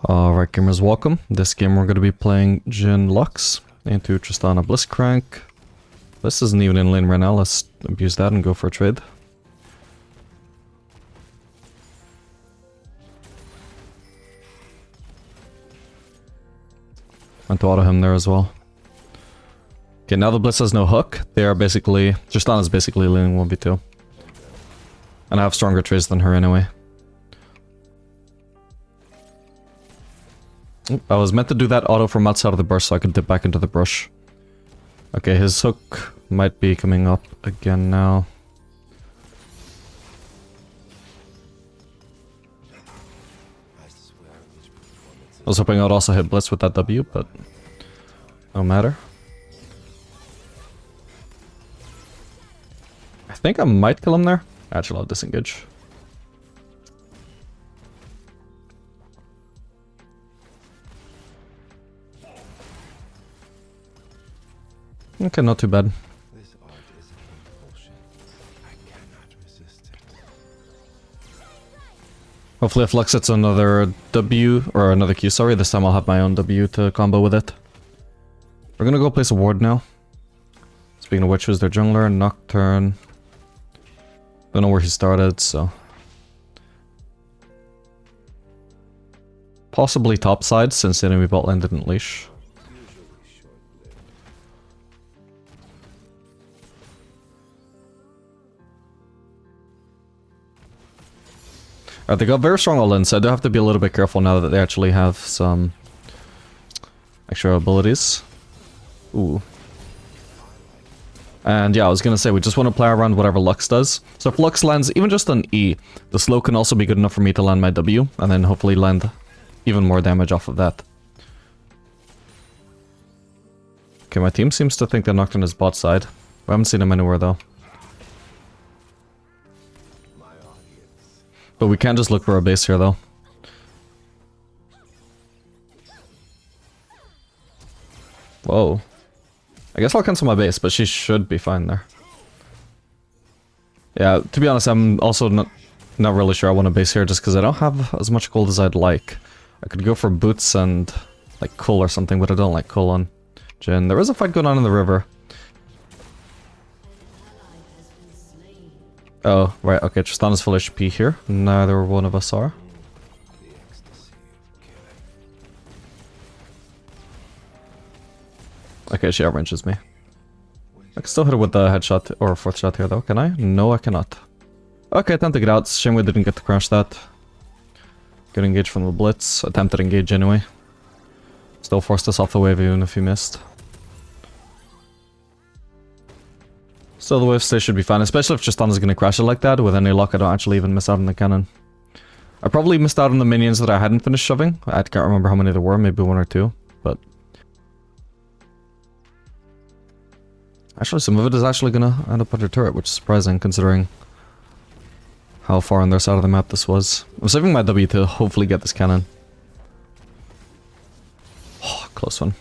Alright gamers, welcome. This game we're going to be playing Jhin Lux into Tristana Blitzcrank. This isn't even in lane right now, let's abuse that and go for a trade. Went to auto him there as well. Okay, now the Blitz has no hook. They are basically... Tristana's basically laning 1v2. And I have stronger trades than her anyway. I was meant to do that auto from outside of the burst so I could dip back into the brush. Okay, his hook might be coming up again now. I was hoping I'd also hit Blitz with that W, but no matter. I think I might kill him there. Actually, I'll disengage. Okay, not too bad. This art is a compulsion. I cannot resist it. Hopefully if Lux hits another W, or another Q, sorry, this time I'll have my own W to combo with it. We're gonna go place a ward now. Speaking of which, who's their jungler? Nocturne. Don't know where he started, so... Possibly top side, since the enemy bot lane didn't leash. Alright, they got very strong all in, so I do have to be a little bit careful now that they actually have some extra abilities. Ooh. And yeah, I was gonna say, we just want to play around whatever Lux does. So if Lux lands even just an E, the slow can also be good enough for me to land my W, and then hopefully land even more damage off of that. Okay, my team seems to think that Nocturne is bot side. We haven't seen him anywhere though. But we can just look for a base here, though. Whoa. I guess I'll cancel my base, but she should be fine there. Yeah, to be honest, I'm also not really sure I want a base here, just because I don't have as much gold as I'd like. I could go for boots and, like, coal or something, but I don't like coal on Jhin. There is a fight going on in the river. Oh, right, okay, Tristana's full HP here. Neither one of us are. Okay, she outranges me. I can still hit her with the headshot or fourth shot here though, can I? No, I cannot. Okay, time to get out. Shame we didn't get to crash that. Good engage from the Blitz. Attempted engage anyway. Still forced us off the wave even if he missed. So the wave stay should be fine, especially if Tristana's gonna crash it like that. With any luck, I don't actually even miss out on the cannon. I probably missed out on the minions that I hadn't finished shoving. I can't remember how many there were, maybe one or two, but... Actually, some of it is actually gonna end up under turret, which is surprising considering how far on their side of the map this was. I'm saving my W to hopefully get this cannon. Oh, close one.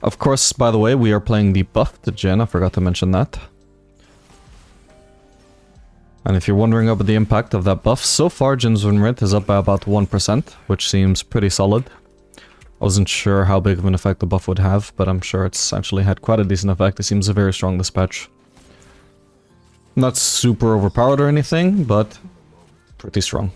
Of course, by the way, we are playing the buff to Jhin, I forgot to mention that. And if you're wondering about the impact of that buff, so far Jhin's win rate is up by about 1%, which seems pretty solid. I wasn't sure how big of an effect the buff would have, but I'm sure it's actually had quite a decent effect. It seems a very strong this patch. Not super overpowered or anything, but pretty strong.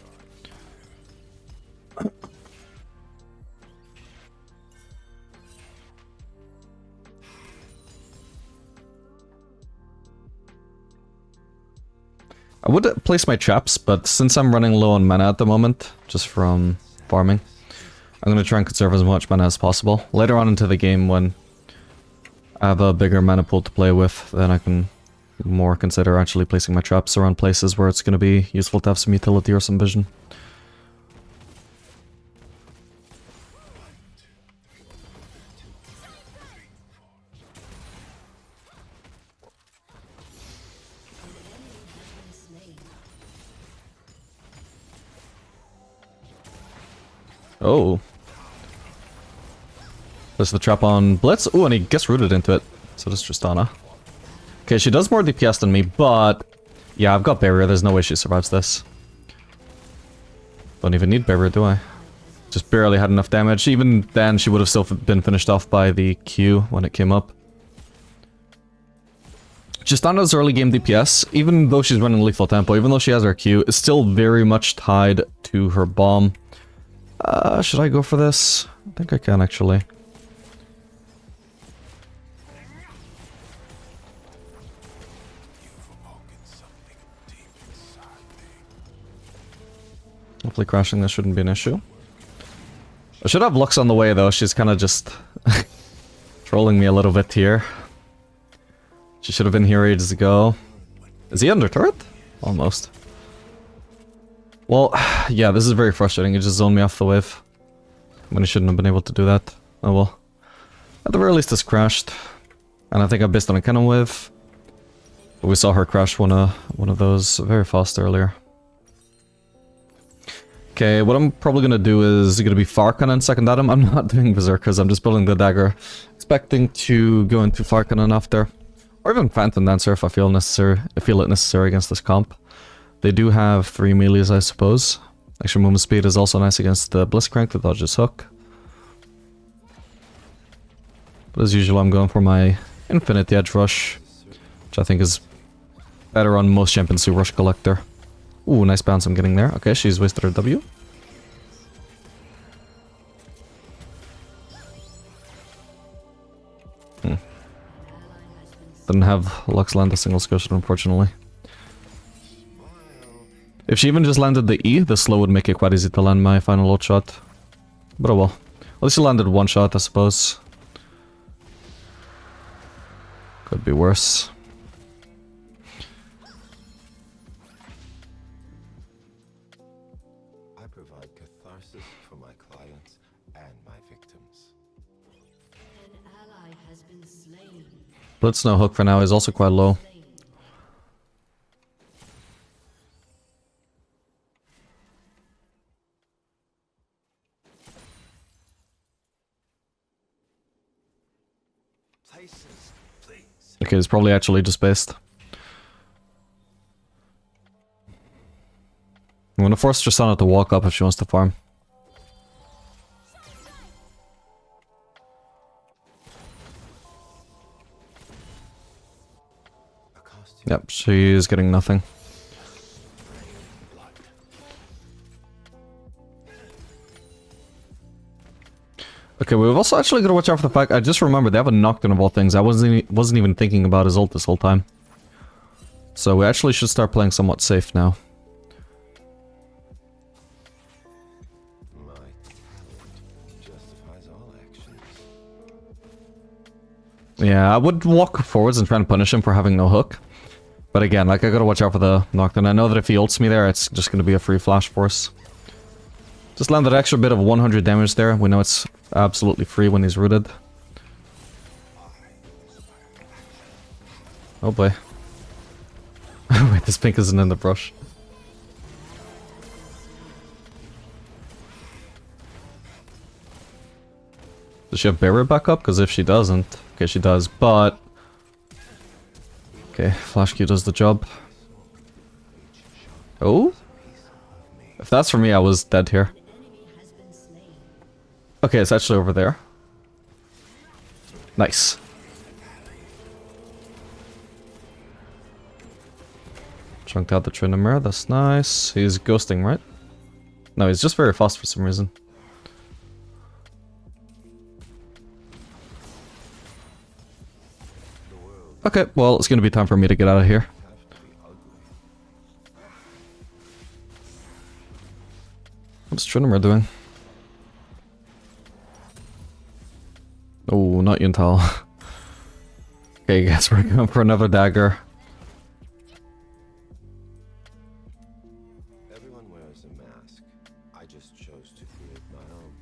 I would place my traps, but since I'm running low on mana at the moment, just from farming, I'm going to try and conserve as much mana as possible. Later on into the game, when I have a bigger mana pool to play with, then I can more consider actually placing my traps around places where it's going to be useful to have some utility or some vision. Oh. There's the trap on Blitz. Oh, and he gets rooted into it. So does Tristana. Okay, she does more DPS than me, but Yeah, I've got barrier. There's no way she survives this. Don't even need barrier, do I? Just barely had enough damage. Even then, she would have still been finished off by the Q when it came up. Tristana's early game DPS, even though she's running lethal tempo, even though she has her Q, is still very much tied to her bomb. Should I go for this? I think I can, actually. Hopefully crashing this shouldn't be an issue. I should have Lux on the way, though. She's kind of just trolling me a little bit here. She should have been here ages ago. Is he under turret? Almost. Well, yeah, this is very frustrating. It just zoned me off the wave. When he shouldn't have been able to do that. Oh well. At the very least, this crashed. And I think I missed on a cannon wave. But we saw her crash one of those very fast earlier. Okay, what I'm probably gonna do is gonna be Farcanon second Adam. I'm not doing Berserkers, I'm just building the dagger. Expecting to go into Farcanon after. Or even Phantom Dancer if I feel it necessary against this comp. They do have 3 melees, I suppose. Extra movement speed is also nice against the Blitzcrank to dodge his hook. But as usual, I'm going for my Infinity Edge Rush, which I think is better on most champions who Rush Collector. Ooh, nice bounce I'm getting there. Okay, she's wasted her W. Didn't have Lux land a single cushion, unfortunately. If she even just landed the E, the slow would make it quite easy to land my final ult shot. But oh well. At least she landed one shot, I suppose. Could be worse. I provide catharsis for my clients and my victims. An ally has been slain. Blitz no hook for now is also quite low. Places, please. Okay, it's probably actually just based. I'm gonna force Tristana to walk up if she wants to farm. Yep, she is getting nothing. Okay, we've also actually got to watch out for the fact I just remembered they have a Nocturne of all things. I wasn't even thinking about his ult this whole time. So we actually should start playing somewhat safe now. My talent justifies all actions. Yeah, I would walk forwards and try and punish him for having no hook. But again, like, I gotta watch out for the Nocturne. I know that if he ults me there, it's just gonna be a free flash force. Just land that extra bit of 100 damage there. We know it's absolutely free when he's rooted. Oh boy. Wait, this pink isn't in the brush. Does she have barrier backup? Because if she doesn't... Okay, she does, but... Okay, Flash Q does the job. Oh? If that's for me, I was dead here. Okay, it's actually over there. Nice. Chunked out the Trinamere, that's nice. He's ghosting, right? No, he's just very fast for some reason. Okay, well, it's gonna be time for me to get out of here. What's Trinamere doing? Oh, not Yuntal. Okay, guys, we're going for another dagger. Everyone wears a mask. I just chose to create my own.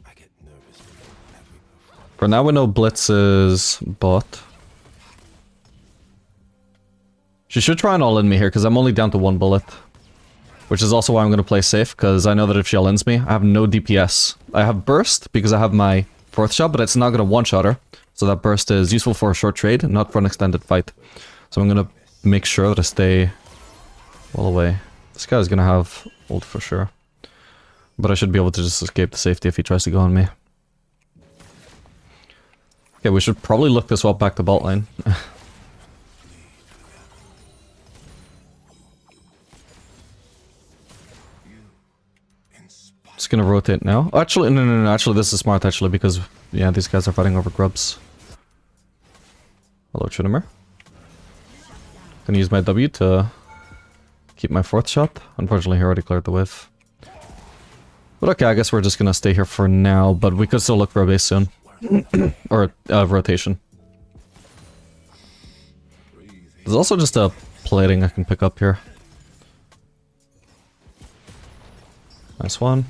I get nervous before every performance. For now, we know Blitz is bot. She should try and all-in me here, because I'm only down to 1 bullet. Which is also why I'm going to play safe, because I know that if she all-ins me, I have no DPS. I have burst, because I have my 4th shot, but it's not going to one-shot her. So that burst is useful for a short trade, not for an extended fight. So I'm going to make sure that I stay well away. This guy's going to have ult for sure. But I should be able to just escape the safety if he tries to go on me. Okay, we should probably look to swap back to bot lane. Just gonna rotate now. Oh, actually, no. Actually, this is smart, actually, because, yeah, these guys are fighting over grubs. Hello, Trinimir. Gonna use my W to keep my 4th shot. Unfortunately, he already cleared the wave. But okay, I guess we're just gonna stay here for now, but we could still look for a base soon. Or rotation. There's also just a plating I can pick up here. Nice one.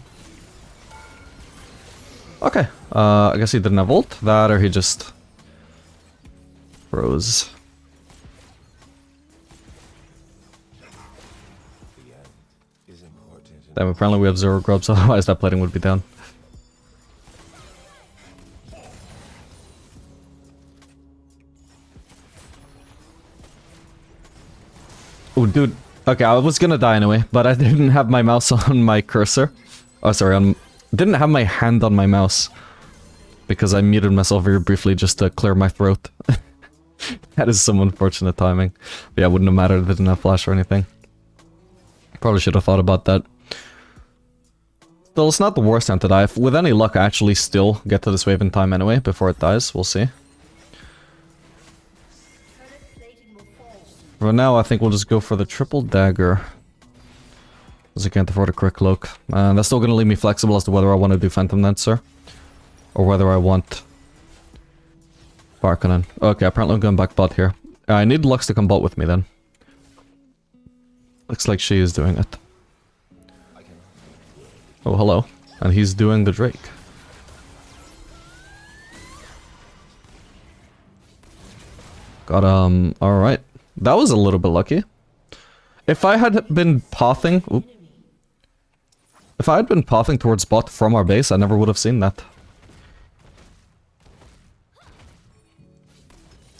Okay, I guess he didn't have ult. That, or he just froze. Damn, apparently we have 0 grubs, otherwise that plating would be down. Oh, dude. Okay, I was gonna die anyway, but I didn't have my mouse on my cursor. Oh, sorry, didn't have my hand on my mouse. Because I muted myself very briefly just to clear my throat. That is some unfortunate timing. But yeah, it wouldn't have mattered if I didn't have flash or anything. Probably should have thought about that. Still, it's not the worst time to die. If, with any luck, I actually still get to this wave in time anyway, before it dies. We'll see. For now, I think we'll just go for the triple dagger. Because I can't afford a quick cloak. And that's still going to leave me flexible as to whether I want to do Phantom Dancer. Or whether I want Barkanen. Okay, apparently I'm going back bot here. I need Lux to come bot with me then. Looks like she is doing it. Oh, hello. And he's doing the Drake. Got, alright. That was a little bit lucky. If I had been pathing... Oop. If I had been pathing towards bot from our base, I never would have seen that.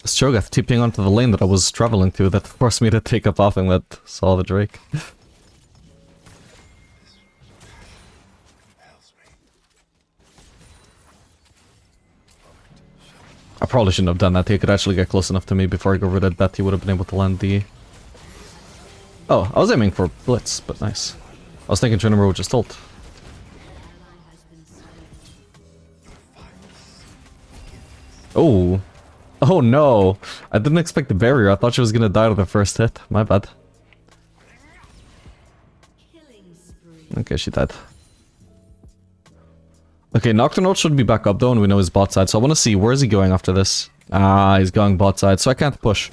It's Cho'Gath TPing onto the lane that I was traveling to that forced me to take a pathing that saw the Drake. I probably shouldn't have done that. He could actually get close enough to me before I got rid of that. He would have been able to land the... Oh, I was aiming for Blitz, but nice. I was thinking Trinimir would just ult. Oh. Oh no. I didn't expect the barrier. I thought she was gonna die to the first hit. My bad. Okay, she died. Okay, Nocturne should be back up though, and we know his bot side, so I want to see, where is he going after this? Ah, he's going bot side, so I can't push.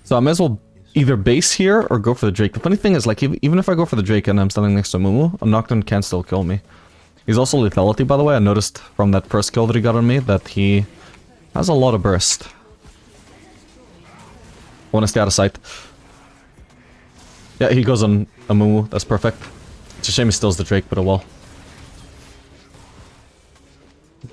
So I may as well either base here or go for the Drake. The funny thing is, like, even if I go for the Drake and I'm standing next to Mumu, a Nocturne can still kill me. He's also lethality, by the way. I noticed from that first kill that he got on me that he has a lot of burst. I want to stay out of sight. Yeah, he goes on a Mumu. That's perfect. It's a shame he steals the Drake, but oh well.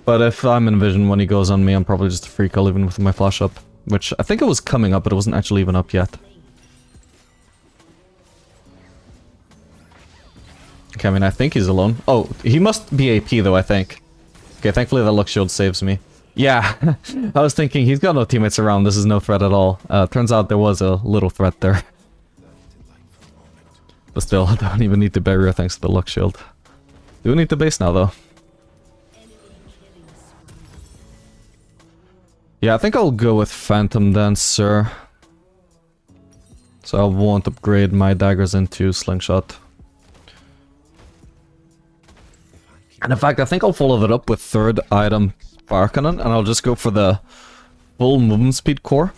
But if I'm in vision when he goes on me, I'm probably just a free kill even with my flash up. Which, I think it was coming up, but it wasn't actually even up yet. Okay, I mean, I think he's alone. Oh, he must be AP though, I think. Okay, thankfully that Lux Shield saves me. Yeah, I was thinking, he's got no teammates around, this is no threat at all. Turns out there was a little threat there. But still, I don't even need the barrier thanks to the Lux Shield. Do need the base now though. Yeah, I think I'll go with Phantom Dancer. So I won't upgrade my daggers into Slingshot. And in fact, I think I'll follow that up with third item Barkanen, and I'll just go for the full movement speed core.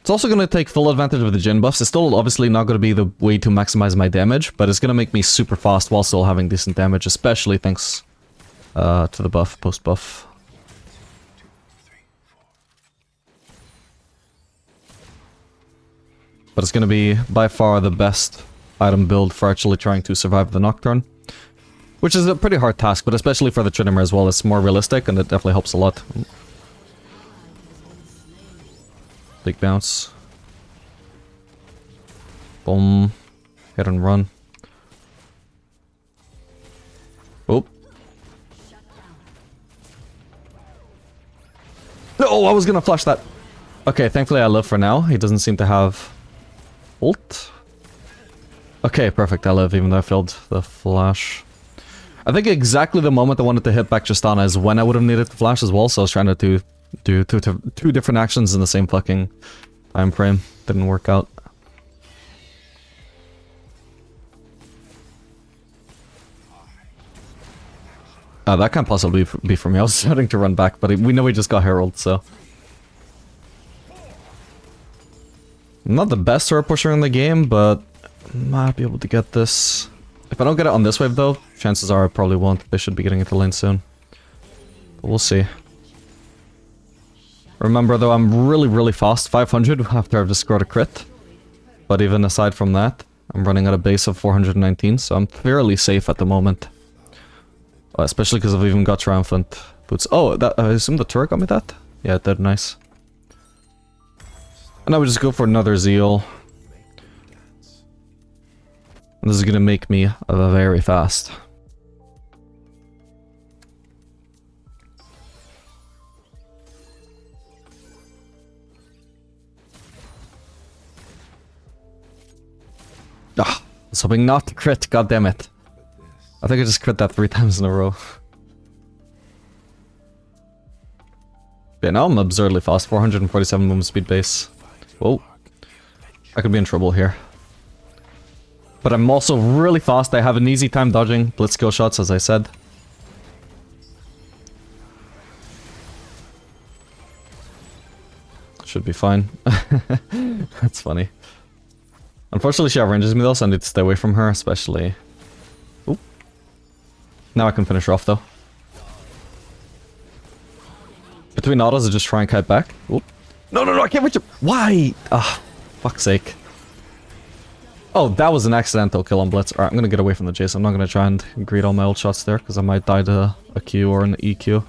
It's also going to take full advantage of the Jhin buffs. It's still obviously not going to be the way to maximize my damage, but it's going to make me super fast while still having decent damage, especially thanks to the buff, post-buff. But it's going to be by far the best item build for actually trying to survive the Nocturne. Which is a pretty hard task, but especially for the Trinimir as well, it's more realistic and it definitely helps a lot. Big bounce. Boom. Hit and run. Oh. No, I was gonna flash that. Okay, thankfully I live for now. He doesn't seem to have ult. Okay, perfect. I live even though I failed the flash. I think exactly the moment I wanted to hit back Tristana is when I would have needed to flash as well, so I was trying to do two different actions in the same fucking time frame. Didn't work out. That can't possibly be for me. I was starting to run back, but we know he just got Herald, so... I'm not the best sword pusher in the game, but might be able to get this. If I don't get it on this wave though, chances are I probably won't. They should be getting into lane soon. But we'll see. Remember though, I'm really fast, 500 after I've just scored a crit. But even aside from that, I'm running at a base of 419, so I'm fairly safe at the moment. Especially because I've even got Triumphant Boots. Oh, that, I assume the turret got me that? Yeah, it did, nice. And I would just go for another Zeal. And this is gonna make me very fast. Ah, I was hoping not to crit, god damn it. I think I just crit that 3 times in a row. Yeah, now I'm absurdly fast, 447 movement speed base. Whoa. I could be in trouble here. But I'm also really fast, I have an easy time dodging blitz kill shots, as I said. Should be fine. That's funny. Unfortunately she outranges me though, so I need to stay away from her, especially... Oop. Now I can finish her off though. Between autos, I just try and kite back. Oop. No, I can't reach it! Why? Ah, fuck's sake. Oh, that was an accidental kill on Blitz. Alright, I'm gonna get away from the chase. I'm not gonna try and greet all my ult shots there, because I might die to a Q or an EQ.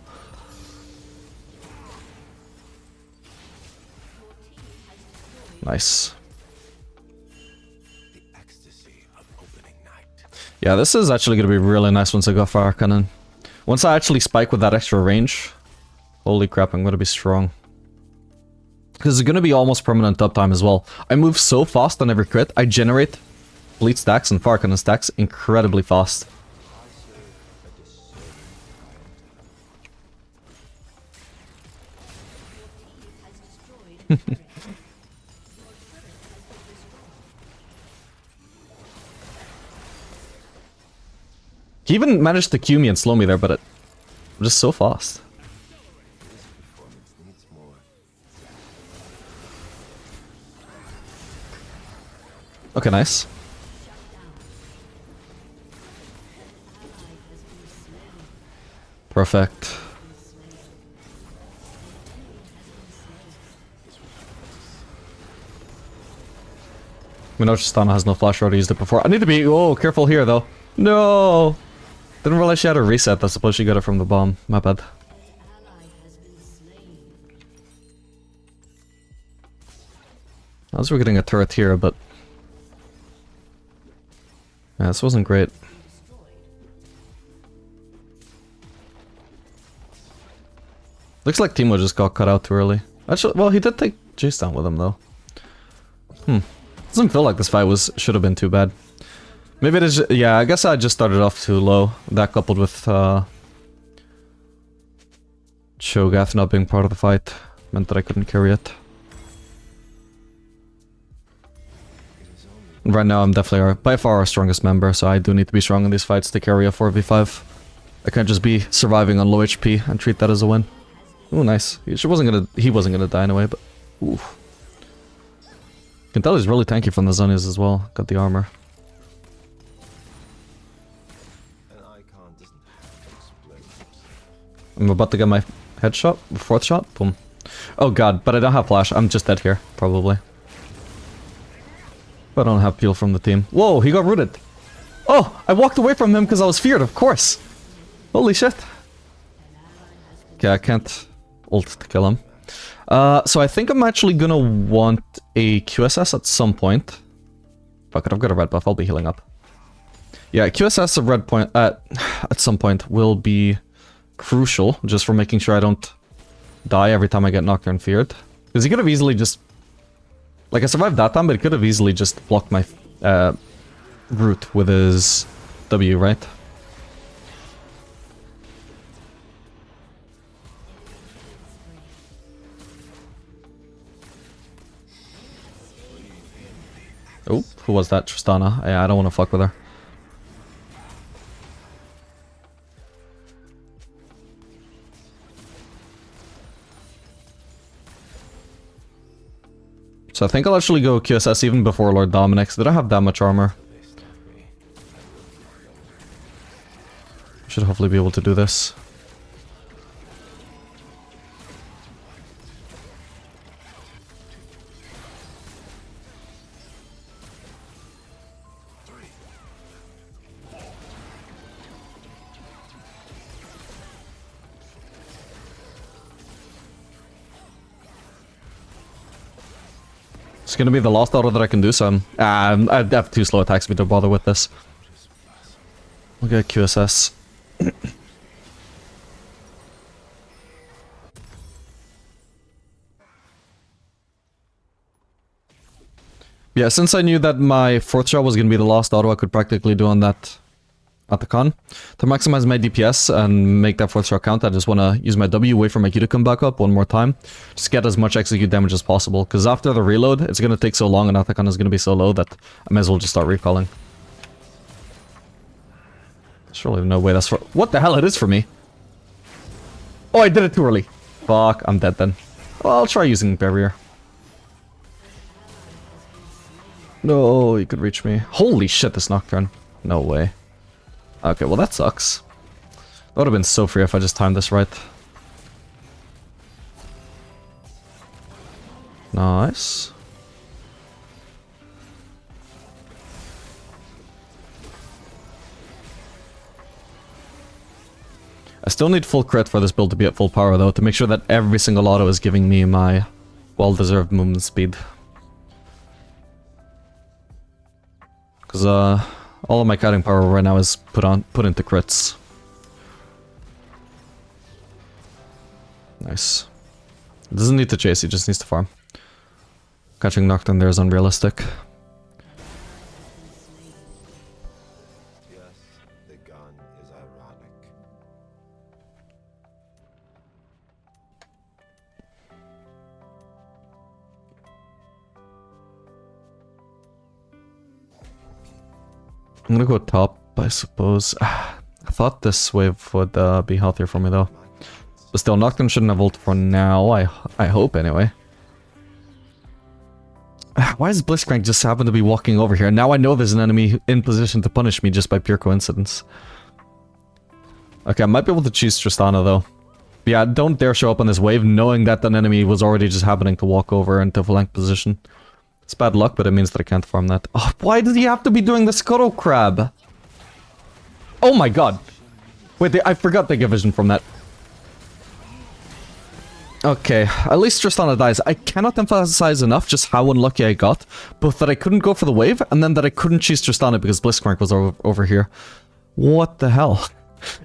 Nice. Yeah, this is actually gonna be really nice once I go Fire Cannon. Once I actually spike with that extra range, holy crap, I'm gonna be strong. Because it's gonna be almost permanent uptime as well. I move so fast on every crit, I generate Bleed stacks and Fire Cannon stacks incredibly fast. He even managed to Q me and slow me there, but I'm just so fast. Okay, nice. Perfect. I know Tristana has no flash, already used it before. I need to be, oh, careful here though. No! Didn't realize she had a reset, I suppose she got it from the bomb. My bad. I was getting a turret here, but... yeah, this wasn't great. Looks like Teemo just got cut out too early. Actually, well, he did take Jace down with him though. Doesn't feel like this fight should have been too bad. Maybe it is. Yeah, I guess I just started off too low. That coupled with Cho'Gath not being part of the fight meant that I couldn't carry it. And right now I'm definitely by far our strongest member, so I do need to be strong in these fights to carry a 4v5. I can't just be surviving on low HP and treat that as a win. Ooh, nice. He wasn't gonna die anyway, but ooh. You can tell he's really tanky from the Zonias as well. Got the armor. I'm about to get my headshot, 4th shot, boom. Oh god, but I don't have flash, I'm just dead here, probably. I don't have peel from the team. Whoa, he got rooted. Oh, I walked away from him because I was feared, of course. Holy shit. Okay, I can't ult to kill him. So I think I'm actually gonna want a QSS at some point. Fuck it, I've got a red buff, I'll be healing up. Yeah, QSS of red point at some point will be crucial, just for making sure I don't die every time I get Nocturne feared. Because he could have easily just... Like, I survived that time, but he could have easily just blocked my route with his W, right? Oh, who was that? Tristana. Yeah, I don't want to fuck with her. So I think I'll actually go QSS even before Lord Dominic's. Did I have that much armor? Should hopefully be able to do this. It's gonna be the last auto that I can do, so I have too slow attacks me to bother with this. We'll get QSS. Yeah, since I knew that my 4th shot was gonna be the last auto I could practically do on that at the con, to maximize my DPS and make that 4th shot count, I just want to use my W, wait for my Q to come back up one more time. Just get as much execute damage as possible, because after the reload, it's going to take so long and Atacon is going to be so low that I may as well just start recalling. Surely no way that's for... What the hell, it is for me? Oh, I did it too early. Fuck, I'm dead then. Well, I'll try using Barrier. No, you could reach me. Holy shit, this Nocturne. No way. Okay, well that sucks. That would have been so free if I just timed this right. Nice. I still need full crit for this build to be at full power though, to make sure that every single auto is giving me my well-deserved movement speed. Because all of my kiting power right now is put into crits. Nice. It doesn't need to chase, he just needs to farm. Catching Nocturne there is unrealistic. Yes, the gun is ironic. I'm gonna go top, I suppose. I thought this wave would be healthier for me though. But still, Nocturne shouldn't have ult for now, I hope anyway. Why does Blitzcrank just happen to be walking over here? Now I know there's an enemy in position to punish me just by pure coincidence. Okay, I might be able to choose Tristana though. But yeah, don't dare show up on this wave knowing that an enemy was already just happening to walk over into flank position. It's bad luck, but it means that I can't farm that. Oh, why does he have to be doing the Scuttle Crab? Oh my god. Wait, I forgot they get vision from that. Okay, at least Tristana dies. I cannot emphasize enough just how unlucky I got. Both that I couldn't go for the wave, and then that I couldn't choose Tristana because Blitzcrank was over here. What the hell?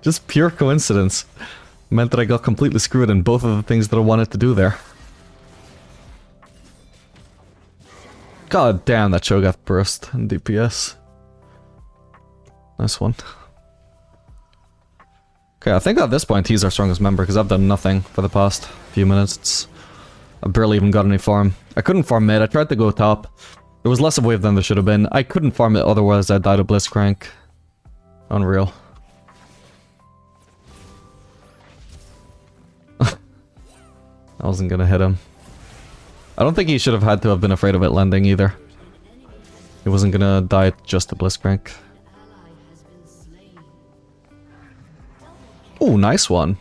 Just pure coincidence. Meant that I got completely screwed in both of the things that I wanted to do there. God damn, that Cho'Gath burst in DPS. Nice one. Okay, I think at this point he's our strongest member because I've done nothing for the past few minutes. I barely even got any farm. I couldn't farm mid, I tried to go top. There was less of a wave than there should have been. I couldn't farm it, otherwise I died of Blitzcrank. Unreal. I wasn't gonna hit him. I don't think he should have had to have been afraid of it landing either. He wasn't gonna die just to Blitzcrank. Oh, nice one.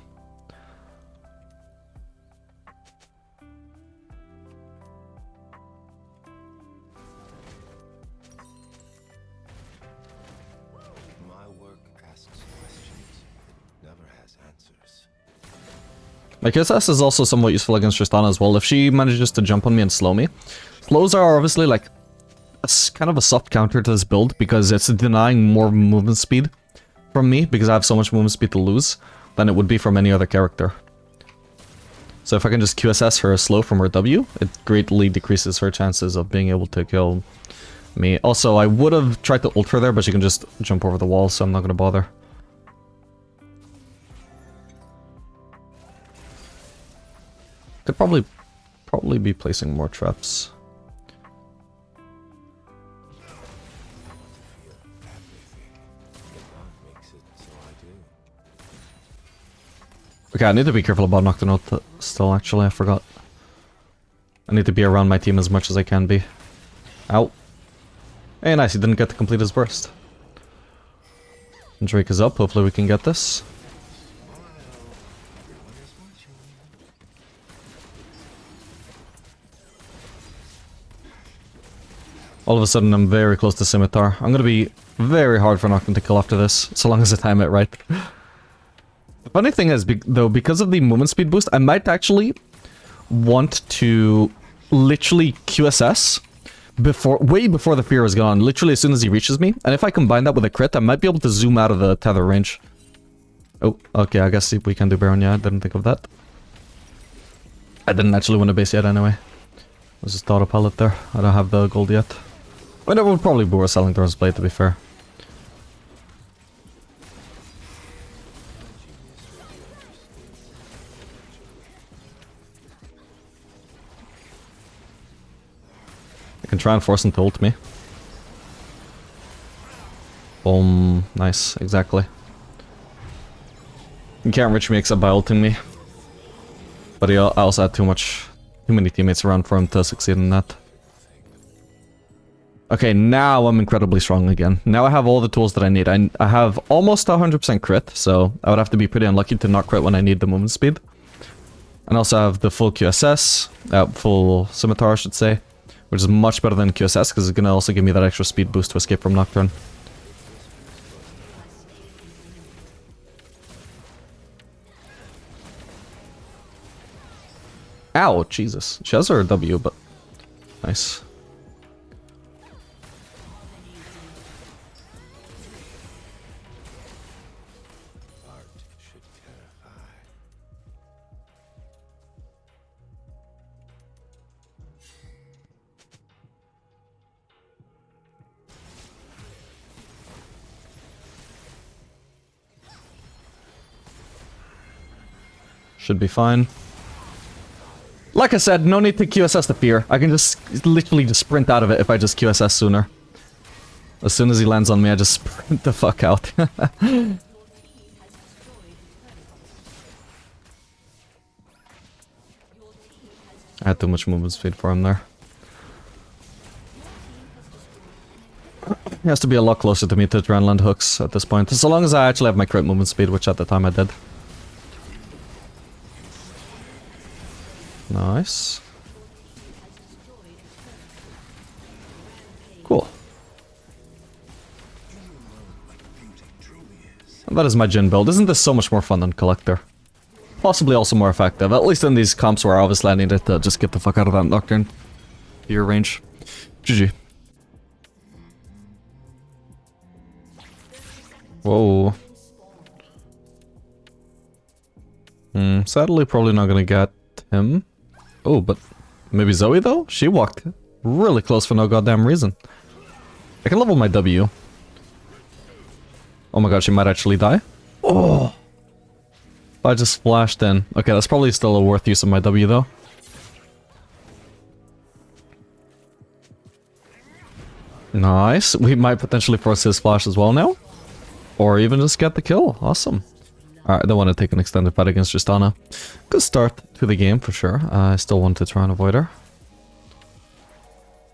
My QSS is also somewhat useful against Tristana as well. If she manages to jump on me and slow me. Slows are obviously like kind of a soft counter to this build because it's denying more movement speed from me because I have so much movement speed to lose than it would be from any other character. So if I can just QSS her slow from her W, it greatly decreases her chances of being able to kill me. Also, I would have tried to ult her there, but she can just jump over the wall, so I'm not going to bother. Could probably be placing more traps. Okay, I need to be careful about Nocturne ult still, actually, I forgot. I need to be around my team as much as I can be. Ow. Hey, nice, he didn't get to complete his burst. Drake is up, hopefully we can get this. All of a sudden I'm very close to Scimitar. I'm gonna be very hard for Nocturne to kill after this, so long as I time it right. The funny thing is, though, because of the movement speed boost, I might actually want to literally QSS way before the fear is gone, literally as soon as he reaches me. And if I combine that with a crit, I might be able to zoom out of the tether range. Oh, okay, I guess we can do Baron, yeah, I didn't think of that. I didn't actually win a base yet anyway. I just thought a pellet there. I don't have the gold yet. I mean, it would probably be worth selling Thorn's Blade, to be fair. I can try and force him to ult me. Boom. Nice. Exactly. You can't reach me except by ulting me. But I also had too many teammates around for him to succeed in that. Okay, now I'm incredibly strong again. Now I have all the tools that I need. I have almost 100% crit, so I would have to be pretty unlucky to not crit when I need the movement speed. And also have the full QSS, full Scimitar I should say, which is much better than QSS because it's going to also give me that extra speed boost to escape from Nocturne. Ow, Jesus. She has her W, but nice. Should be fine. Like I said, no need to QSS the fear. I can just literally just sprint out of it if I just QSS sooner. As soon as he lands on me, I just sprint the fuck out. I had too much movement speed for him there. He has to be a lot closer to me to try and land hooks at this point. So long as I actually have my crit movement speed, which at the time I did. Nice. Cool. And that is my Jhin build. Isn't this so much more fun than Collector? Possibly also more effective, at least in these comps where obviously I needed to just get the fuck out of that Nocturne. Your range. GG. Whoa. Sadly probably not gonna get him. Oh, but maybe Zoe though? She walked really close for no goddamn reason. I can level my W. Oh my god, she might actually die. Oh! I just flashed in. Okay, that's probably still a worth use of my W though. Nice. We might potentially force his flash as well now. Or even just get the kill. Awesome. Alright, I don't want to take an extended fight against Tristana. Good start to the game for sure. I still want to try and avoid her.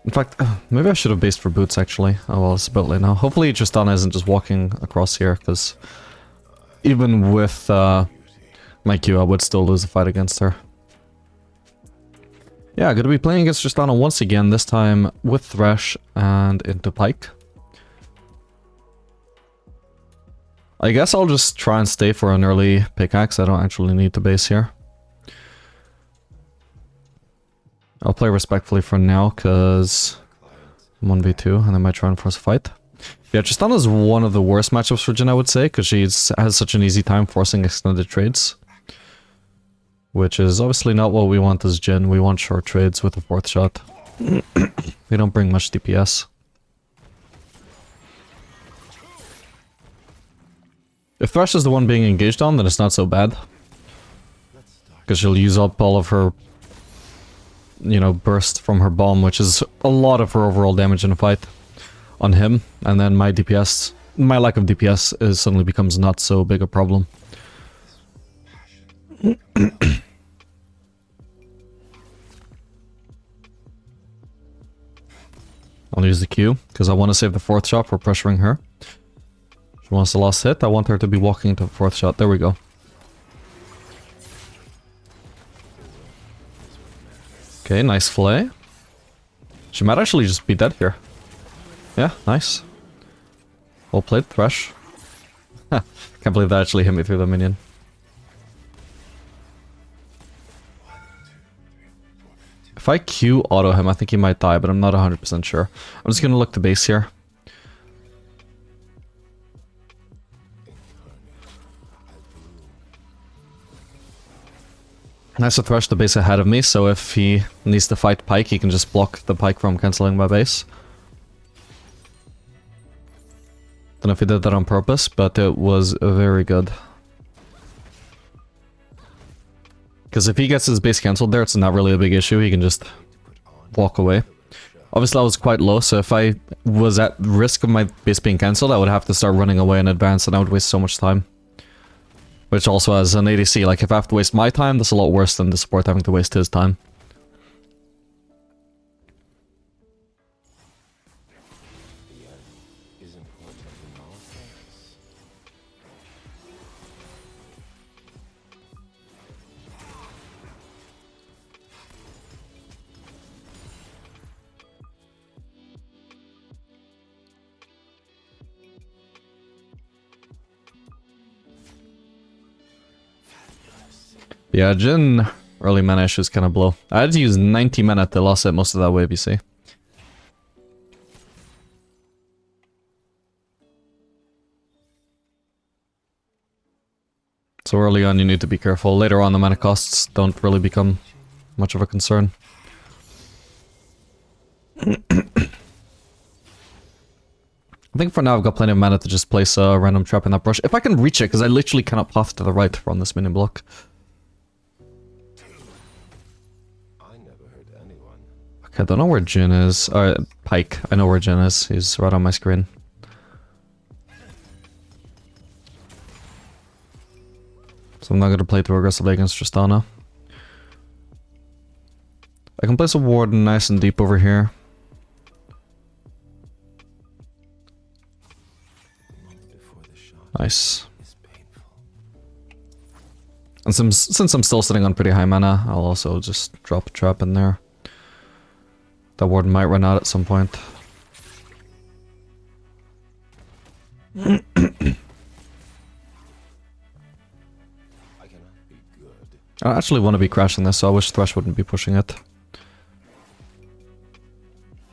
In fact, maybe I should have based for boots actually. Oh well, it's a bit late now. Hopefully Tristana isn't just walking across here, because even with my Q, I would still lose the fight against her. Yeah, gonna be playing against Tristana once again, this time with Thresh and into Pike. I guess I'll just try and stay for an early pickaxe. I don't actually need to base here. I'll play respectfully for now, because I'm 1v2, and I might try and force a fight. Yeah, Tristana is one of the worst matchups for Jhin, I would say, because she has such an easy time forcing extended trades. Which is obviously not what we want as Jhin. We want short trades with a fourth shot. We don't bring much DPS. If Thresh is the one being engaged on, then it's not so bad. Because she'll use up all of her, you know, burst from her bomb, which is a lot of her overall damage in a fight on him. And then my DPS, my lack of DPS suddenly becomes not so big a problem. I'll use the Q, because I want to save the fourth shot for pressuring her. She wants the last hit, I want her to be walking into the fourth shot. There we go. Okay, nice flay. She might actually just be dead here. Yeah, nice. Well played, Thresh. Can't believe that actually hit me through the minion. If I Q auto him, I think he might die, but I'm not 100% sure. I'm just gonna look to base here. Nice to Thresh the base ahead of me, so if he needs to fight Pyke, he can just block the Pyke from cancelling my base. Don't know if he did that on purpose, but it was very good. Because if he gets his base cancelled there, it's not really a big issue, he can just walk away. Obviously I was quite low, so if I was at risk of my base being cancelled, I would have to start running away in advance, and I would waste so much time. Which also, as an ADC, like, if I have to waste my time, that's a lot worse than the support having to waste his time. Yeah, Jhin early mana issues kind of blow. I had to use 90 mana to loss it most of that wave, you see. So early on you need to be careful. Later on the mana costs don't really become much of a concern. I think for now I've got plenty of mana to just place a random trap in that brush. If I can reach it, because I literally cannot path to the right from this minion block. I don't know where Jhin is. Pyke. I know where Jhin is. He's right on my screen. So I'm not going to play too aggressively against Tristana. I can place a ward nice and deep over here. Nice. And since I'm still sitting on pretty high mana, I'll also just drop a trap in there. That ward might run out at some point. I actually want to be crashing this, so I wish Thresh wouldn't be pushing it.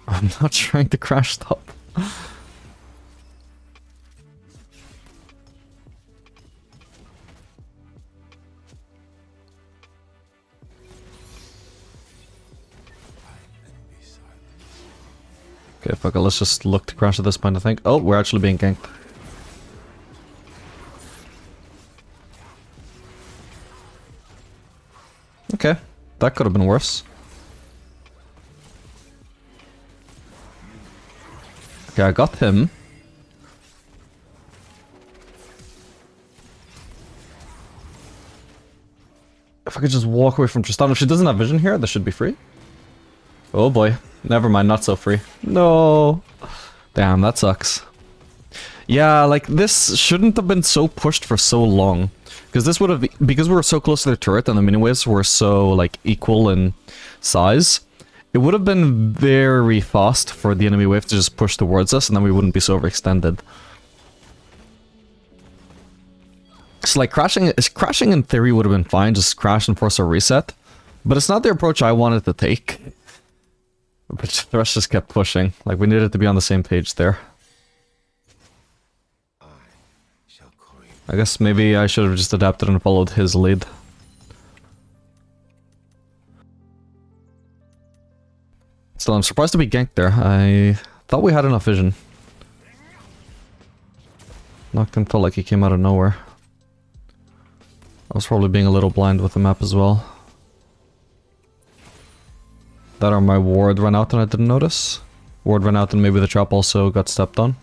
I'm not trying to crash top. Okay, fuck it, let's just look to crash at this point, I think. Oh, we're actually being ganked. Okay, that could have been worse. Okay, I got him. If I could just walk away from Tristana. If she doesn't have vision here, this should be free. Oh boy. Never mind, not so free. No. Damn, that sucks. Yeah, like, this shouldn't have been so pushed for so long. Because this would have... Because we were so close to the turret and the mini waves were so, like, equal in size, it would have been very fast for the enemy wave to just push towards us, and then we wouldn't be so overextended. So, like, crashing in theory would have been fine, just crash and force a reset. But it's not the approach I wanted to take. But Thresh just kept pushing. Like, we needed to be on the same page there. I shall call you. I guess maybe I should have just adapted and followed his lead. Still, I'm surprised to be ganked there. I thought we had enough vision. Nocturne felt like he came out of nowhere. I was probably being a little blind with the map as well. That or my ward ran out and I didn't notice. Ward ran out and maybe the trap also got stepped on.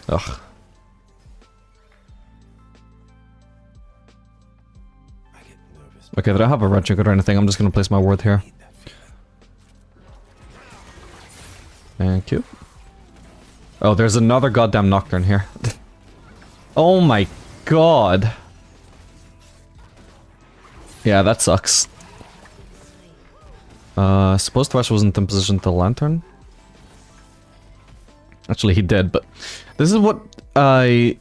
Ugh. I get nervous. Okay, did I have a red ticket or anything? I'm just gonna place my ward here. Thank you. Oh, there's another goddamn Nocturne here. Oh my god. Yeah, that sucks. Suppose Thresh wasn't in position to Lantern. Actually, he did, but this is what I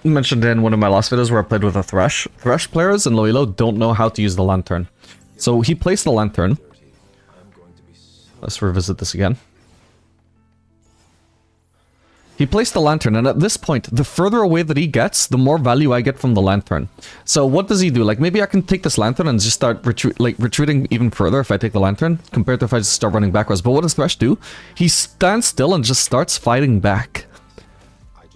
mentioned in one of my last videos where I played with a Thresh. Thresh players in Loilo don't know how to use the Lantern. So he placed the Lantern. I'm going to be so Let's revisit this again. He placed the Lantern, and at this point, the further away that he gets, the more value I get from the Lantern. So what does he do? Like, maybe I can take this Lantern and just start retreating even further if I take the Lantern, compared to if I just start running backwards. But what does Thresh do? He stands still and just starts fighting back.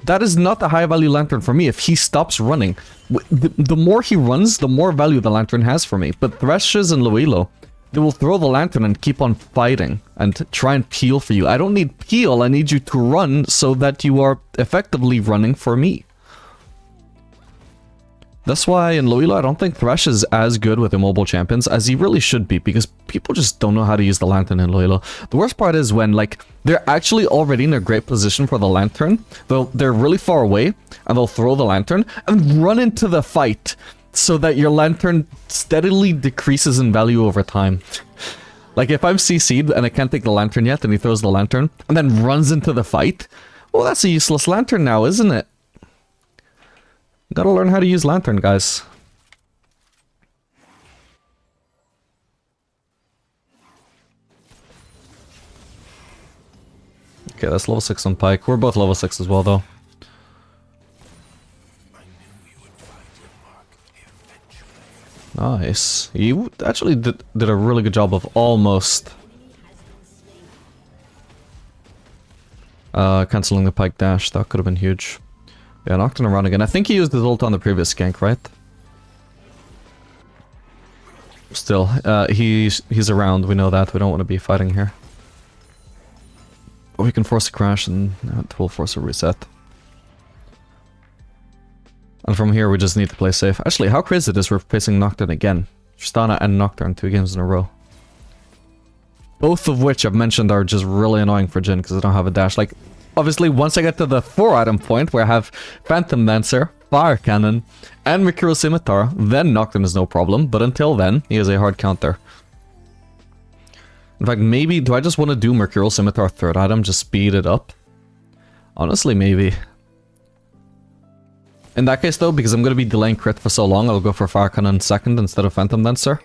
That is not a high value Lantern for me if he stops running. The more he runs, the more value the Lantern has for me. But Threshes and Loilo, they will throw the Lantern and keep on fighting and try and peel for you. I don't need peel, I need you to run so that you are effectively running for me. That's why in Loilo I don't think Thresh is as good with immobile champions as he really should be, because people just don't know how to use the Lantern in Loilo. The worst part is when, like, they're actually already in a great position for the Lantern, they're really far away, and they'll throw the Lantern and run into the fight, so that your Lantern steadily decreases in value over time. Like, if I'm CC'd and I can't take the Lantern yet, and he throws the Lantern, and then runs into the fight, well, that's a useless Lantern now, isn't it? Gotta learn how to use Lantern, guys. Okay, that's level 6 on Pyke. We're both level 6 as well, though. Nice. You actually did a really good job of almost cancelling the Pyke dash. That could have been huge. Yeah, Nocturne around again. I think he used his ult on the previous gank, right? Still, he's around. We know that. We don't want to be fighting here. Or we can force a crash and it will force a reset. And from here, we just need to play safe. Actually, how crazy it is we're facing Nocturne again. Tristana and Nocturne 2 games in a row. Both of which I've mentioned are just really annoying for Jhin because I don't have a dash. Like, obviously, once I get to the 4-item point where I have Phantom Dancer, Fire Cannon, and Mercurial Scimitar, then Nocturne is no problem. But until then, he is a hard counter. In fact, maybe, do I just want to do Mercurial Scimitar 3rd item, just speed it up? Honestly, maybe. In that case though, because I'm going to be delaying crit for so long, I'll go for Fire Cannon 2nd instead of Phantom Dancer.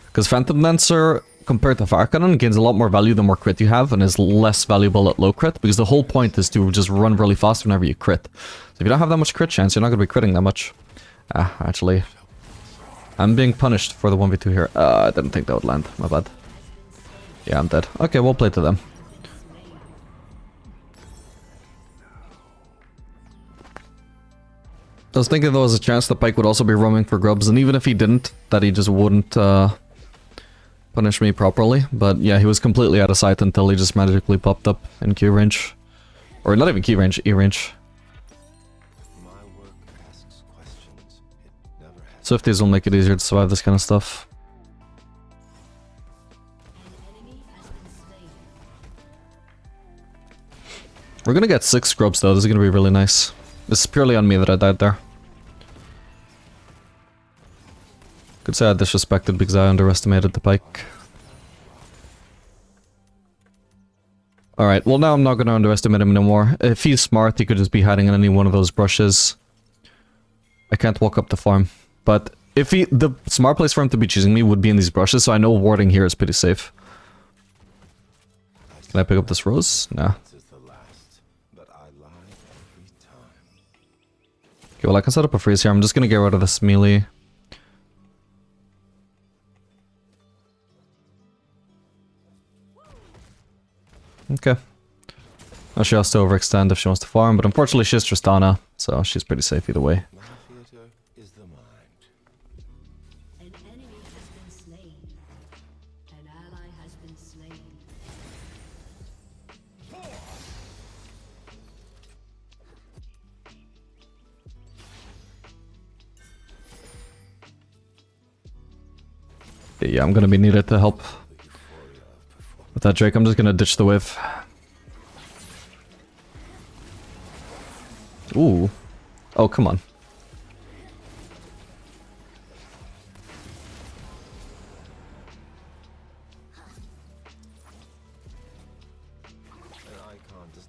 Because Phantom Dancer, compared to Fire Cannon, gains a lot more value the more crit you have, and is less valuable at low crit, because the whole point is to just run really fast whenever you crit. So if you don't have that much crit chance, you're not going to be critting that much. Actually, I'm being punished for the 1v2 here. I didn't think that would land, my bad. Yeah, I'm dead. Okay, we'll play to them. I was thinking there was a chance that Pyke would also be roaming for grubs, and even if he didn't, that he just wouldn't punish me properly. But yeah, he was completely out of sight until he just magically popped up in Q range. Or not even Q range, E range. my work asks questions. It never has. Swifties will make it easier to survive this kind of stuff. We're gonna get 6 scrubs though, this is gonna be really nice. This is purely on me that I died there. Could say I disrespected because I underestimated the Pyke. Alright, well now I'm not gonna underestimate him anymore. If he's smart, he could just be hiding in any one of those brushes. I can't walk up the farm. But If he, the smart place for him to be choosing me would be in these brushes, so I know warding here is pretty safe. Can I pick up this rose? Nah. This is the last, but I lie every time. Okay, well I can set up a freeze here. I'm just gonna get rid of this melee. Okay. Now she has to overextend if she wants to farm, but unfortunately she's Tristana, so she's pretty safe either way. My theater is the mind. An enemy has been slain. An ally has been slain. Yeah, I'm gonna be needed to help with that Drake. I'm just gonna ditch the wave. Ooh. Oh, come on.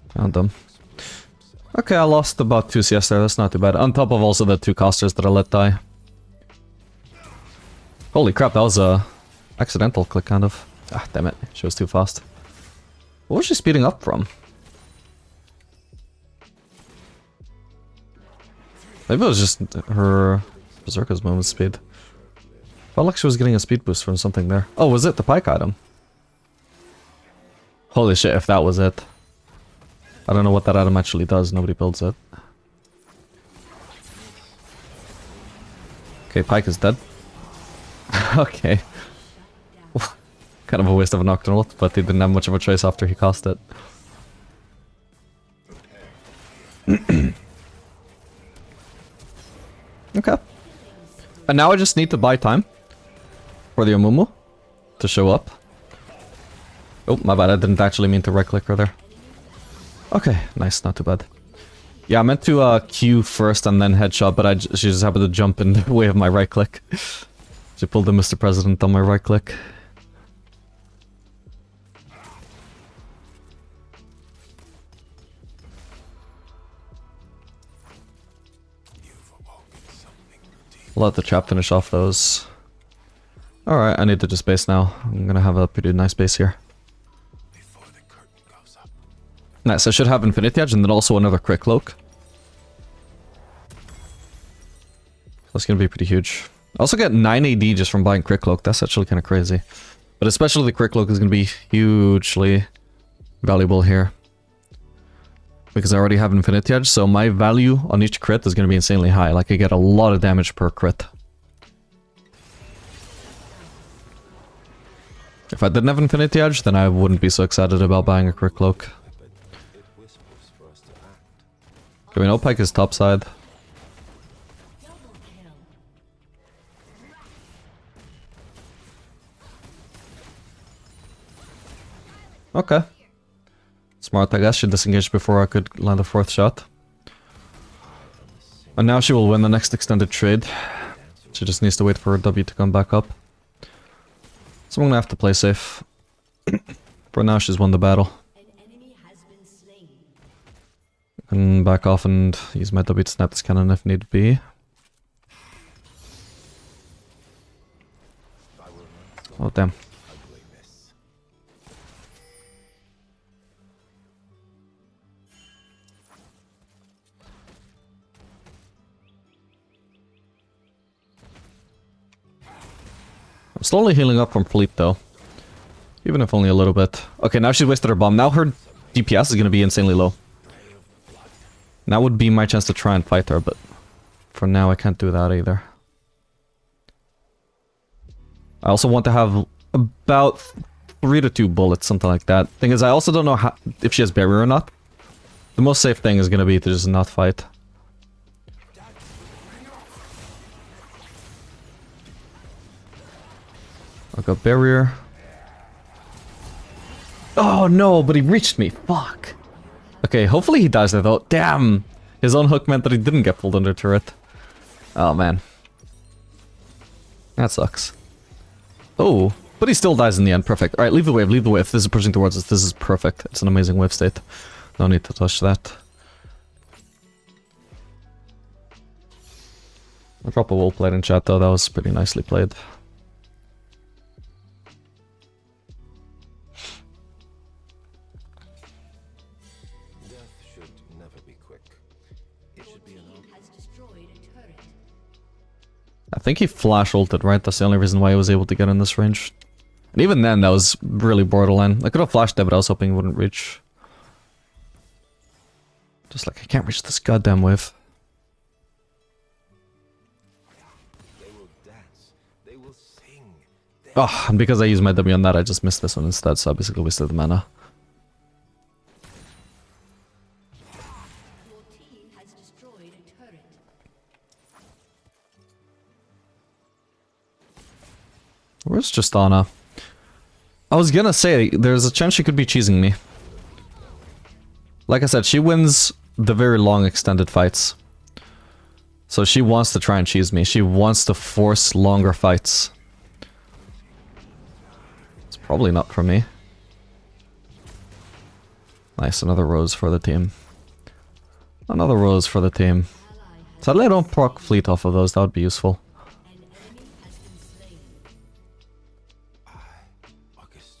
Found them. Okay, I lost about 2 CS there. That's not too bad. On top of also the 2 casters that I let die. Holy crap, that was a accidental click, kind of. Ah, damn it. She was too fast. What was she speeding up from? Maybe it was just her Berserker's movement speed. Felt like she was getting a speed boost from something there. Oh, was it the pike item? Holy shit, if that was it. I don't know what that item actually does. Nobody builds it. Okay, pike is dead. Okay. Kind of a waste of a Nocturnal, but he didn't have much of a choice after he cast it. Okay. And now I just need to buy time for the Amumu to show up. Oh, my bad, I didn't actually mean to right click her there. Okay, nice, not too bad. Yeah, I meant to Q first and then headshot, but she just happened to jump in the way of my right click. She pulled the Mr. President on my right click. I'll let the trap finish off those. Alright, I need to just base now. I'm gonna have a pretty nice base here. Before the curtain goes up. Nice, I should have Infinity Edge and then also another Crit Cloak. That's gonna be pretty huge. I also get 9 AD just from buying Crit Cloak. That's actually kind of crazy. But especially the Crit Cloak is gonna be hugely valuable here. Because I already have Infinity Edge, so my value on each crit is going to be insanely high. Like, I get a lot of damage per crit. If I didn't have Infinity Edge, then I wouldn't be so excited about buying a Crit Cloak. It whispers for us to act. Okay, we know Pike is topside. Okay. Smart, I guess. She disengaged before I could land a 4th shot. And now she will win the next extended trade. She just needs to wait for her W to come back up. So I'm gonna have to play safe. For now, she's won the battle. An enemy has been slain. I can back off and use my W to snap this cannon if need be. Oh, damn. I'm slowly healing up from fleet though. Even if only a little bit. Okay, now she's wasted her bomb. Now her DPS is going to be insanely low. Now would be my chance to try and fight her, but for now I can't do that either. I also want to have about 3 to 2 bullets, something like that. Thing is, I also don't know how, if she has barrier or not. The most safe thing is going to be to just not fight. I got barrier. Oh no, but he reached me. Fuck. Okay, hopefully he dies there though. Damn! His own hook meant that he didn't get pulled under turret. Oh man. That sucks. Oh, but he still dies in the end. Perfect. Alright, leave the wave, leave the wave. This is pushing towards us. This is perfect. It's an amazing wave state. No need to touch that. I'll drop a well played in chat though, that was pretty nicely played. Death should never be quick. It should be an Team has destroyed a turret. I think he flash ulted, right? That's the only reason why he was able to get in this range. And even then, that was really borderline. I could have flashed there, but I was hoping he wouldn't reach. Just like, I can't reach this goddamn wave. They will dance. They will sing. Oh, and because I used my W on that, I just missed this one instead, so I basically wasted the mana. Your team has destroyed a turret. Where's Justana? I was gonna say, there's a chance she could be cheesing me. Like I said, she wins the very long extended fights. So she wants to try and cheese me. She wants to force longer fights. It's probably not for me. Nice, another rose for the team. Another rose for the team. Sadly I don't proc fleet off of those, that would be useful. An enemy has been slain.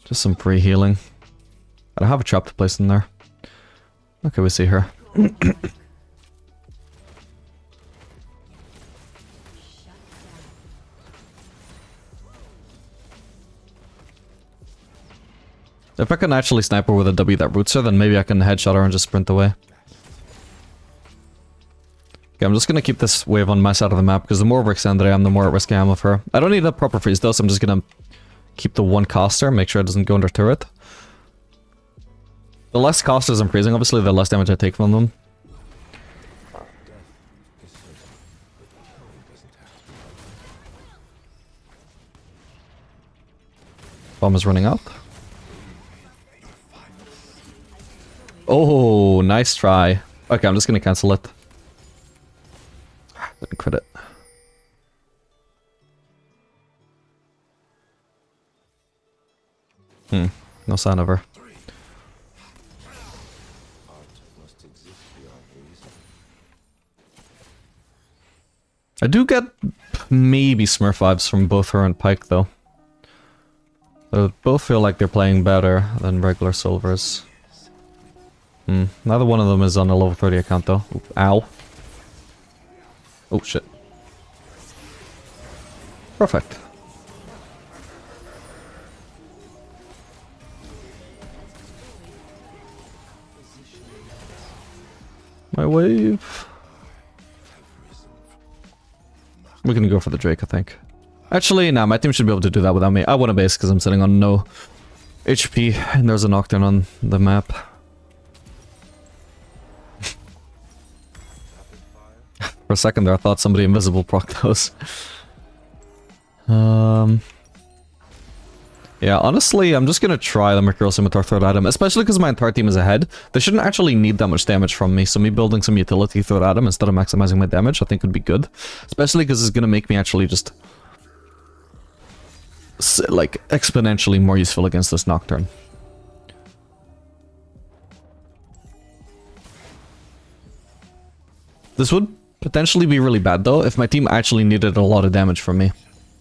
Just some free healing. I don't have a trap to place in there. Okay, we see her. If I can actually snipe her with a W that roots her, then maybe I can headshot her and just sprint away. Okay, I'm just gonna keep this wave on my side of the map, because the more overextended I am, the more at risk I am of her. I don't need a proper freeze though, so I'm just gonna keep the one caster, make sure it doesn't go under turret. The less casters I'm freezing, obviously, the less damage I take from them. Bomb is running out. Oh, nice try. Okay, I'm just gonna cancel it. Didn't crit it. No sign of her. I do get maybe Smurf vibes from both her and Pyke though. They both feel like they're playing better than regular Silvers. Neither one of them is on a level 30 account though. Oop, ow. Oh shit. Perfect. My wave. We're gonna go for the Drake, I think. Actually, nah, my team should be able to do that without me. I want a base because I'm sitting on no HP and there's a Nocturne on the map. For a second there, I thought somebody invisible proc those. Yeah, honestly, I'm just gonna try the Mercurial Scimitar third item, especially because my entire team is ahead. They shouldn't actually need that much damage from me, so me building some utility third item instead of maximizing my damage, I think would be good. Especially because it's gonna make me actually just like exponentially more useful against this Nocturne. This would potentially be really bad though if my team actually needed a lot of damage from me.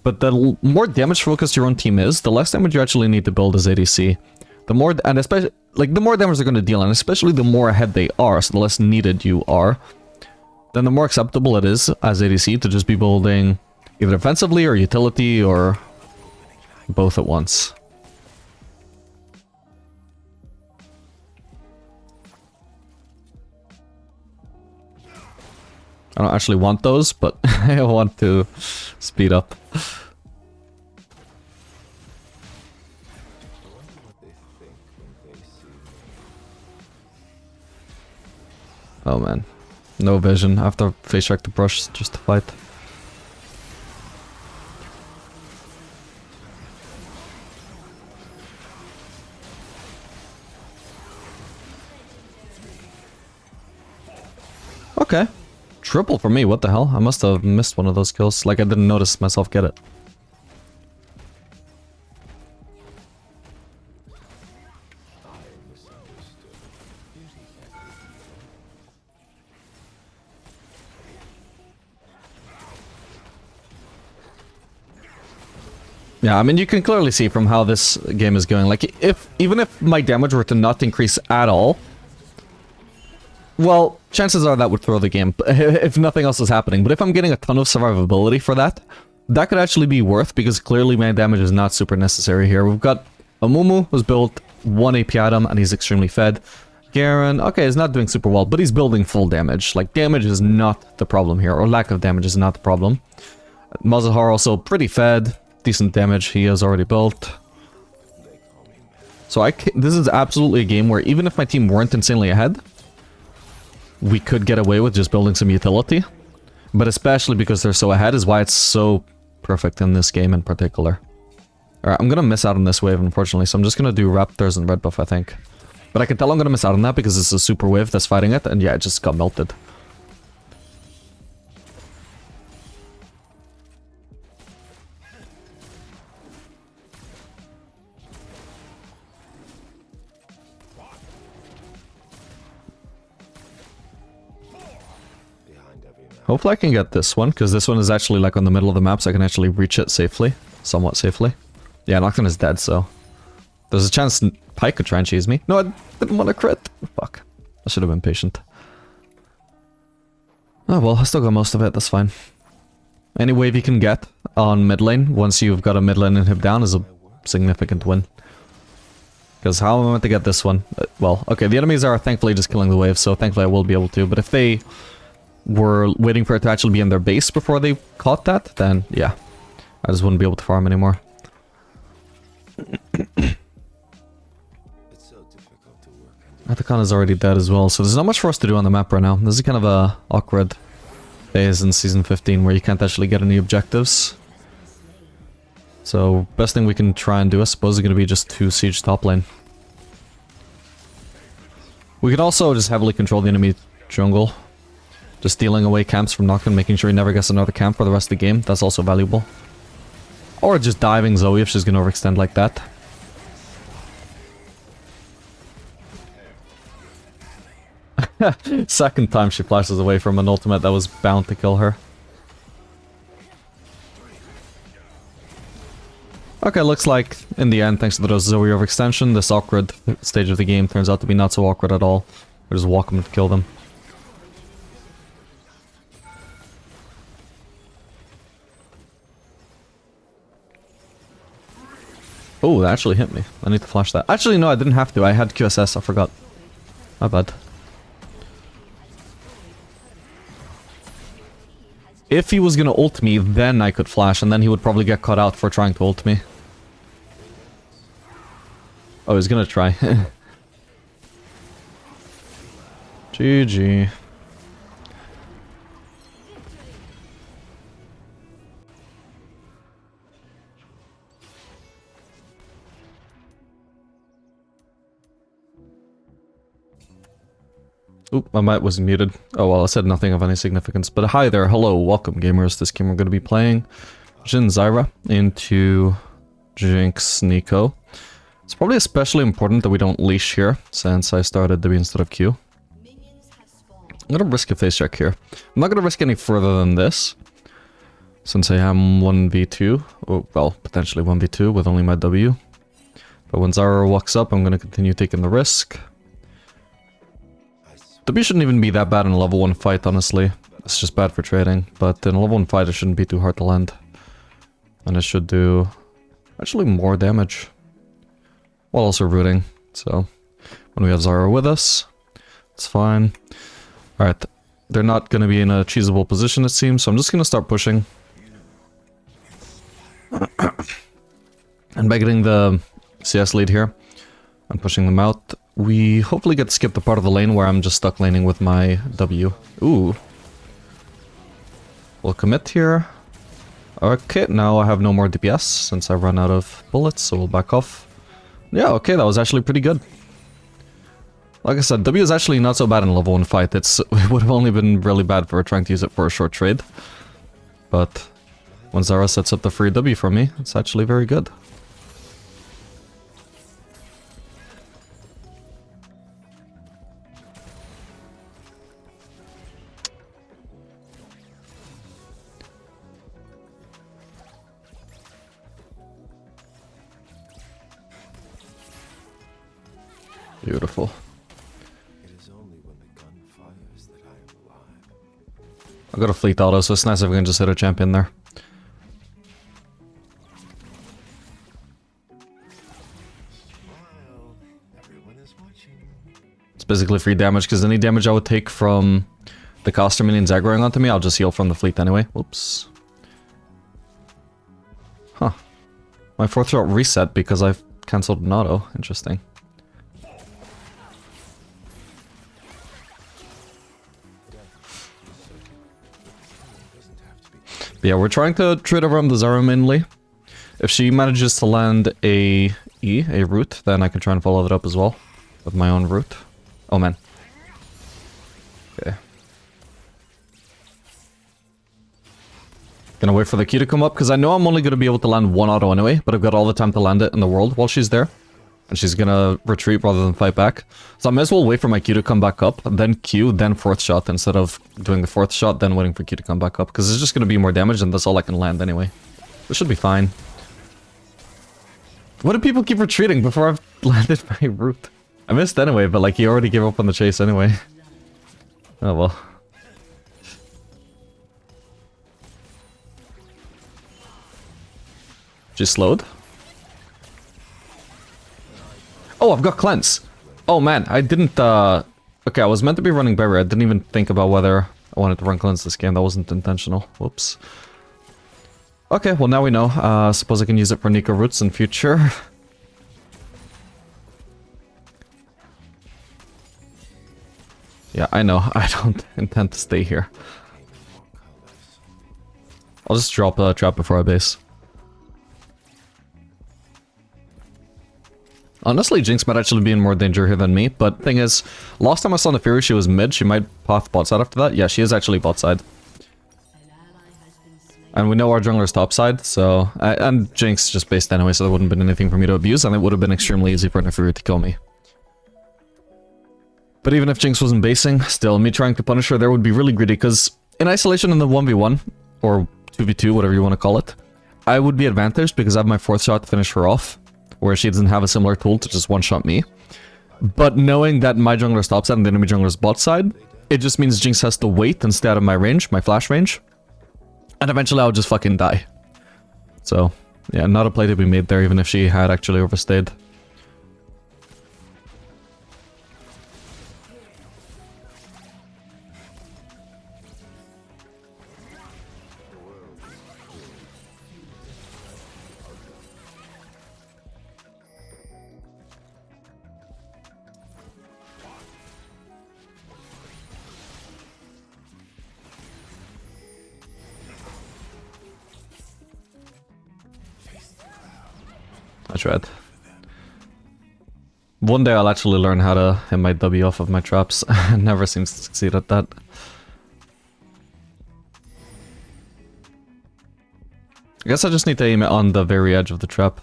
But the more damage focused your own team is, the less damage you actually need to build as ADC. The more, and especially, like, the more damage they're going to deal, and especially the more ahead they are, so the less needed you are, then the more acceptable it is as ADC to just be building either defensively or utility or both at once. I don't actually want those, but I want to speed up. Oh man. No vision. I have to face check the brush just to fight. Okay. Triple for me, what the hell? I must have missed one of those kills. Like I didn't notice myself get it. Yeah, I mean, you can clearly see from how this game is going. Like, even if my damage were to not increase at all, well, chances are that would throw the game, if nothing else is happening. But if I'm getting a ton of survivability for that, that could actually be worth, because clearly my damage is not super necessary here. We've got Amumu, who's built 1 AP item, and he's extremely fed. Garen, okay, he's not doing super well, but he's building full damage. Like, damage is not the problem here, or lack of damage is not the problem. Malzahar also pretty fed, decent damage he has already built. So this is absolutely a game where even if my team weren't insanely ahead, we could get away with just building some utility. But especially because they're so ahead is why it's so perfect in this game in particular. Alright, I'm gonna miss out on this wave, unfortunately, so I'm just gonna do Raptors and red buff, I think. But I can tell I'm gonna miss out on that because it's a super wave that's fighting it, and yeah, it just got melted. Hopefully I can get this one, because this one is actually like on the middle of the map, so I can actually reach it safely. Somewhat safely. Yeah, Nocturne is dead, so... There's a chance Pyke could try and cheese me. No, I didn't want to crit. Fuck. I should have been patient. Oh well, I still got most of it, that's fine. Any wave you can get on mid lane, once you've got a mid lane inhib down, is a significant win. Because how am I meant to get this one? Well, okay, the enemies are thankfully just killing the wave, so thankfully I will be able to, but if they were waiting for it to actually be in their base before they caught that, then yeah, I just wouldn't be able to farm anymore. Athacon is already dead as well, so there's not much for us to do on the map right now. This is kind of a awkward phase in Season 15 where you can't actually get any objectives. So, best thing we can try and do, I suppose, is going to be just to siege top lane. We could also just heavily control the enemy jungle. Just stealing away camps from Nocturne, making sure he never gets another camp for the rest of the game. That's also valuable. Or just diving Zoe if she's going to overextend like that. Second time she flashes away from an ultimate that was bound to kill her. Okay, looks like in the end, thanks to the Zoe overextension, this awkward stage of the game turns out to be not so awkward at all. We just walk them to kill them. Oh, that actually hit me. I need to flash that. Actually, no, I didn't have to. I had QSS. I forgot. My bad. If he was gonna ult me, then I could flash, and then he would probably get caught out for trying to ult me. Oh, he's gonna try. GG. Oop, my mic was muted. Oh well, I said nothing of any significance. But hi there, hello, welcome gamers. This game we're going to be playing Jhin Zyra into Jinx Nico. It's probably especially important that we don't leash here, since I started W instead of Q. I'm going to risk a face check here. I'm not going to risk any further than this, since I am 1v2. Oh, well, potentially 1v2 with only my W. But when Zyra walks up, I'm going to continue taking the risk. W shouldn't even be that bad in a level 1 fight, honestly. It's just bad for trading, but in a level 1 fight it shouldn't be too hard to land. And it should do actually more damage. While also rooting, so when we have Zyra with us, it's fine. Alright, they're not going to be in a cheesable position it seems, so I'm just going to start pushing. And by getting the CS lead here, I'm pushing them out. We hopefully get to skip the part of the lane where I'm just stuck laning with my W. Ooh. We'll commit here. Okay, now I have no more DPS since I've run out of bullets, so we'll back off. Yeah, okay, that was actually pretty good. Like I said, W is actually not so bad in a level 1 fight. It would have only been really bad for trying to use it for a short trade. But when Zyra sets up the free W for me, it's actually very good. Beautiful. It is only when the gun fires that I am alive. I got a fleet auto, so it's nice if we can just hit a champion there. Smile. Everyone is watching. It's basically free damage, because any damage I would take from the caster minions aggroing onto me, I'll just heal from the fleet anyway. Whoops. Huh. My 4th shot reset because I've cancelled an auto. Interesting. But yeah, we're trying to trade around the Zara mainly. If she manages to land a root, then I can try and follow it up as well with my own root. Oh man. Okay. Gonna wait for the Q to come up, because I know I'm only gonna be able to land one auto anyway, but I've got all the time to land it in the world while she's there. And she's gonna retreat rather than fight back. So I may as well wait for my Q to come back up, then Q, then 4th shot, instead of doing the 4th shot, then waiting for Q to come back up. Because it's just gonna be more damage, and that's all I can land anyway. This should be fine. Why do people keep retreating before I've landed my root? I missed anyway, but like he already gave up on the chase anyway. Oh well. She slowed? Oh, I've got cleanse. Oh man, I didn't okay, I was meant to be running barrier. I didn't even think about whether I wanted to run cleanse this game. That wasn't intentional. Whoops. Okay, well now we know. Suppose I can use it for Nico roots in future. Yeah, I know. I don't intend to stay here. I'll just drop a trap before I base. Honestly, Jinx might actually be in more danger here than me, but thing is, last time I saw Neferi, she was mid. She might path bot side after that. Yeah, she is actually bot side. And we know our jungler's top side, so... and Jinx just based anyway, so there wouldn't have been anything for me to abuse, and it would have been extremely easy for Neferi to kill me. But even if Jinx wasn't basing, still, me trying to punish her there would be really greedy, because in isolation in the 1v1, or 2v2, whatever you want to call it, I would be advantaged because I have my 4th shot to finish her off, where she doesn't have a similar tool to just one-shot me. But knowing that my jungler's top side and the enemy jungler's bot side, it just means Jinx has to wait and stay out of my range, my flash range. And eventually I'll just fucking die. So, yeah, not a play to be made there, even if she had actually overstayed. I tried. One day I'll actually learn how to hit my W off of my traps. Never seems to succeed at that. I guess I just need to aim it on the very edge of the trap.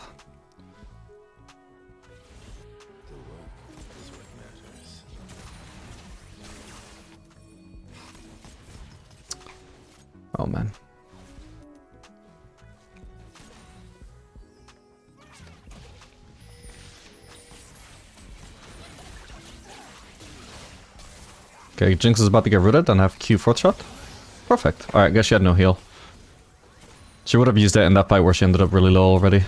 Oh man. Okay, Jinx is about to get rooted and have Q 4th shot. Perfect. Alright, guess she had no heal. She would have used it in that fight where she ended up really low already.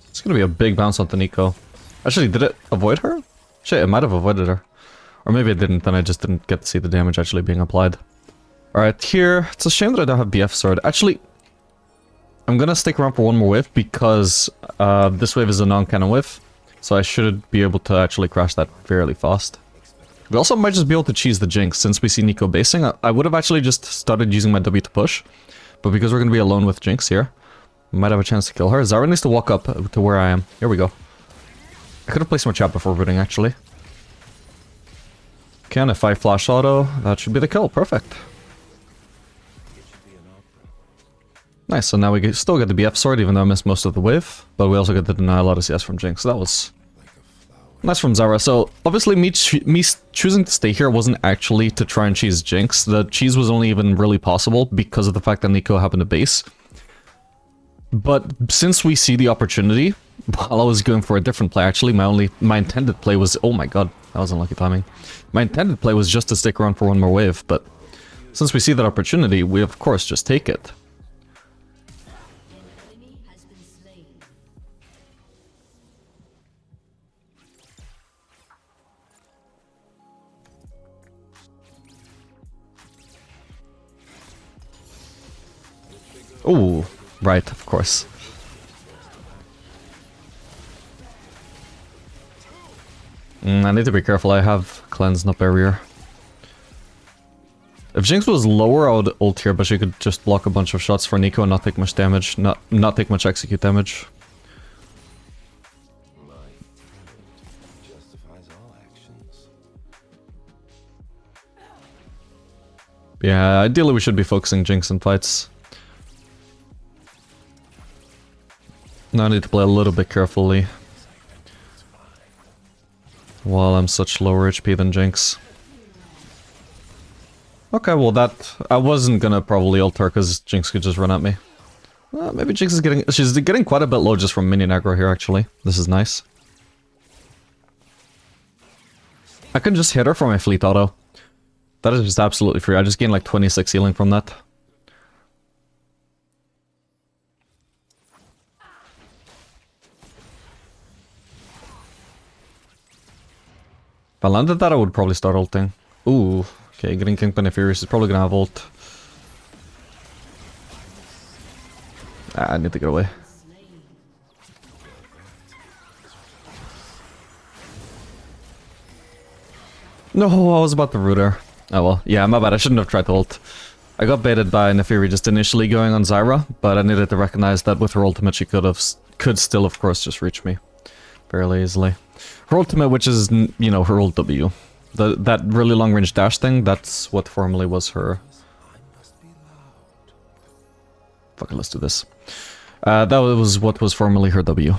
It's gonna be a big bounce onto Nico. Actually, did it avoid her? Shit, it might have avoided her. Or maybe it didn't, then I just didn't get to see the damage actually being applied. Alright, here, it's a shame that I don't have BF sword. Actually, I'm gonna stick around for one more wave because this wave is a non-cannon wave. So I should be able to actually crash that fairly fast. We also might just be able to cheese the Jinx since we see Nico basing. I would have actually just started using my W to push. But because we're gonna be alone with Jinx here, we might have a chance to kill her. Zara needs to walk up to where I am. Here we go. I could have placed my trap before rooting actually. Can if I flash auto, that should be the kill. Perfect. Nice, so now we still get the BF sword even though I missed most of the wave. But we also get the denial auto CS from Jinx. So that was Nice from Zara. So, obviously me choosing to stay here wasn't actually to try and cheese Jinx. The cheese was only even really possible because of the fact that Nico happened to base. But since we see the opportunity, while I was going for a different play, actually, my intended play was... Oh my god, that was unlucky timing. My intended play was just to stick around for one more wave, but since we see that opportunity, we of course just take it. Enemy has been slain. Ooh, right, of course. I need to be careful, I have cleanse, not barrier. If Jinx was lower, I would ult here, but she could just block a bunch of shots for Nico and not take much damage, not take much execute damage. My talent justifies all actions. Yeah, ideally we should be focusing Jinx in fights. Now I need to play a little bit carefully. While I'm such lower HP than Jinx. Okay, well that... I wasn't gonna probably ult her because Jinx could just run at me. Maybe Jinx is getting... She's getting quite a bit low just from minion aggro here, actually. This is nice. I can just hit her for my fleet auto. That is just absolutely free. I just gained like 26 healing from that. If I landed that, I would probably start ulting. Ooh, okay, getting Kingpin and Furious is probably gonna have ult. I need to get away. No, I was about to root her. Oh well, yeah, my bad, I shouldn't have tried to ult. I got baited by Nefiri just initially going on Zyra, but I needed to recognize that with her ultimate she could still of course just reach me fairly easily. Her ultimate, which is, you know, her ult W. That really long range dash thing, that's what formerly was her... Fuck it, let's do this. That was what was formerly her W.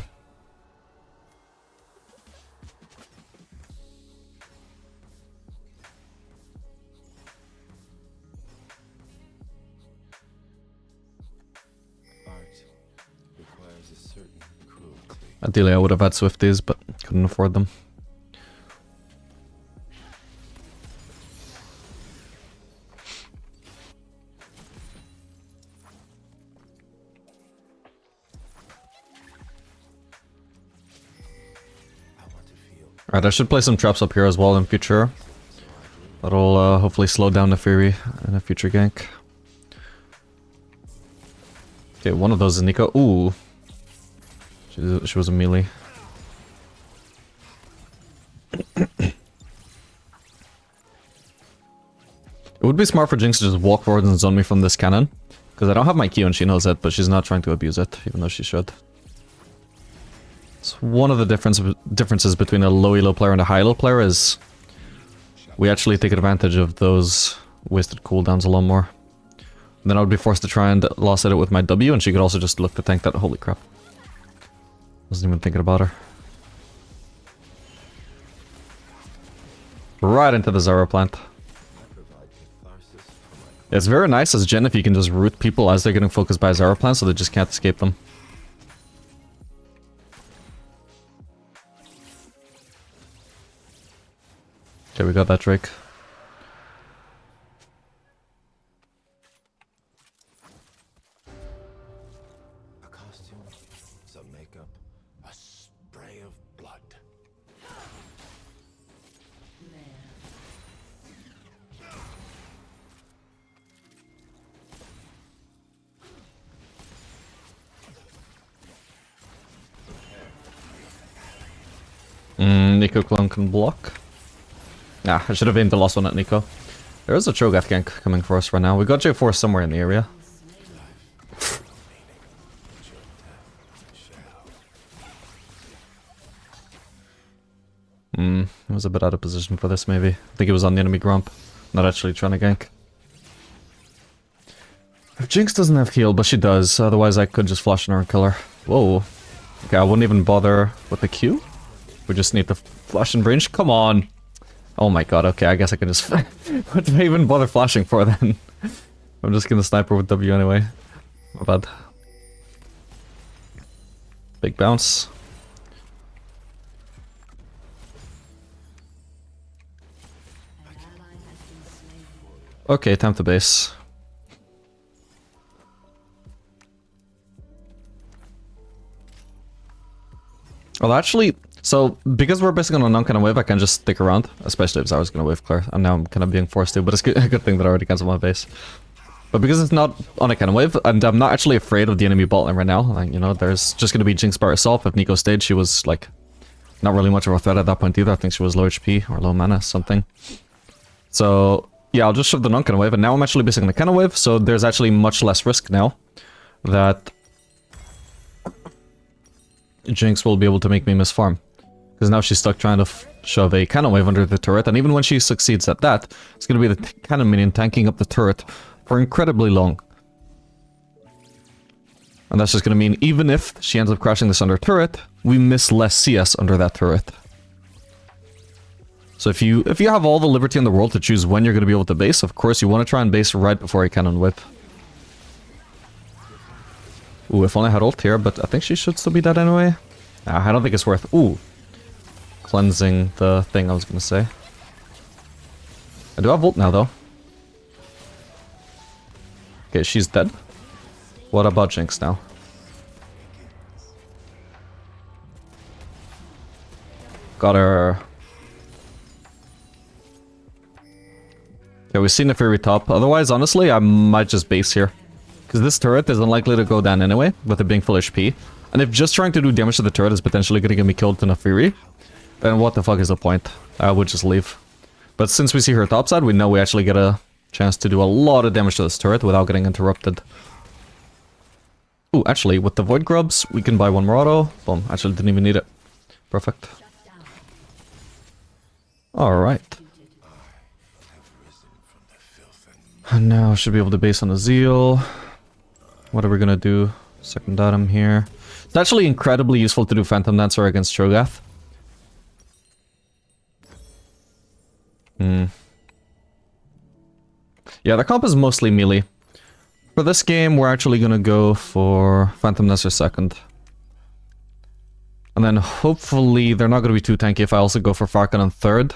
Art requires a certain cruelty. Ideally I would have had Swifties, but couldn't afford them. Alright, I should play some traps up here as well in future. That'll hopefully slow down the Fury in a future gank. Okay, one of those is Nico. Ooh. She was a melee. It would be smart for Jinx to just walk forward and zone me from this cannon. Because I don't have my Q and she knows it, but she's not trying to abuse it, even though she should. It's one of the differences between a low elo player and a high elo player is we actually take advantage of those wasted cooldowns a lot more. And then I would be forced to try and loss edit with my W, and she could also just look to tank that. Holy crap. Wasn't even thinking about her. Right into the Zara plant. It's very nice as Jhin if you can just root people as they're getting focused by a Zara plant so they just can't escape them. Okay, we got that Drake. A costume, some makeup, a spray of blood. Nico clone can block. Nah, I should have aimed the last one at Nico. There is a Cho'Gath gank coming for us right now. We got J4 somewhere in the area. He was a bit out of position for this, maybe. I think he was on the enemy grump, not actually trying to gank. If Jinx doesn't have heal, but she does, otherwise I could just flash on her and kill her. Whoa. Okay, I wouldn't even bother with the Q. We just need the flash and range. Come on. Oh my god, okay, I guess I can just... What do I even bother flashing for then? I'm just gonna sniper with W anyway. My bad. Big bounce. Okay, time to base. Well, actually, so because we're basically on a non-kind of wave, I can just stick around, especially if Zara's gonna wave clear. And now I'm kind of being forced to, but it's a good thing that I already canceled my base. But because it's not on a kind of wave, and I'm not actually afraid of the enemy bot lane right now, like, you know, there's just gonna be Jinx by herself. If Nico stayed, she was like not really much of a threat at that point either. I think she was low HP or low mana, something. So yeah, I'll just shove the non-kind of wave, and now I'm actually basing the kind of wave, so there's actually much less risk now that Jinx will be able to make me miss farm. Because now she's stuck trying to shove a cannon wave under the turret, and even when she succeeds at that, it's going to be the cannon minion tanking up the turret for incredibly long. And that's just going to mean even if she ends up crashing this under turret, we miss less CS under that turret. So if you have all the liberty in the world to choose when you're going to be able to base, of course you want to try and base right before a cannon whip. Ooh, if only I had ult here, but I think she should still be dead anyway. Nah, I don't think it's worth... Ooh. Cleansing the thing I was going to say. I do have ult now, though. Okay, she's dead. What about Jinx now? Got her. Okay, we've seen the Fury top. Otherwise, honestly, I might just base here. Because this turret is unlikely to go down anyway, with it being full HP. And if just trying to do damage to the turret is potentially going to get me killed in a Fury, then what the fuck is the point? I would just leave. But since we see her topside, we know we actually get a chance to do a lot of damage to this turret without getting interrupted. Ooh, actually, with the Void Grubs, we can buy one more auto. Boom, actually didn't even need it. Perfect. Alright. And now I should be able to base on a Zeal. What are we gonna do? Second item here. It's actually incredibly useful to do Phantom Dancer against Cho'Gath. Yeah, the comp is mostly melee. For this game, we're actually gonna go for Phantom Dancer second. And then hopefully they're not gonna be too tanky if I also go for Farkan on third.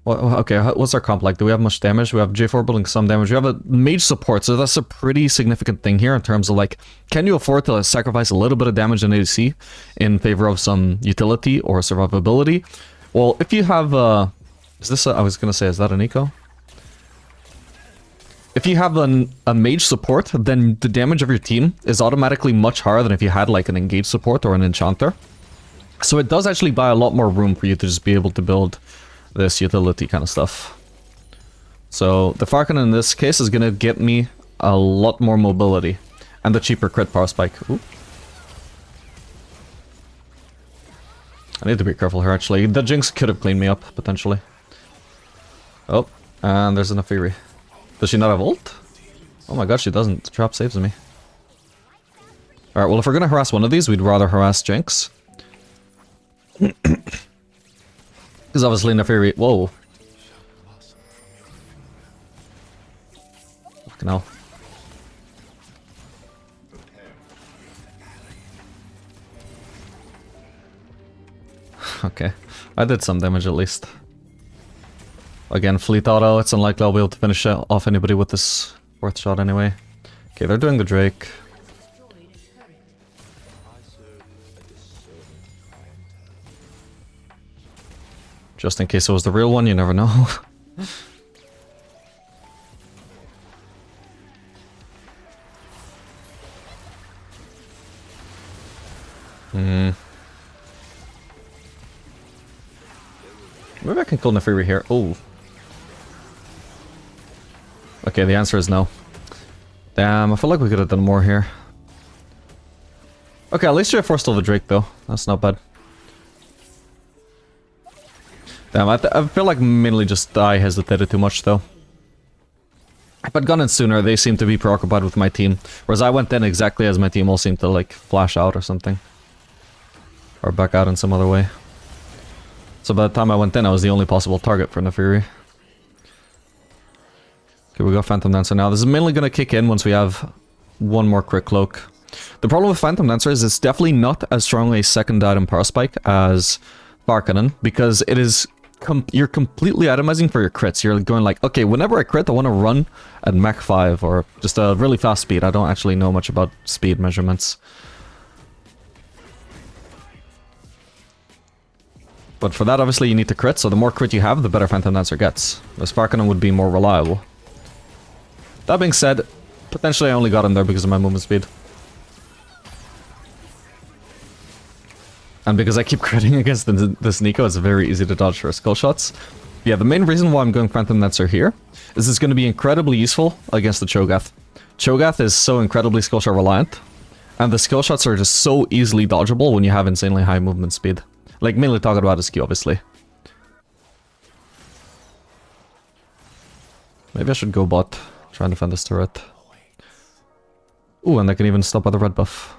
Well, okay, what's our comp like? Do we have much damage? We have J4 building some damage. We have a mage support, so that's a pretty significant thing here in terms of like, can you afford to sacrifice a little bit of damage in ADC in favor of some utility or survivability? Well, if you have is this I was gonna say, is that an eco? If you have a mage support, then the damage of your team is automatically much higher than if you had like an engage support or an enchanter. So it does actually buy a lot more room for you to just be able to build this utility kind of stuff. So the Farkan in this case is gonna get me a lot more mobility and the cheaper crit power spike. Ooh. I need to be careful here actually. The Jinx could have cleaned me up potentially. Oh, and there's an Fury. Does she not have ult? Oh my god, she doesn't. The trap saves me. Alright, well if we're gonna harass one of these, we'd rather harass Jinx. Because obviously Neferi... Whoa. Fucking hell. Okay. I did some damage at least. Again, fleet auto. It's unlikely I'll be able to finish off anybody with this fourth shot anyway. Okay, they're doing the Drake. Just in case it was the real one, you never know. Maybe I can kill Neferi here. Oh. Okay, the answer is no. Damn, I feel like we could have done more here. Okay, at least you're forced over Drake though. That's not bad. Damn, I feel like mainly just I hesitated too much though. If I'd gone in sooner, they seemed to be preoccupied with my team. Whereas I went in exactly as my team all seemed to like flash out or something. Or back out in some other way. So by the time I went in, I was the only possible target for Nefiri. Okay, we got Phantom Dancer now. This is mainly going to kick in once we have one more Crit Cloak. The problem with Phantom Dancer is it's definitely not as strong a second item Power Spike as Fire Cannon, because it is you're completely itemizing for your crits. You're going like, okay, whenever I crit, I want to run at Mach 5 or just a really fast speed. I don't actually know much about speed measurements. But for that, obviously, you need to crit, so the more crit you have, the better Phantom Dancer gets. The Spark Cannon would be more reliable. That being said, potentially I only got him there because of my movement speed. And because I keep critting against this Nico, it's very easy to dodge her skull shots. Yeah, the main reason why I'm going Phantom Dancer here is it's going to be incredibly useful against the Cho'Gath. Cho'Gath is so incredibly skill shot reliant, and the skill shots are just so easily dodgeable when you have insanely high movement speed. Like, mainly talking about his Q, obviously. Maybe I should go bot, try and defend this turret. Ooh, and I can even stop by the red buff.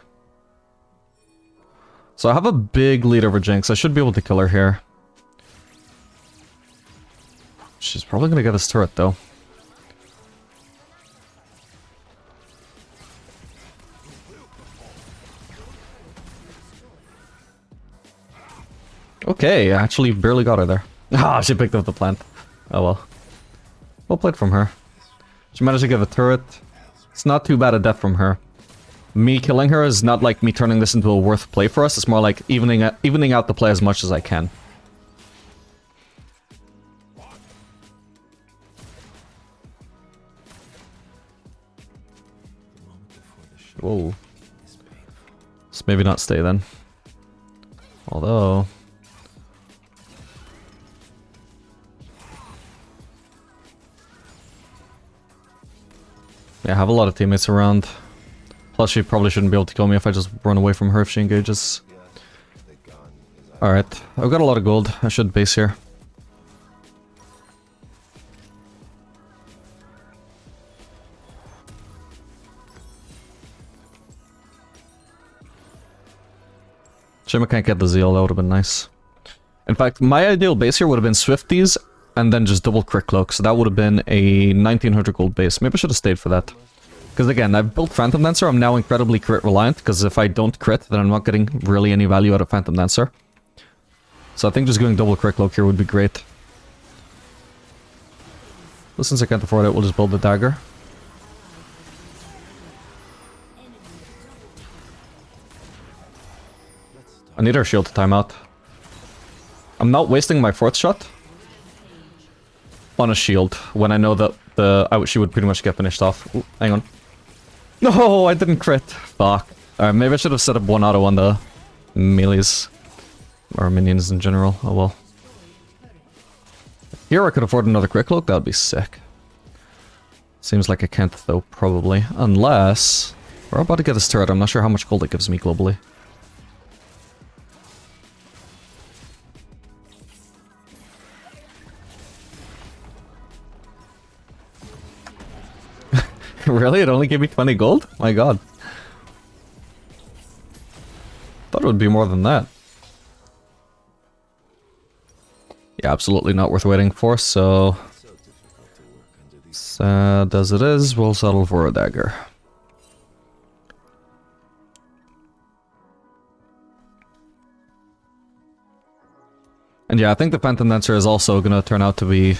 So I have a big lead over Jinx. I should be able to kill her here. She's probably gonna get this turret, though. Okay, I actually barely got her there. Ah, she picked up the plant. Oh well. Well played from her. She managed to get a turret. It's not too bad a death from her. Me killing her is not like me turning this into a worth play for us. It's more like evening out the play as much as I can. Whoa. Let's maybe not stay then. Although... yeah, I have a lot of teammates around. Plus, she probably shouldn't be able to kill me if I just run away from her if she engages. Alright, I've got a lot of gold. I should base here. Shame I can't get the Zeal, that would have been nice. In fact, my ideal base here would have been Swifties and then just double Crit Cloak, so that would have been a 1900 gold base. Maybe I should have stayed for that. Because again, I've built Phantom Dancer, I'm now incredibly crit reliant, because if I don't crit, then I'm not getting really any value out of Phantom Dancer. So I think just going double Crit Cloak here would be great. But since I can't afford it, we'll just build the dagger. I need our shield to time out. I'm not wasting my fourth shot on a shield when I know that she would pretty much get finished off. Ooh, hang on. No, I didn't crit. Fuck. Alright, maybe I should have set up one auto on the melees. Or minions in general. Oh well. Here I could afford another Crit Cloak, that would be sick. Seems like I can't though, probably. Unless... we're about to get this turret, I'm not sure how much gold it gives me globally. Really? It only gave me 20 gold? My god. Thought it would be more than that. Yeah, absolutely not worth waiting for, so... sad as it is, we'll settle for a dagger. And yeah, I think the Phantom Dancer is also gonna turn out to be...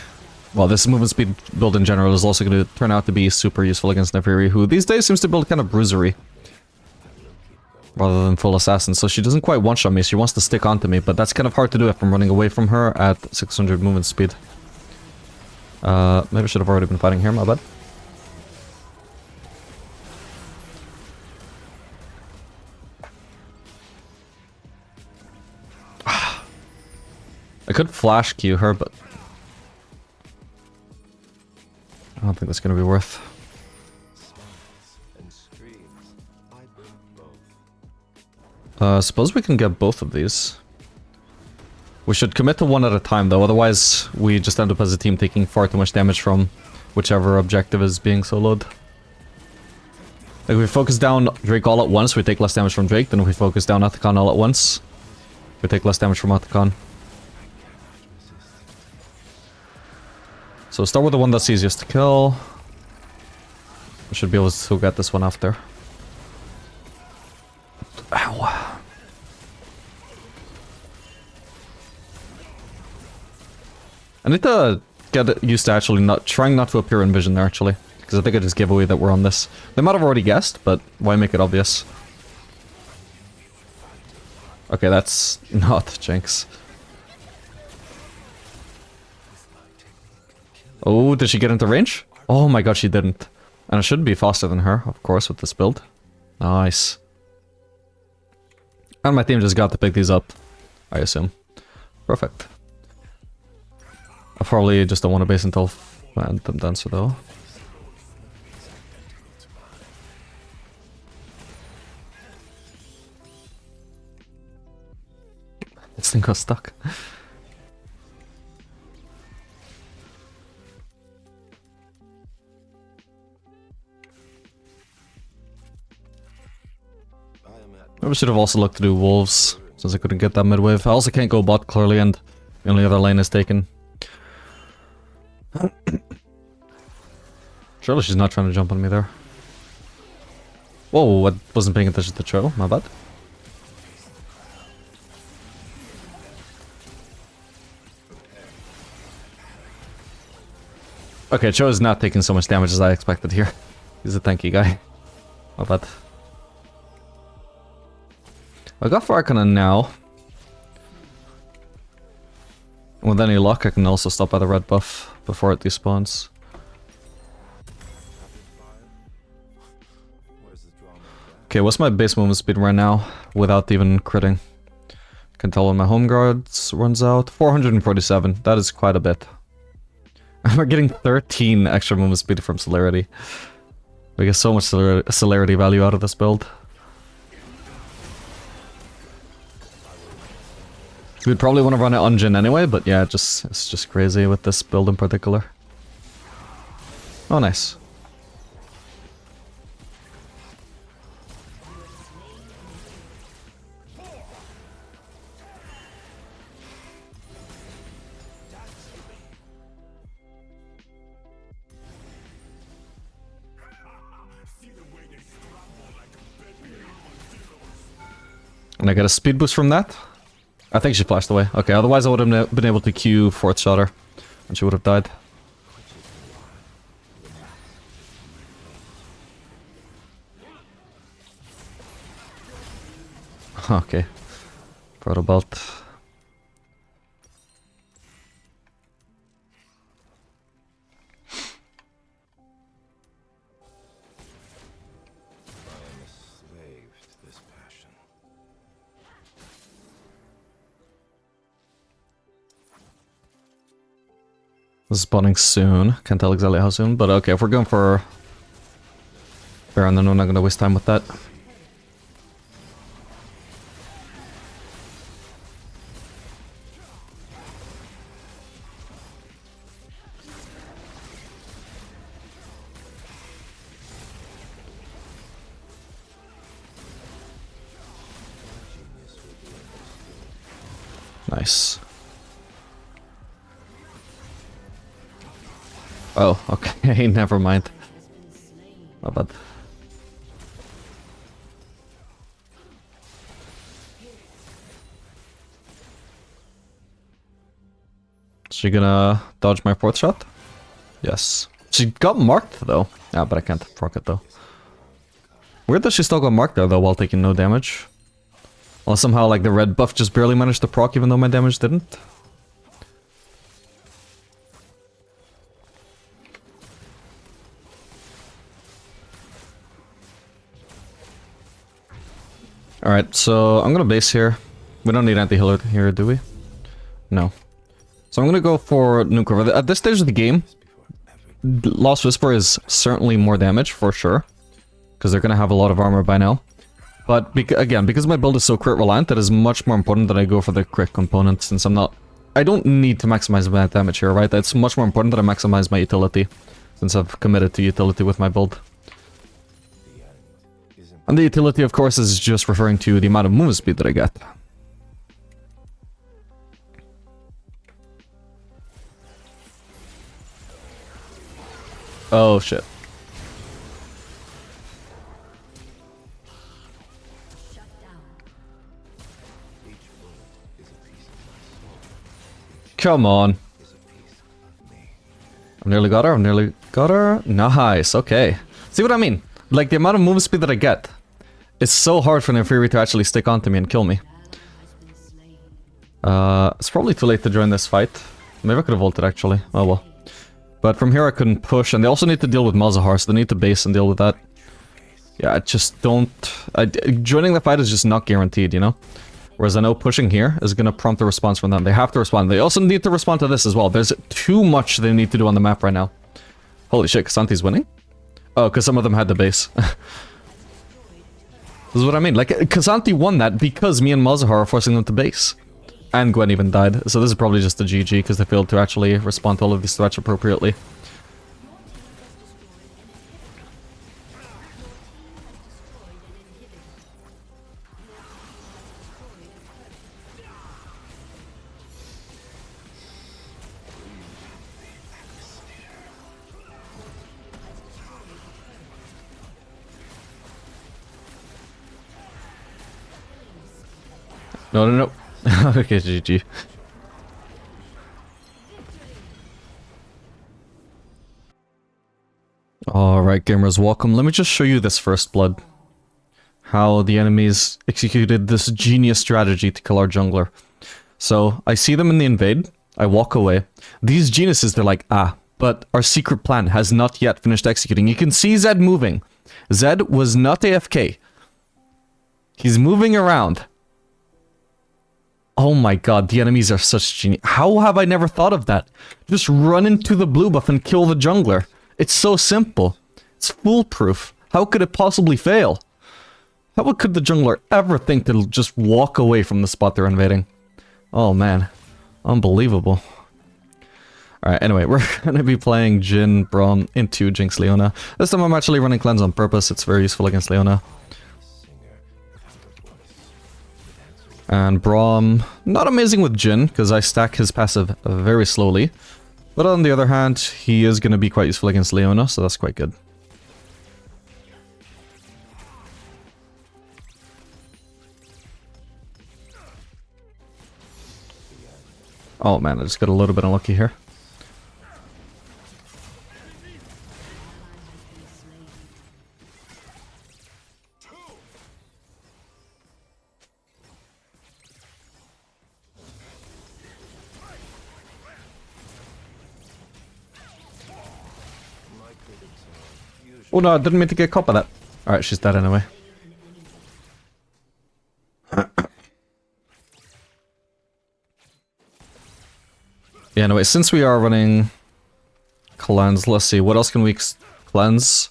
well, this movement speed build in general is also going to turn out to be super useful against Nefiri, who these days seems to build kind of bruisery. Rather than full assassin, so she doesn't quite one-shot me, she wants to stick onto me, but that's kind of hard to do if I'm running away from her at 600 movement speed. Maybe I should have already been fighting here, my bad. I could flash Q her, but... I don't think that's going to be worth. Suppose we can get both of these. We should commit to one at a time though, otherwise we just end up as a team taking far too much damage from whichever objective is being soloed. Like if we focus down Drake all at once, we take less damage from Drake, then if we focus down Atacon all at once, we take less damage from Atacon. So start with the one that's easiest to kill. I should be able to get this one after. Ow. I need to get used to actually trying not to appear in vision there, actually. Because I think I just gave away that we're on this. They might have already guessed, but why make it obvious? Okay, that's not Jinx. Oh, did she get into range? Oh my god, she didn't. And I should be faster than her, of course, with this build. Nice. And my team just got to pick these up, I assume. Perfect. I probably just don't want to base until Phantom Dancer though. This thing got stuck. Maybe I should have also looked to do wolves, since I couldn't get that mid-wave. I also can't go bot clearly, and the only other lane is taken. Surely she's not trying to jump on me there. Whoa, I wasn't paying attention to the turtle, my bad. Okay, Cho is not taking so much damage as I expected here. He's a tanky guy. My bad. I got Fire Cannon now. With any luck, I can also stop by the red buff before it despawns. Okay, what's my base movement speed right now without even critting? Can tell when my home guards runs out. 447. That is quite a bit. We're getting 13 extra movement speed from Celerity. We get so much Celerity value out of this build. We'd probably want to run it on Jhin anyway, but yeah, it's just crazy with this build in particular. Oh, nice. And I get a speed boost from that? I think she flashed away. Okay, otherwise I would have been able to Q 4th shot her, and she would have died. Okay. Proto belt. Spawning soon. Can't tell exactly how soon, but okay, if we're going for Baron, then we're not gonna waste time with that. Nice. Oh, okay, never mind. My bad. Is she gonna dodge my 4th shot? Yes. She got marked though. Yeah, but I can't proc it though. Weird that she still got marked there though while taking no damage. Unless somehow like the red buff just barely managed to proc even though my damage didn't. Alright, so I'm gonna base here. We don't need anti-healer here, do we? No. So I'm gonna go for Nuke River. At this stage of the game, Lost Whisper is certainly more damage, for sure. Because they're gonna have a lot of armor by now. But again, because my build is so crit reliant, it is much more important that I go for the crit component, since I don't need to maximize my damage here, right? It's much more important that I maximize my utility, since I've committed to utility with my build. And the utility, of course, is just referring to the amount of movement speed that I get. Oh shit. Shut down. Each bullet is a piece of my soul. Come on. Is a piece of me. I've nearly got her. I've nearly got her. Nice. Okay. See what I mean? Like the amount of move speed that I get. It's so hard for an Inferi to actually stick onto me and kill me. It's probably too late to join this fight. Maybe I could have ulted actually. Oh well. But from here I couldn't push, and they also need to deal with Malzahar, so they need to base and deal with that. Yeah, I just don't... joining the fight is just not guaranteed, you know? Whereas I know pushing here is gonna prompt a response from them. They have to respond. They also need to respond to this as well. There's too much they need to do on the map right now. Holy shit, K'Sante's winning? Oh, because some of them had the base. This is what I mean. Like, K'Sante won that because me and Malzahar are forcing them to base. And Gwen even died, so this is probably just a GG because they failed to actually respond to all of these threats appropriately. No, no, no. Okay, GG. Alright gamers, welcome. Let me just show you this first blood. How the enemies executed this genius strategy to kill our jungler. So, I see them in the invade, I walk away. These geniuses, they're like, ah, but our secret plan has not yet finished executing. You can see Zed moving. Zed was not AFK. He's moving around. Oh my god, the enemies are such genius. How have I never thought of that? Just run into the blue buff and kill the jungler. It's so simple. It's foolproof. How could it possibly fail? How could the jungler ever think to just walk away from the spot they're invading? Oh man. Unbelievable. Alright, anyway, we're gonna be playing Jhin, Braum into Jinx Leona. This time I'm actually running cleanse on purpose. It's very useful against Leona. And Braum, not amazing with Jhin, because I stack his passive very slowly. But on the other hand, he is going to be quite useful against Leona, so that's quite good. Oh man, I just got a little bit unlucky here. Oh no, I didn't mean to get caught by that. Alright, she's dead anyway. Yeah, anyway, since we are running cleanse, let's see, what else can we cleanse?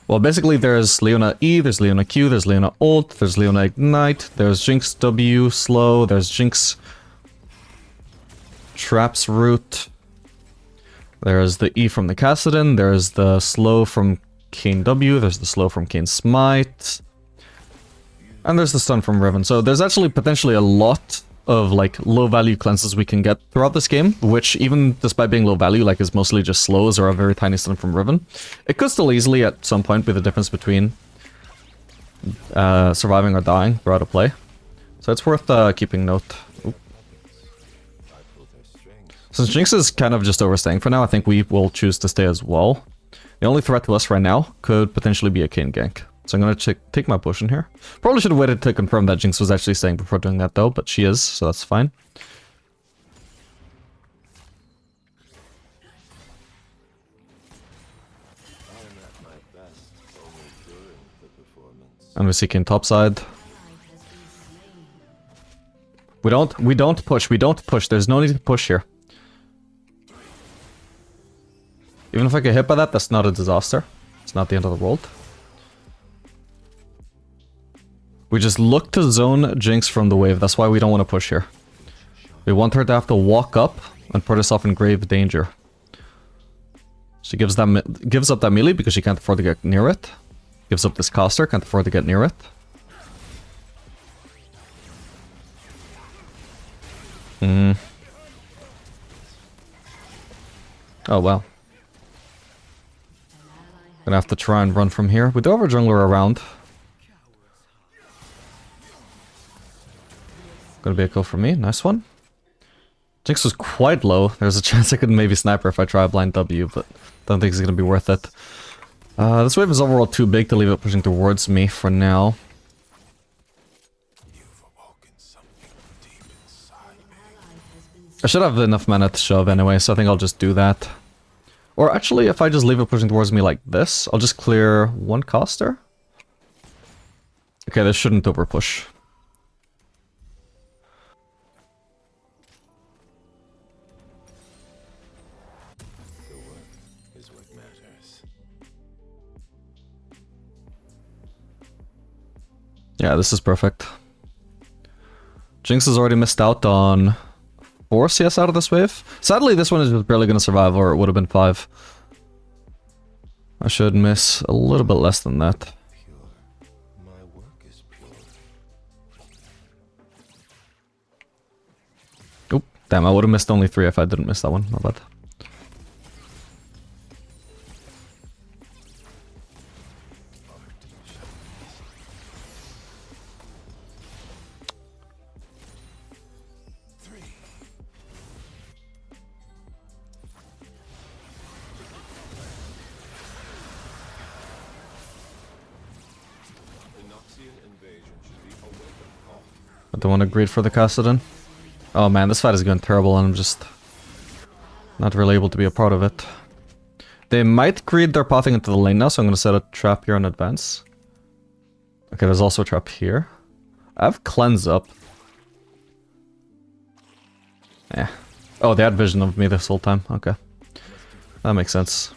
Well, basically there's Leona E, there's Leona Q, there's Leona ult, there's Leona Ignite, there's Jinx W slow, there's Jinx Traps root, there's the E from the Kassadin, there's the slow from Kayn W, there's the slow from Kayn Smite, and there's the stun from Riven. So there's actually potentially a lot of like low value cleanses we can get throughout this game, which even despite being low value, like is mostly just slows or a very tiny stun from Riven. It could still easily at some point be the difference between surviving or dying throughout a play. So it's worth keeping note. Oop. Since Jinx is kind of just overstaying for now, I think we will choose to stay as well. The only threat to us right now could potentially be a Kayn gank. So I'm gonna take my potion here. Probably should have waited to confirm that Jinx was actually staying before doing that though, but she is, so that's fine. And we're seeking topside. We don't push. There's no need to push here. Even if I get hit by that, that's not a disaster. It's not the end of the world. We just look to zone Jinx from the wave. That's why we don't want to push here. We want her to have to walk up and put herself in grave danger. She gives up that melee because she can't afford to get near it. Gives up this caster, can't afford to get near it. Oh wow. Gonna have to try and run from here. We do have our jungler around. Gonna be a kill for me. Nice one. Jinx was quite low. There's a chance I could maybe snipe her if I try a blind W, but don't think it's gonna be worth it. This wave is overall too big to leave it pushing towards me for now. You've awoken something deep inside me. I should have enough mana to shove anyway, so I think I'll just do that. Or actually, if I just leave it pushing towards me like this, I'll just clear one caster. Okay, this shouldn't overpush. The work is what matters. Yeah, this is perfect. Jinx has already missed out on 4 CS out of this wave. Sadly, this one is just barely going to survive, or it would have been 5. I should miss a little bit less than that. Pure. My work is pure. Oop, damn, I would have missed only 3 if I didn't miss that one. Not bad. I don't want to greed for the Kassadin. Oh man, this fight is going terrible and I'm just not really able to be a part of it. They might greed their pathing into the lane now, so I'm going to set a trap here in advance. Okay, there's also a trap here. I have cleanse up. Yeah. Oh, they had vision of me this whole time. Okay. That makes sense.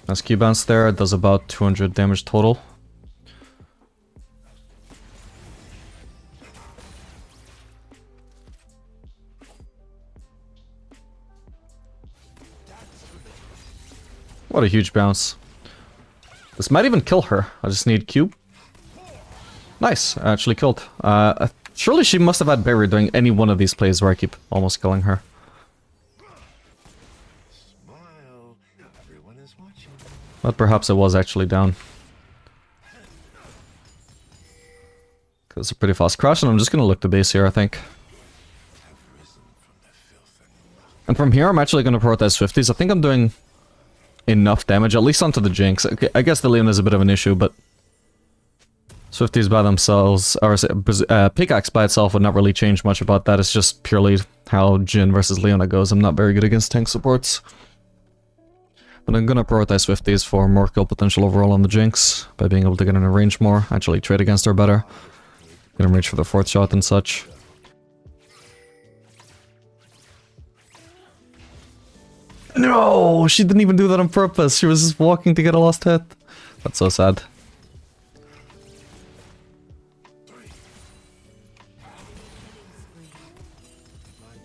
Nice Q bounce there. It does about 200 damage total. What a huge bounce. This might even kill her. I just need Q. Nice, I actually killed. Surely she must have had barrier during any one of these plays where I keep almost killing her. Smile. Everyone is watching. But perhaps it was actually down. Because it's a pretty fast crash, and I'm just gonna look to base here, I think. Have risen from the filth and muck. And from here, I'm actually gonna prioritize 50s. I think I'm doing enough damage, at least onto the Jinx. Okay, I guess the Leon is a bit of an issue, but Swifties by themselves, or Pickaxe by itself would not really change much about that. It's just purely how Jhin versus Leona goes. I'm not very good against tank supports. But I'm gonna prioritize Swifties for more kill potential overall on the Jinx, by being able to get in a range more, actually trade against her better. Get him reach for the 4th shot and such. No, she didn't even do that on purpose. She was just walking to get a last hit. That's so sad. My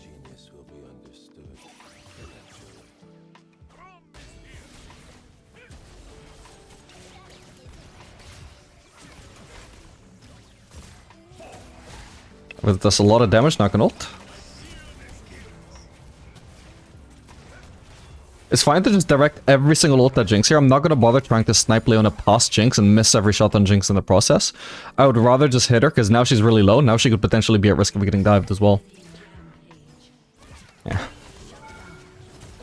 genius will be understood eventually. It does a lot of damage, not gonna ult. It's fine to just direct every single ult at Jinx here. I'm not gonna bother trying to snipe Leona past Jinx and miss every shot on Jinx in the process. I would rather just hit her, because now she's really low. Now she could potentially be at risk of getting dived as well. Yeah.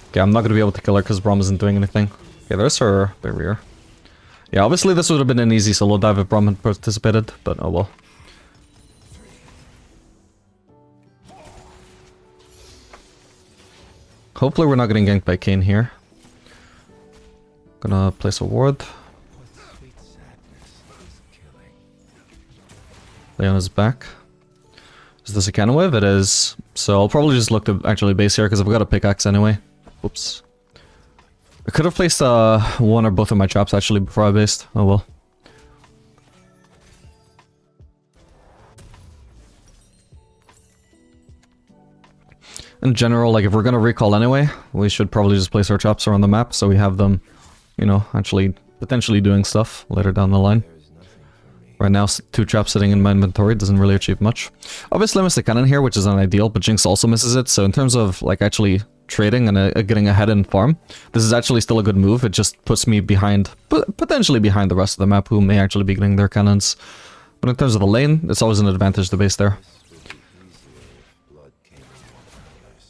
Okay, I'm not gonna be able to kill her because Braum isn't doing anything. Okay, there's her barrier. Yeah, obviously this would have been an easy solo dive if Braum had participated, but oh well. Hopefully we're not getting ganked by Kayn here. Gonna place a ward. What sweet sadness is killing. Leona's back. Is this a cannon wave? It is. So I'll probably just look to actually base here because I've got a pickaxe anyway. Oops. I could have placed one or both of my traps actually before I based. Oh well. In general, like if we're gonna recall anyway, we should probably just place our traps around the map so we have them, you know, actually potentially doing stuff later down the line. There is nothing for me. Right now, 2 traps sitting in my inventory doesn't really achieve much. Obviously I missed the cannon here, which is unideal, but Jinx also misses it, so in terms of like actually trading and getting ahead in farm, this is actually still a good move. It just puts me behind, potentially behind the rest of the map, who may actually be getting their cannons. But in terms of the lane, it's always an advantage to base there.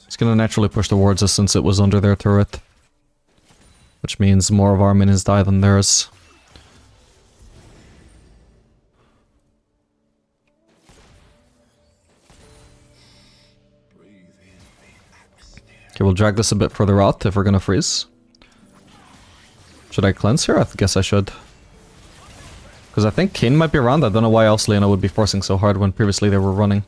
It's gonna naturally push towards us since it was under their turret. Which means more of our minions die than theirs. Okay, we'll drag this a bit further out if we're gonna freeze. Should I cleanse here? I guess I should. Because I think Kayn might be around. I don't know why else Leona would be forcing so hard when previously they were running.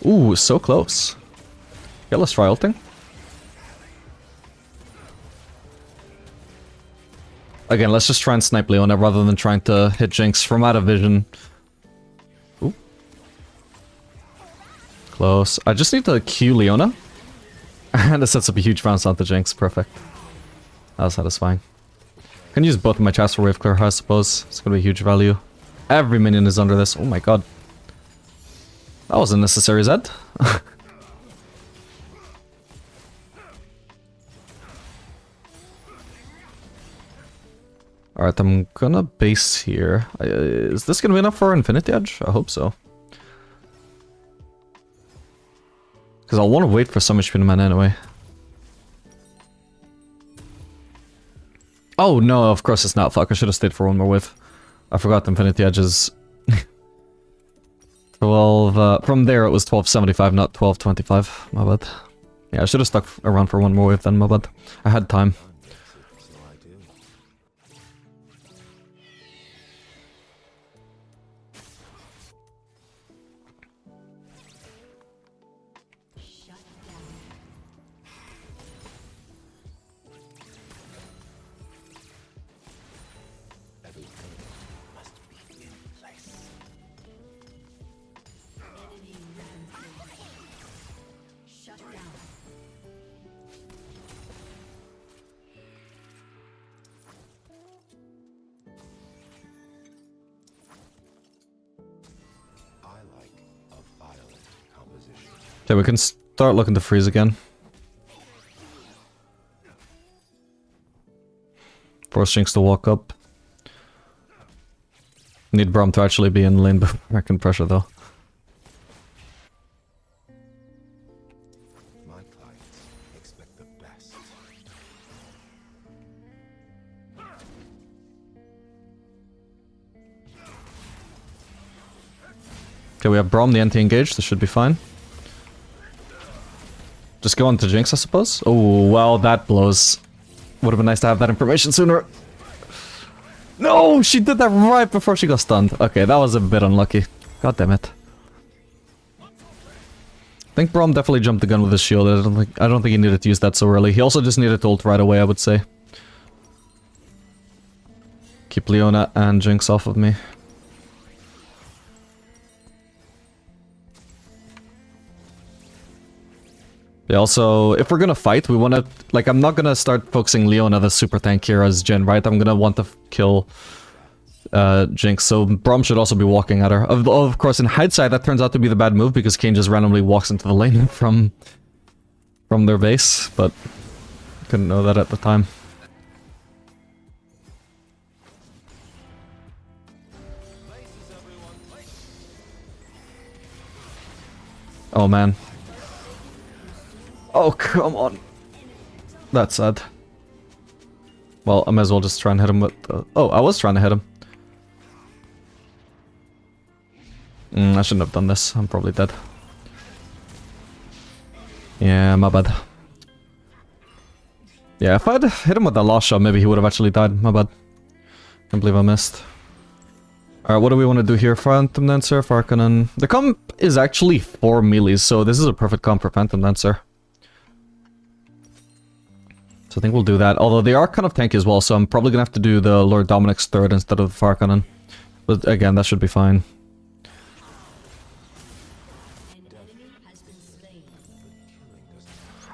Ooh, so close. Yeah, let's try ulting. Again, let's just try and snipe Leona rather than trying to hit Jinx from out of vision. Ooh. Close. I just need to Q Leona. And it sets up a huge bounce onto Jinx. Perfect. That was satisfying. Can use both of my chats for wave clear, I suppose. It's gonna be huge value. Every minion is under this. Oh my god. That was unnecessary, Zed. Alright, I'm gonna base here. Is this gonna be enough for Infinity Edge? I hope so. Because I'll want to wait for some HP in mana anyway. Oh no, of course it's not. Fuck, I should have stayed for one more wave. I forgot the Infinity Edge is 12... from there it was 1275, not 1225. My bad. Yeah, I should have stuck around for one more wave then, my bad. I had time. Okay, we can start looking to freeze again. Force Jinx to walk up. Need Braum to actually be in lane before I can pressure though. My clients expect the best. Okay, we have Braum, the anti-engage, this should be fine. Just go on to Jinx, I suppose? Oh, well, that blows. Would have been nice to have that information sooner. No, she did that right before she got stunned. Okay, that was a bit unlucky. God damn it. I think Braum definitely jumped the gun with his shield. I don't think he needed to use that so early. He also just needed to ult right away, I would say. Keep Leona and Jinx off of me. Yeah, also, if we're gonna fight, we wanna... Like, I'm not gonna start focusing Leona, the super tank here, as Jhin, right? I'm gonna want to kill Jinx, so Braum should also be walking at her. Of course, in hindsight, that turns out to be the bad move, because Kayn just randomly walks into the lane from their base, but couldn't know that at the time. Oh man. Oh, come on. That's sad. Well, I might as well just try and hit him with... oh, I was trying to hit him. I shouldn't have done this. I'm probably dead. Yeah, my bad. Yeah, if I'd hit him with the last shot, maybe he would have actually died. My bad. Can't believe I missed. Alright, what do we want to do here? Phantom Dancer, Farkanen... The comp is actually 4 melees, so this is a perfect comp for Phantom Dancer. So I think we'll do that. Although they are kind of tanky as well, so I'm probably gonna have to do the Lord Dominic's third instead of the Farkanen. But again, that should be fine.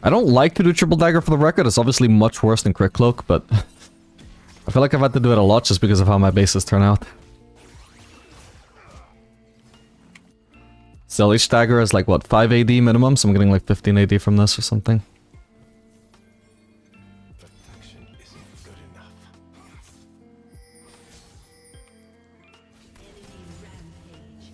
I don't like to do Triple Dagger for the record. It's obviously much worse than Crit Cloak, but... I feel like I've had to do it a lot just because of how my bases turn out. So each stagger is like, what, 5 AD minimum? So I'm getting like 15 AD from this or something. Perfection isn't good enough. Enemy rampage.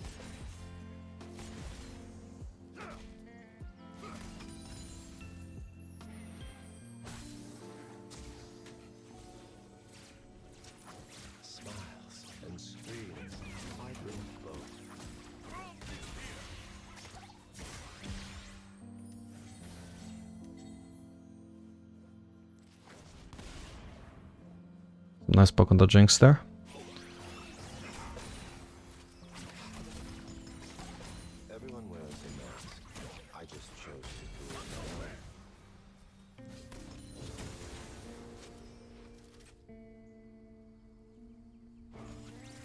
Smiles and screams, vibrant glow. Nice poke on the Jinx there. Everyone wears a mask. I just chose to do it my way.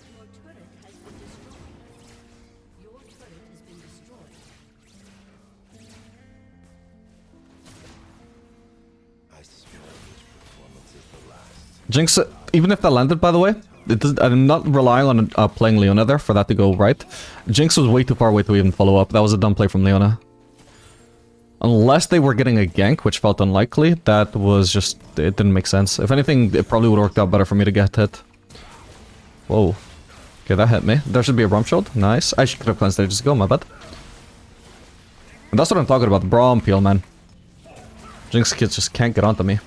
Your turret has been destroyed. Your turret has been destroyed. I swear each performance is the last. Jinx, even if that landed, by the way, I'm not relying on playing Leona there for that to go right. Jinx was way too far away to even follow up. That was a dumb play from Leona. Unless they were getting a gank, which felt unlikely, that was just... it didn't make sense. If anything, it probably would have worked out better for me to get hit. Whoa. Okay, that hit me. There should be a Braum shield. Nice. I should could have cleansed ages ago, my bad. And that's what I'm talking about, the Braum peel, man. Jinx kids just can't get onto me.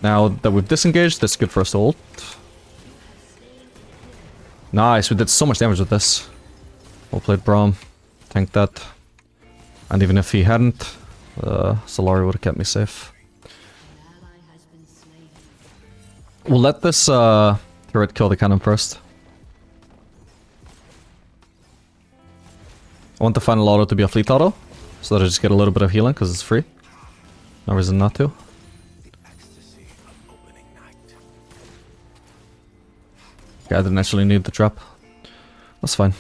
Now that we've disengaged, that's good for us to ult. Nice, we did so much damage with this. Well played, Braum. Tanked that. And even if he hadn't, Solari would have kept me safe. An ally has been slain. We'll let this turret kill the cannon first. I want the final auto to be a fleet auto, so that I just get a little bit of healing, because it's free. No reason not to. The ecstasy of opening night. Yeah, I didn't actually need the trap. That's fine.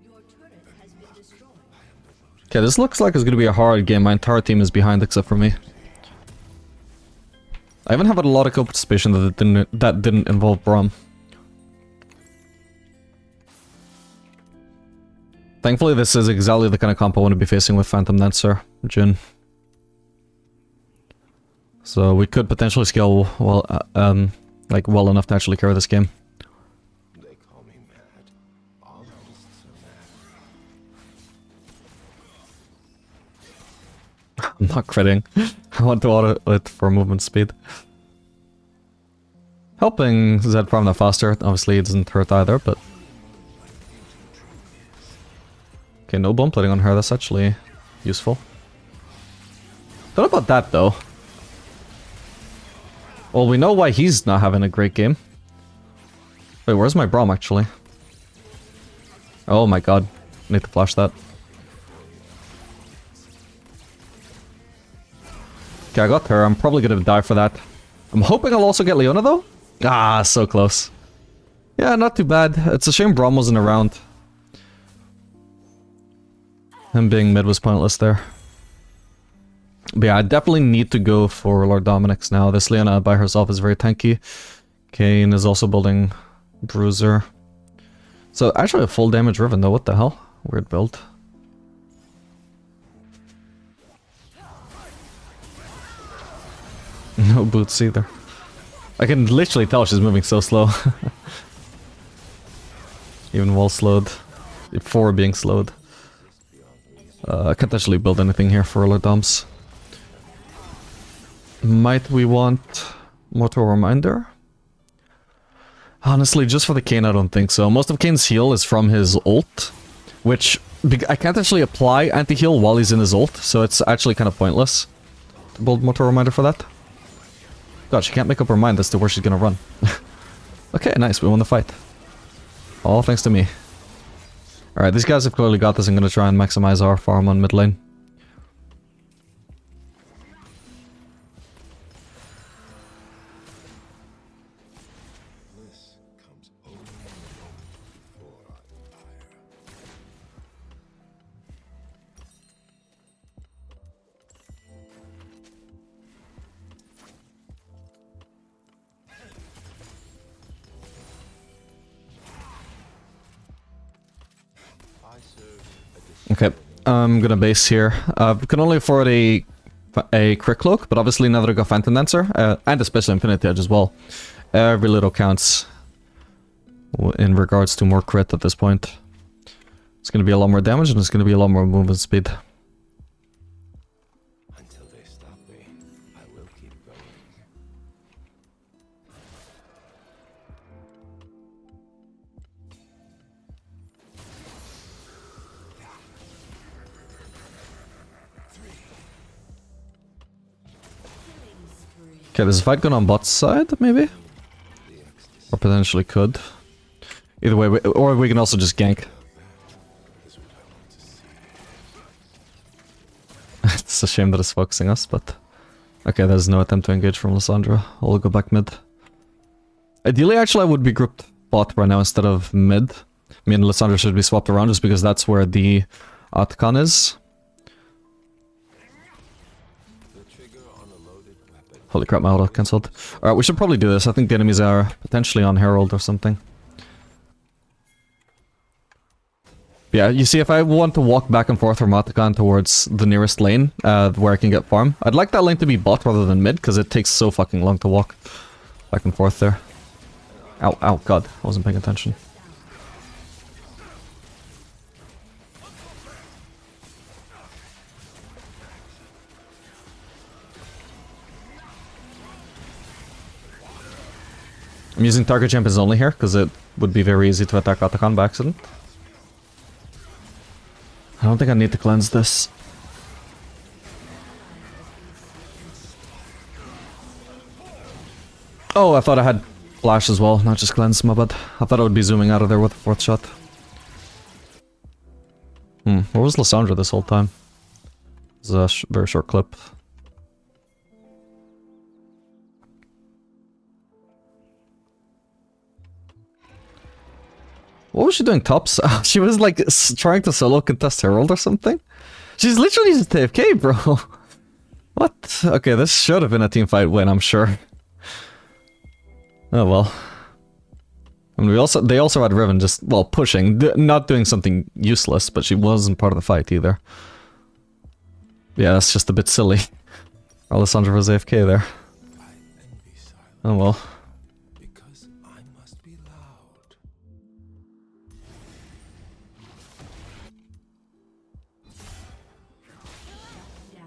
Your turret has been destroyed. Okay, this looks like it's gonna be a hard game. My entire team is behind except for me. I haven't had a lot of co-participation that didn't involve Braum. Thankfully, this is exactly the kind of comp I want to be facing with Phantom Dancer, Jhin. So we could potentially scale well, well enough to actually carry this game. They call me mad. All artists are mad. I'm not critting. I want to auto it for movement speed. Helping Zed farm that faster. Obviously, it doesn't hurt either, but... Okay, no bone plating on her. That's actually useful. Don't know about that, though. Well, we know why he's not having a great game. Wait, where's my Braum, actually? Oh my god. I need to flash that. Okay, I got her. I'm probably gonna die for that. I'm hoping I'll also get Leona, though. Ah, so close. Yeah, not too bad. It's a shame Braum wasn't around. Him being mid was pointless there. But yeah, I definitely need to go for Lord Dominic's now. This Leona by herself is very tanky. Kane is also building Bruiser. So actually a full damage Riven though, what the hell? Weird build. No boots either. I can literally tell she's moving so slow. Even while slowed. Before being slowed. I can't actually build anything here for Lord Doms. Might we want Mortal Reminder? Honestly, just for the Kane, I don't think so. Most of Kane's heal is from his ult, which I can't actually apply anti-heal while he's in his ult, so it's actually kind of pointless to build Mortal Reminder for that. God, she can't make up her mind as to where she's gonna run. Okay, nice, we won the fight. All thanks to me. Alright, these guys have clearly got this. I'm gonna try and maximize our farm on mid lane. Bliss comes only before fire. Okay, I'm gonna base here. Can only afford a crit cloak, but obviously now that I got Phantom Dancer, and especially Infinity Edge as well, every little counts in regards to more crit at this point. It's gonna be a lot more damage and it's gonna be a lot more movement speed. Until they stop me, I will keep going. Okay, there's a fight going on bot side, maybe? Or potentially could. Either way, or we can also just gank. It's a shame that it's focusing us, but... Okay, there's no attempt to engage from Lissandra. I'll go back mid. Ideally, actually, I would be grouped bot right now instead of mid. Me and Lissandra should be swapped around just because that's where the Atkan is. Holy crap, my auto cancelled. Alright, we should probably do this. I think the enemies are potentially on Herald or something. Yeah, you see, if I want to walk back and forth from Atakan towards the nearest lane, where I can get farm, I'd like that lane to be bot rather than mid, because it takes so fucking long to walk back and forth there. Ow, ow, god, I wasn't paying attention. I'm using target champions only here, because it would be very easy to attack Atakan by accident. I don't think I need to cleanse this. Oh, I thought I had flash as well, not just cleanse, my bad. I thought I would be zooming out of there with the 4th shot. Where was Lissandra this whole time? It's a very short clip. What was she doing tops? She was like trying to solo contest Herald or something? She's literally just AFK, bro. What? Okay, this should have been a teamfight win, I'm sure. Oh well. I mean, they also had Riven just, well, pushing, not doing something useless, but she wasn't part of the fight either. Yeah, that's just a bit silly. Alessandra was AFK there. Oh well. Because I must be loud.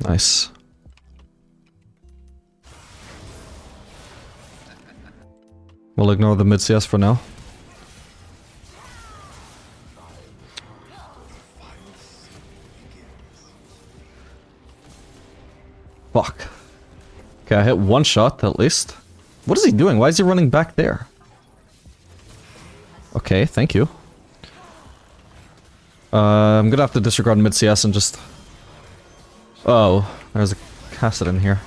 Nice. We'll ignore the mid CS for now. Fuck. Okay, I hit one shot at least. What is he doing? Why is he running back there? Okay, thank you. I'm gonna have to disregard mid CS and just... Oh, there's a Cassidy in here.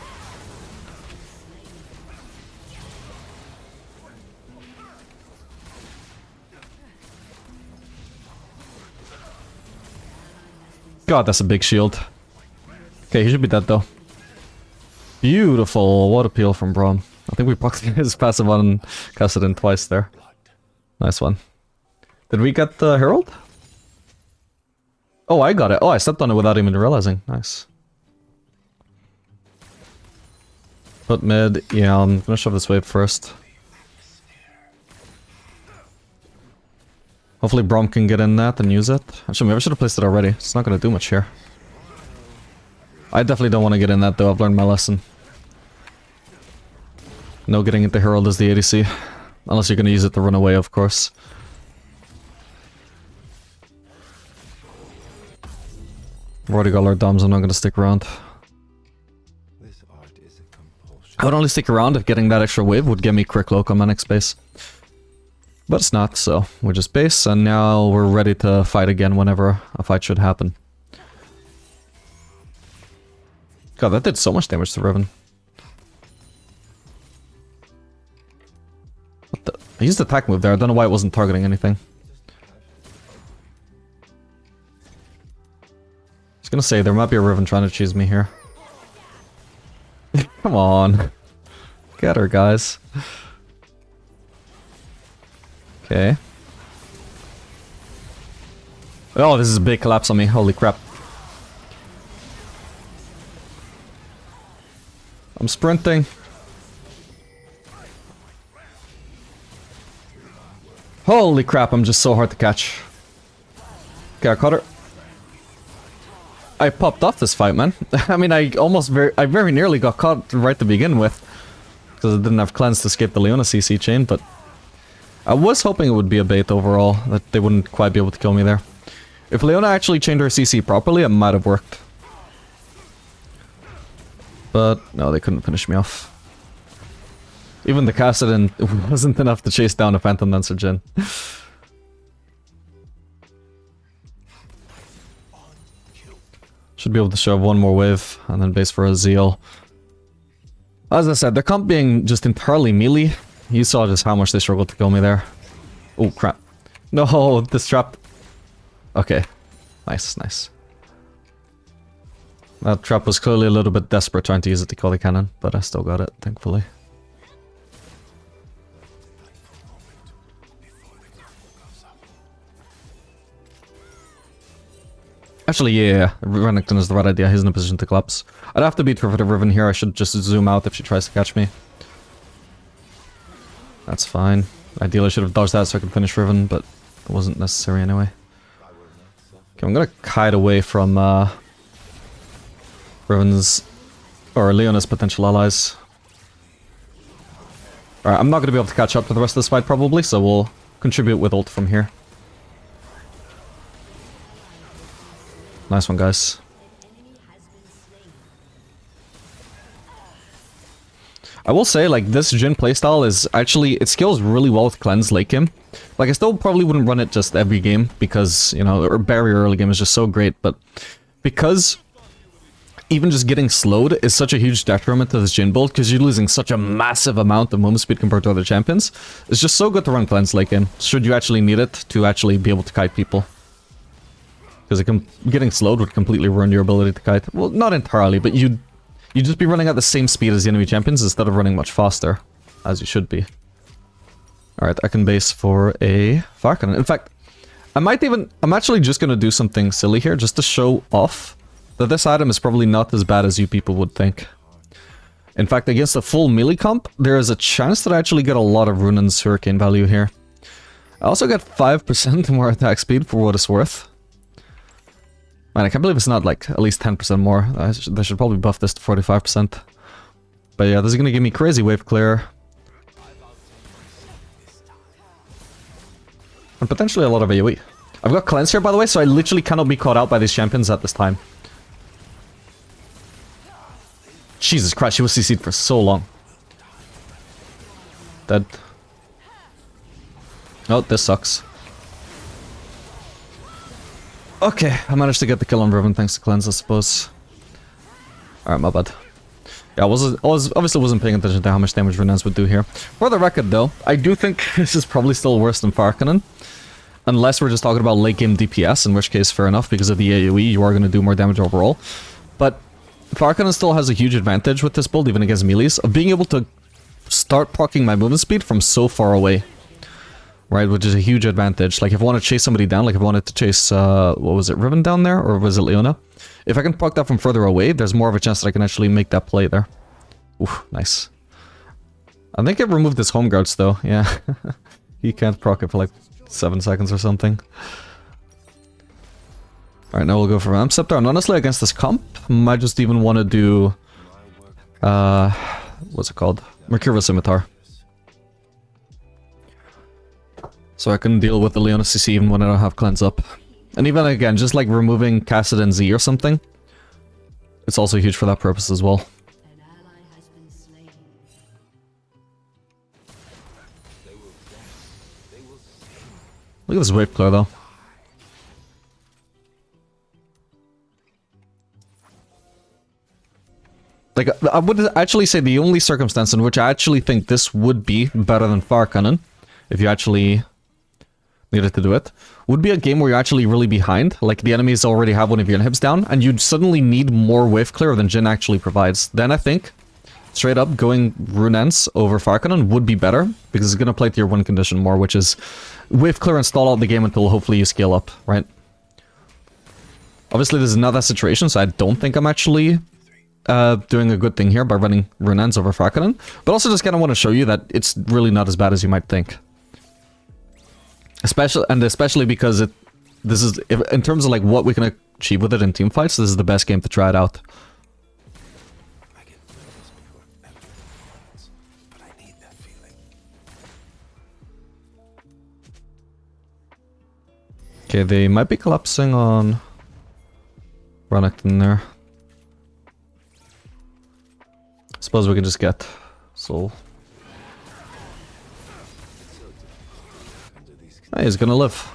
God, that's a big shield. Okay, he should be dead though. Beautiful. What a peel from Braum. I think we procced his passive on Cassidy twice there. Nice one. Did we get the Herald? Oh, I got it. Oh, I stepped on it without even realizing. Nice. Put mid. Yeah, I'm gonna shove this wave first. Hopefully Braum can get in that and use it. Actually, maybe I should have placed it already. It's not gonna do much here. I definitely don't want to get in that though. I've learned my lesson. No getting into Herald as the ADC. Unless you're gonna use it to run away, of course. I've already got our Doms, I'm not gonna stick around. This art is a compulsion. I would only stick around if getting that extra wave would get me quick cloak on my next base. But it's not, so we're just base, and now we're ready to fight again whenever a fight should happen. God, that did so much damage to Riven. What the? I used the attack move there, I don't know why it wasn't targeting anything. I was gonna say, there might be a Riven trying to cheese me here. Come on. Get her, guys. Okay. Oh, this is a big collapse on me. Holy crap. I'm sprinting. Holy crap, I'm just so hard to catch. Okay, I caught her. I popped off this fight, man. I mean, I very nearly got caught right to begin with. Because I didn't have cleanse to escape the Leona CC chain, but... I was hoping it would be a bait overall, that they wouldn't quite be able to kill me there. If Leona actually chained her CC properly, it might have worked. But, no, they couldn't finish me off. Even the Kassadin wasn't enough to chase down a Phantom Dancer Jhin. Should be able to shove one more wave, and then base for a Zeal. As I said, the comp being just entirely melee, you saw just how much they struggled to kill me there. Oh crap. No, this trap. Okay. Nice, nice. That trap was clearly a little bit desperate trying to use it to kill the cannon, but I still got it, thankfully. Actually, yeah, Renekton is the right idea. He's in a position to collapse. I'd have to beat her for the Riven here. I should just zoom out if she tries to catch me. That's fine. Ideally, I should have dodged that so I could finish Riven, but it wasn't necessary anyway. Okay, I'm gonna kite away from Riven's or Leona's potential allies. Alright, I'm not gonna be able to catch up to the rest of this fight probably, so we'll contribute with ult from here. Nice one, guys. I will say, like, this Jhin playstyle is actually, it scales really well with cleanse late game. Like, I still probably wouldn't run it just every game because, you know, or barrier early game is just so great, but because even just getting slowed is such a huge detriment to this Jhin build because you're losing such a massive amount of movement speed compared to other champions, it's just so good to run cleanse late game, should you actually need it to actually be able to kite people. Because getting slowed would completely ruin your ability to kite. Well, not entirely, but you'd just be running at the same speed as the enemy champions instead of running much faster, as you should be. Alright, I can base for a Farcanon. In fact, I'm actually just going to do something silly here, just to show off that this item is probably not as bad as you people would think. In fact, against a full melee comp, there is a chance that I actually get a lot of Runan's Hurricane value here. I also get 5% more attack speed for what it's worth. Man, I can't believe it's not like at least 10% more. They should probably buff this to 45%. But yeah, this is gonna give me crazy wave clear. And potentially a lot of AoE. I've got cleanse here, by the way, so I literally cannot be caught out by these champions at this time. Jesus Christ, she was CC'd for so long. Dead. Oh, this sucks. Okay, I managed to get the kill on Riven thanks to cleanse, I suppose. Alright, my bad. Yeah, I obviously wasn't paying attention to how much damage Runans would do here. For the record, though, I do think this is probably still worse than Farcanon. Unless we're just talking about late game DPS, in which case, fair enough, because of the AoE, you are going to do more damage overall. But Farcanon still has a huge advantage with this build, even against melees, of being able to start proccing my movement speed from so far away. Right, which is a huge advantage. Like, if I want to chase somebody down, like if I wanted to chase, what was it, Riven down there? Or was it Leona? If I can proc that from further away, there's more of a chance that I can actually make that play there. Oof, nice. I think it removed his home guards, though, yeah. He can't proc it for like 7 seconds or something. Alright, now we'll go for Ramp Scepter. And honestly, against this comp, might just even want to do... what's it called? Mercurial Scimitar. So I can deal with the Leona CC even when I don't have cleanse up. And even again, just like removing Kassadin Z or something, it's also huge for that purpose as well. An ally has been slain. Look at this wave clear though. Like, I would actually say the only circumstance in which I actually think this would be better than Farcanon, if you actually needed to do it, would be a game where you're actually really behind, like the enemies already have one of your inhibs down, and you'd suddenly need more wave clear than Jhin actually provides. Then I think, straight up, going Runans over Farcanon would be better, because it's going to play to your win condition more, which is wave clear and stall out the game until hopefully you scale up, right? Obviously, this is not that situation, so I don't think I'm actually doing a good thing here by running Runelands over Frakanen. But also just kind of want to show you that it's really not as bad as you might think. Especially because this is, in terms of like what we can achieve with it in team fights, this is the best game to try it out. I get nervous before every performance, but I need that feeling. Okay, they might be collapsing on Unranked in there. Suppose we can just get Soul. Hey, he's gonna live.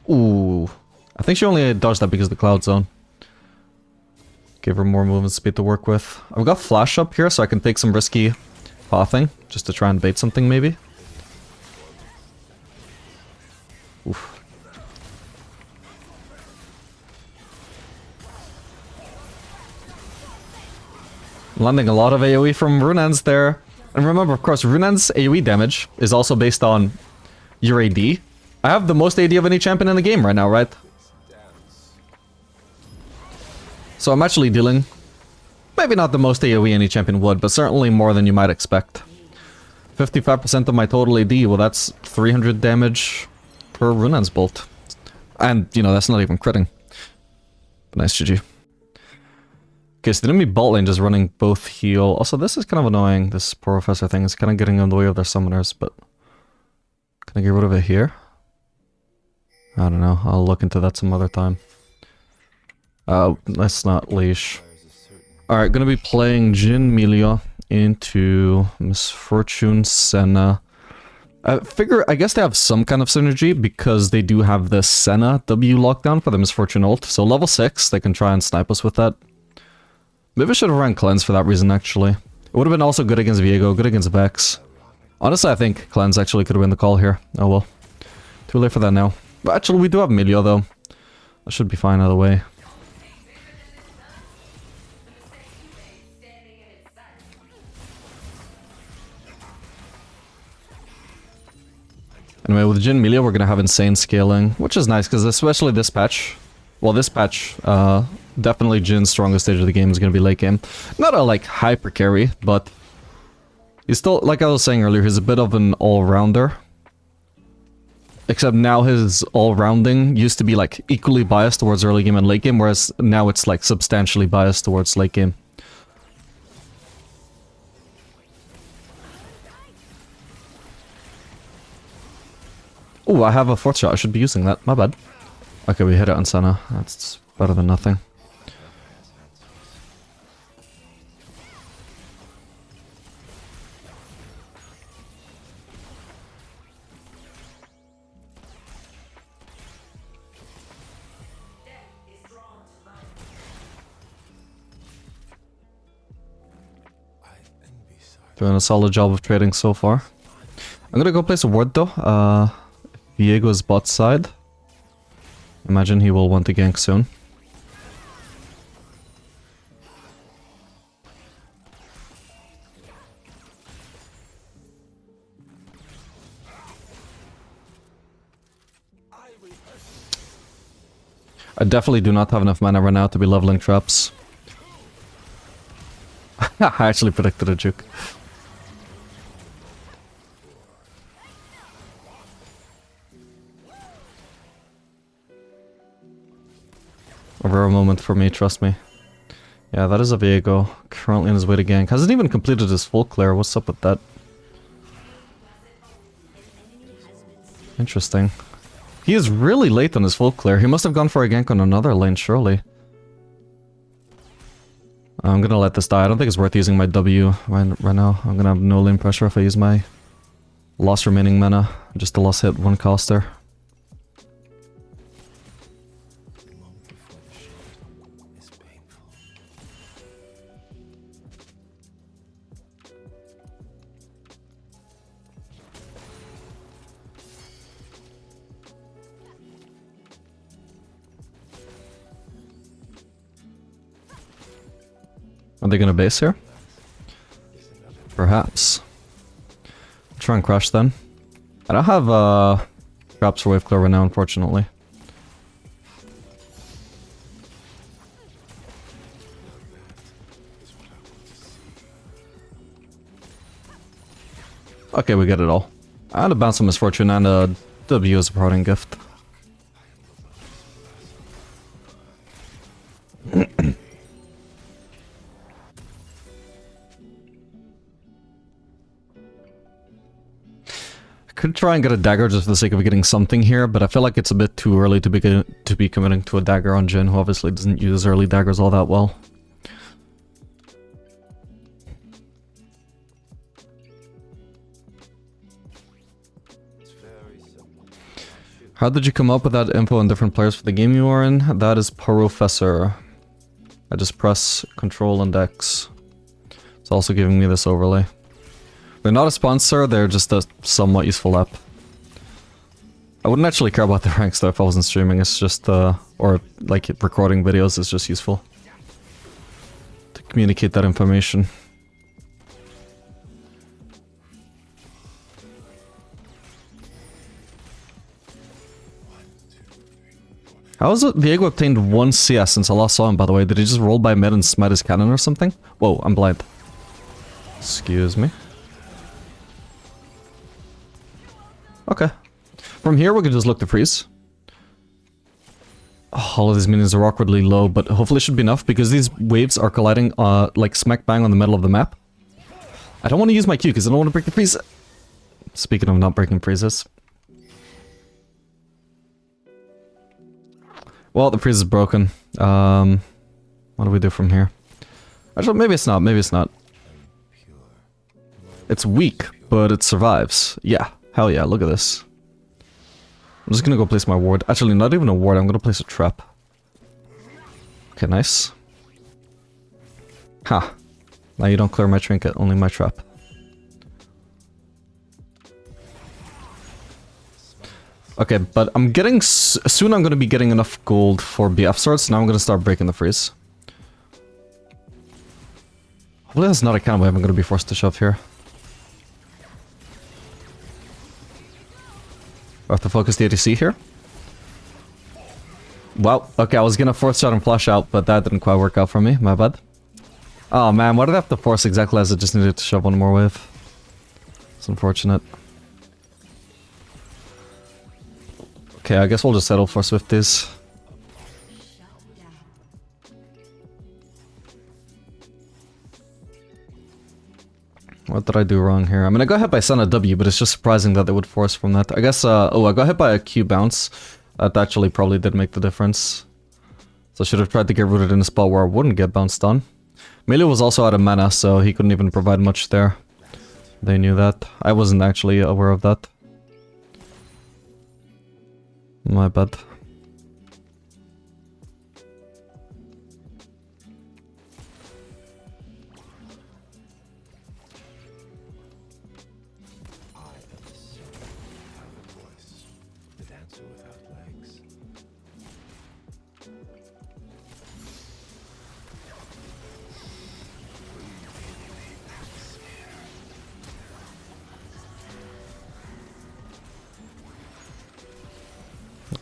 Ooh. I think she only dodged that because of the cloud zone. Gave her more movement speed to work with. I've got flash up here so I can take some risky pathing, just to try and bait something maybe. Oof. Landing a lot of AoE from Runelands there. And remember, of course, Runelands AoE damage is also based on your AD. I have the most AD of any champion in the game right now, right? So I'm actually dealing, maybe not the most AoE any champion would, but certainly more than you might expect. 55% of my total AD, well that's 300 damage per Runelands bolt. And, you know, that's not even critting. But nice GG. Okay, so the enemy bot lane just running both heal. Also, this is kind of annoying. This Professor thing is kind of getting in the way of their summoners, but... Can I get rid of it here? I don't know. I'll look into that some other time. Let's not leash. Alright, gonna be playing Jhin Milio into Misfortune Senna. I guess they have some kind of synergy because they do have the Senna W lockdown for the Misfortune ult. So level 6, they can try and snipe us with that. Maybe I should have ran Cleanse for that reason, actually. It would have been also good against Viego, good against Vex. Honestly, I think Cleanse actually could have been the call here. Oh well. Too late for that now. But actually, we do have Milio, though. That should be fine either way. Anyway, with Jhin Milio, we're gonna have insane scaling, which is nice, because especially this patch... Well, this patch, definitely Jin's strongest stage of the game is going to be late game. Not a, like, hyper carry, but... He's still, like I was saying earlier, he's a bit of an all-rounder. Except now his all-rounding used to be, like, equally biased towards early game and late game, whereas now it's, like, substantially biased towards late game. Ooh, I have a 4th shot, I should be using that, my bad. Okay, we hit it on Senna. That's better than nothing. Doing a solid job of trading so far. I'm gonna go place a ward though. Viego's bot side. Imagine he will want to gank soon. I definitely do not have enough mana right now to be leveling traps. I actually predicted a juke. A rare moment for me, trust me. Yeah, that is a Viego, currently on his way to gank. Hasn't even completed his full clear, what's up with that? Interesting. He is really late on his full clear, he must have gone for a gank on another lane, surely. I'm gonna let this die, I don't think it's worth using my W right now. I'm gonna have no lane pressure if I use my lost remaining mana, just a lost hit, one coster. Are they gonna base here? Perhaps. Try and crush then. I don't have traps for wave clear now, unfortunately. Okay, we get it all. And a bounce of misfortune and a W as a parting gift. Could try and get a dagger just for the sake of getting something here, but I feel like it's a bit too early to be committing to a dagger on Jhin, who obviously doesn't use early daggers all that well. How did you come up with that info on different players for the game you are in? That is Professor. I just press Control and X. It's also giving me this overlay. They're not a sponsor, they're just a somewhat useful app. I wouldn't actually care about the ranks though if I wasn't streaming, it's just, or like recording videos is just useful to communicate that information. How is it Diego obtained 1 CS since I last saw him, by the way? Did he just roll by mid and smite his cannon or something? Whoa, I'm blind. Excuse me. Okay. From here, we can just look to freeze. Oh, all of these minions are awkwardly low, but hopefully it should be enough because these waves are colliding, like smack bang on the middle of the map. I don't want to use my Q because I don't want to break the freeze. Speaking of not breaking freezes. Well, the freeze is broken. What do we do from here? Actually, maybe it's not, maybe it's not. It's weak, but it survives. Yeah. Hell yeah, look at this. I'm just gonna go place my ward. Actually, not even a ward, I'm gonna place a trap. Okay, nice. Ha. Now you don't clear my trinket, only my trap. Okay, but I'm getting... soon I'm gonna be getting enough gold for BF swords, now I'm gonna start breaking the freeze. Hopefully that's not a kind of wave I'm gonna be forced to shove here. I have to focus the ADC here. Wow, okay, I was gonna force shot and flash out, but that didn't quite work out for me, my bad. Oh man, why did I have to force exactly as I just needed to shove one more wave? It's unfortunate. Okay, I guess we'll just settle for Swifties. What did I do wrong here? I mean, I got hit by Sun at W, but it's just surprising that they would force from that. I guess, oh, I got hit by a Q bounce. That actually probably did make the difference. So I should have tried to get rooted in a spot where I wouldn't get bounced on. Melee was also out of mana, so he couldn't even provide much there. They knew that. I wasn't actually aware of that. My bad.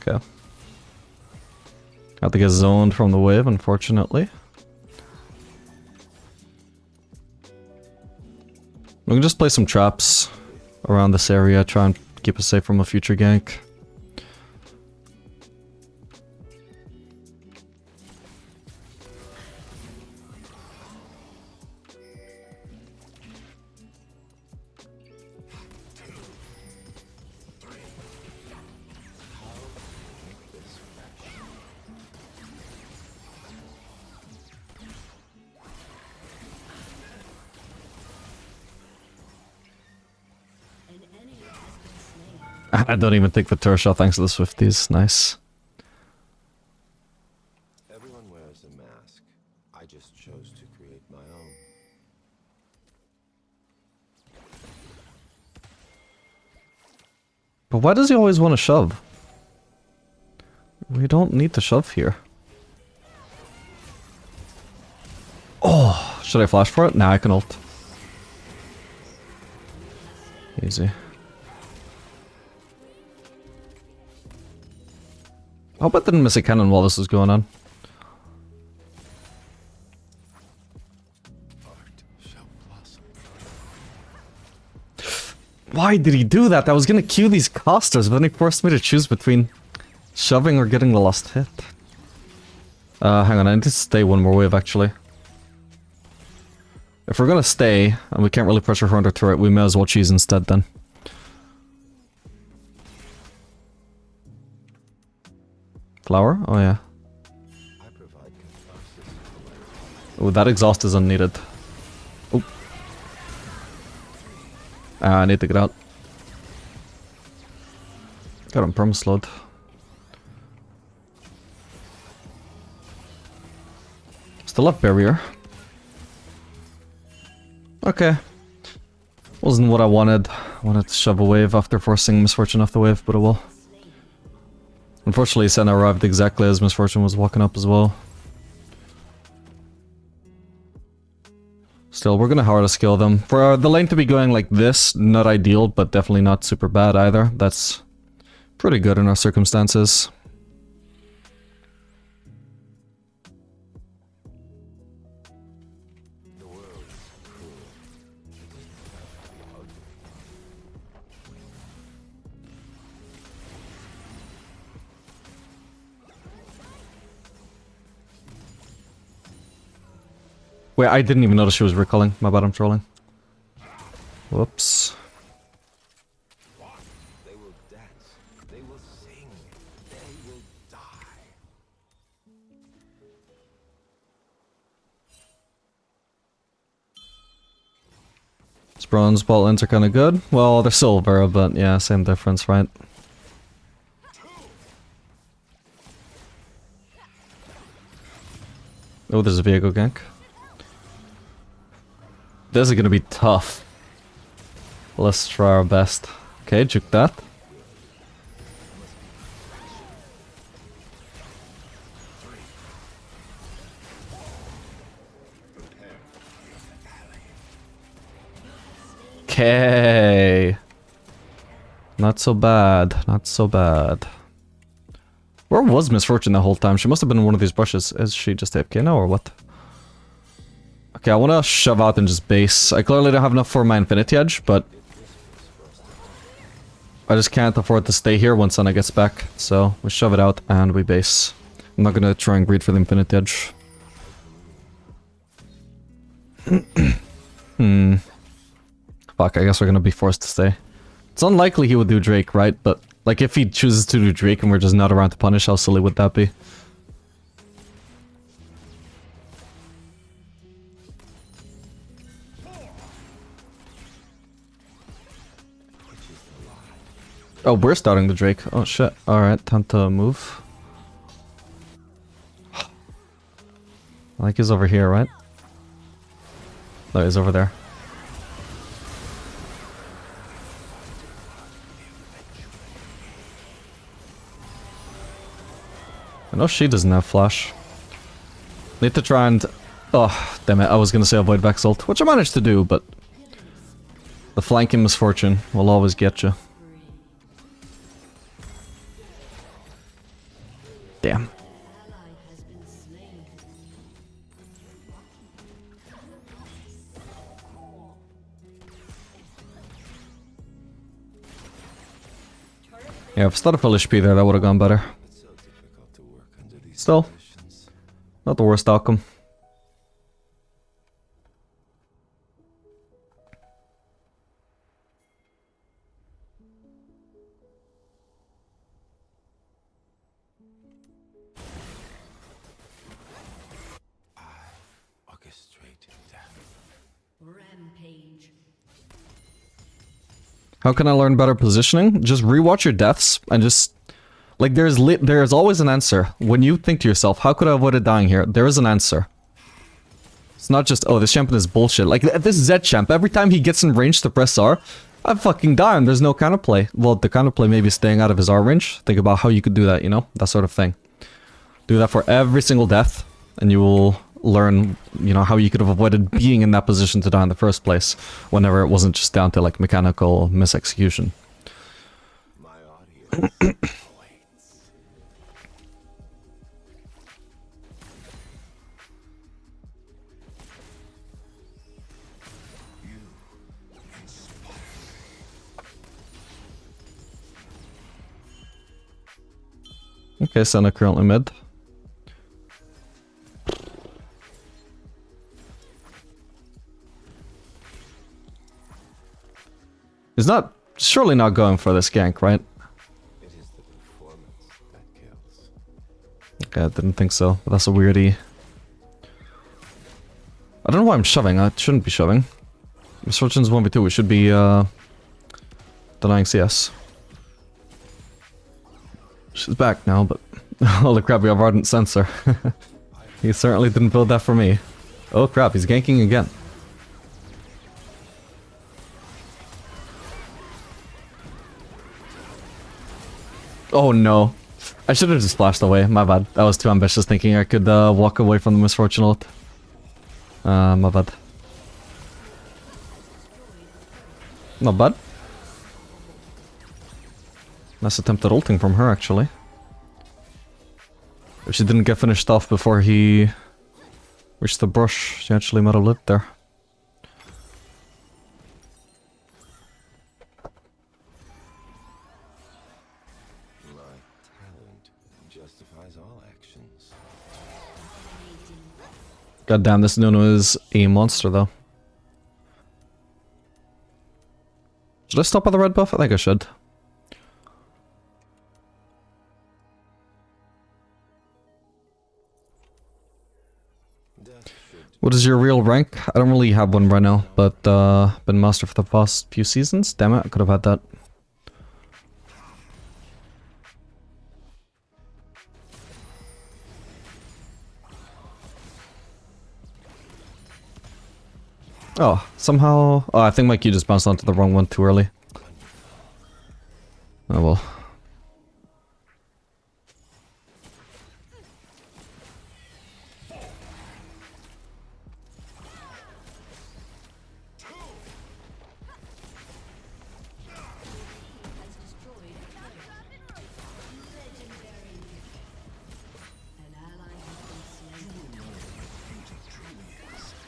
Okay. Have to get zoned from the wave, unfortunately. We can just play some traps around this area, try and keep us safe from a future gank. I don't even think the turret shot thanks to the Swifties. Nice. Everyone wears a mask. I just chose to create my own. But why does he always want to shove? We don't need to shove here. Oh, should I flash for it? Nah, I can ult. Easy. I hope I didn't miss a cannon while this was going on. Art shall blossom. Why did he do that? I was gonna queue these casters, but then he forced me to choose between shoving or getting the last hit. Hang on, I need to stay one more wave actually. If we're gonna stay, and we can't really pressure her under turret, we may as well cheese instead then. Flower? Oh yeah. I provide catharsis. Oh, that exhaust is unneeded. Oh. I need to get out. Got him permaslowed. Still have barrier. Okay. Wasn't what I wanted. Wanted to shove a wave after forcing Misfortune off the wave, but it will. Unfortunately, Senna arrived exactly as Misfortune was walking up as well. Still, we're gonna hard scale them. For the lane to be going like this, not ideal, but definitely not super bad either. That's pretty good in our circumstances. The world is cruel. It doesn't have to be ugly. Wait, I didn't even notice she was recalling. My bad, I'm trolling. Whoops. They will dance. They will sing. They will die. This bronze ball ends are kind of good. Well, they're silver, but yeah, same difference, right? Oh, there's a Viego gank. This is gonna be tough. Let's try our best. Okay, juke that. Okay. Not so bad. Not so bad. Where was Misfortune the whole time? She must have been in one of these brushes. Is she just AFK now or what? Okay, I want to shove out and just base. I clearly don't have enough for my Infinity Edge, but I just can't afford to stay here once Senna gets back. So we shove it out and we base. I'm not gonna try and greed for the Infinity Edge. Fuck, I guess we're gonna be forced to stay. It's unlikely he would do Drake, right? But like if he chooses to do Drake and we're just not around to punish, how silly would that be? Oh, we're starting the Drake. Oh shit. Alright, time to move. I think he's over here, right? No, he's over there. I know she doesn't have flash. Need to try and... Oh, damn it. I was gonna say avoid Vex ult, which I managed to do, but... The flanking Misfortune will always get you. Damn. Yeah, if started full HP there, that would have gone better. It's so difficult to work under these Still. conditions. Not the worst outcome. Orchestrate death. Rampage. How can I learn better positioning? Just rewatch your deaths and just... Like, there's always an answer. When you think to yourself, how could I avoid dying here? There is an answer. It's not just, oh, this champion is bullshit. Like, this Zed champ, every time he gets in range to press R, I fucking die and there's no counterplay. Well, the counterplay may be staying out of his R range. Think about how you could do that, you know? That sort of thing. Do that for every single death, and you will learn, you know, how you could have avoided being in that position to die in the first place, whenever it wasn't just down to, like, mechanical misexecution. My audience awaits. Okay, Senna currently mid. He's not, surely not going for this gank, right? It is the performance that kills. Okay, I didn't think so, but that's a weirdie. I don't know why I'm shoving, I shouldn't be shoving. Misfortune's 1v2, we should be denying CS. She's back now, but holy crap, we have Ardent Sensor. He certainly didn't build that for me. Oh crap, he's ganking again. Oh no. I should have just flashed away, my bad. That was too ambitious thinking I could walk away from the Misfortune ult. My bad. Not bad. Nice attempt at ulting from her, actually. If she didn't get finished off before he reached the brush, she actually might have lived there. My talent justifies all actions. God damn, this Nuno is a monster, though. Should I stop at the red buff? I think I should. Death should What is your real rank? I don't really have one right now, but been master for the past few seasons. Damn it, I could have had that. Oh, somehow... Oh, I think my Q just bounced onto the wrong one too early. Oh well. Has destroyed a turret. Legendary. An ally has been slain.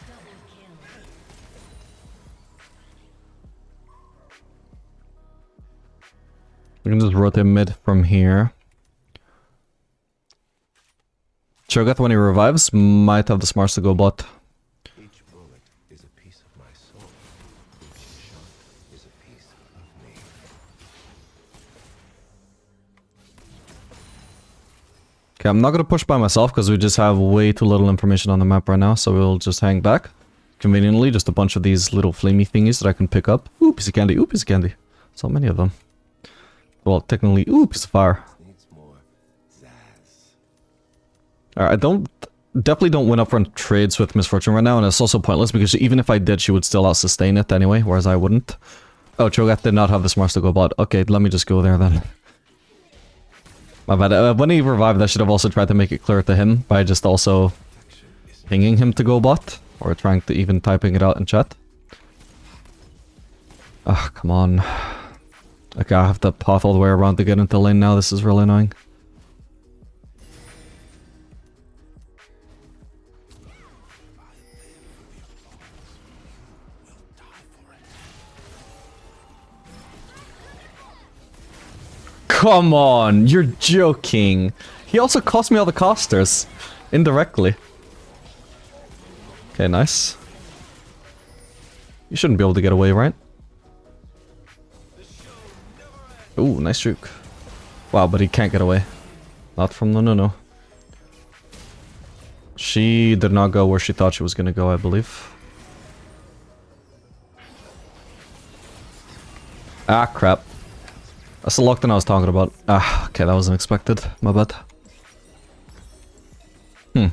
Double kill. We can just rotate mid from here. Cho'Gath, when he revives, might have the smarts to go bot. each bullet is a piece of my soul. Each shot is a piece of me. Okay, I'm not gonna push by myself because we just have way too little information on the map right now, so we'll just hang back. Conveniently, just a bunch of these little flamey thingies that I can pick up. Ooh, piece of candy, ooh, piece of candy. So many of them. Well, technically, ooh, piece of fire. Needs more zazz. Alright, definitely don't win upfront trades with Misfortune right now, and it's also pointless because even if I did, she would still out-sustain it anyway, whereas I wouldn't. Oh, Cho'Gath did not have the smarts to go bot. Okay, let me just go there then. My bad. When he revived, I should have also tried to make it clear to him by just also Affection is pinging him to go bot, or trying to even typing it out in chat. Ah, come on. Okay, I have to path all the way around to get into lane now. This is really annoying. Come on, you're joking. He also cost me all the casters. Indirectly. Okay, nice. You shouldn't be able to get away, right? Ooh, nice juke. Wow, but he can't get away. Not from the no. She did not go where she thought she was gonna go, I believe. Ah, crap. That's the lockdown I was talking about. Ah, okay, that was unexpected. My bad.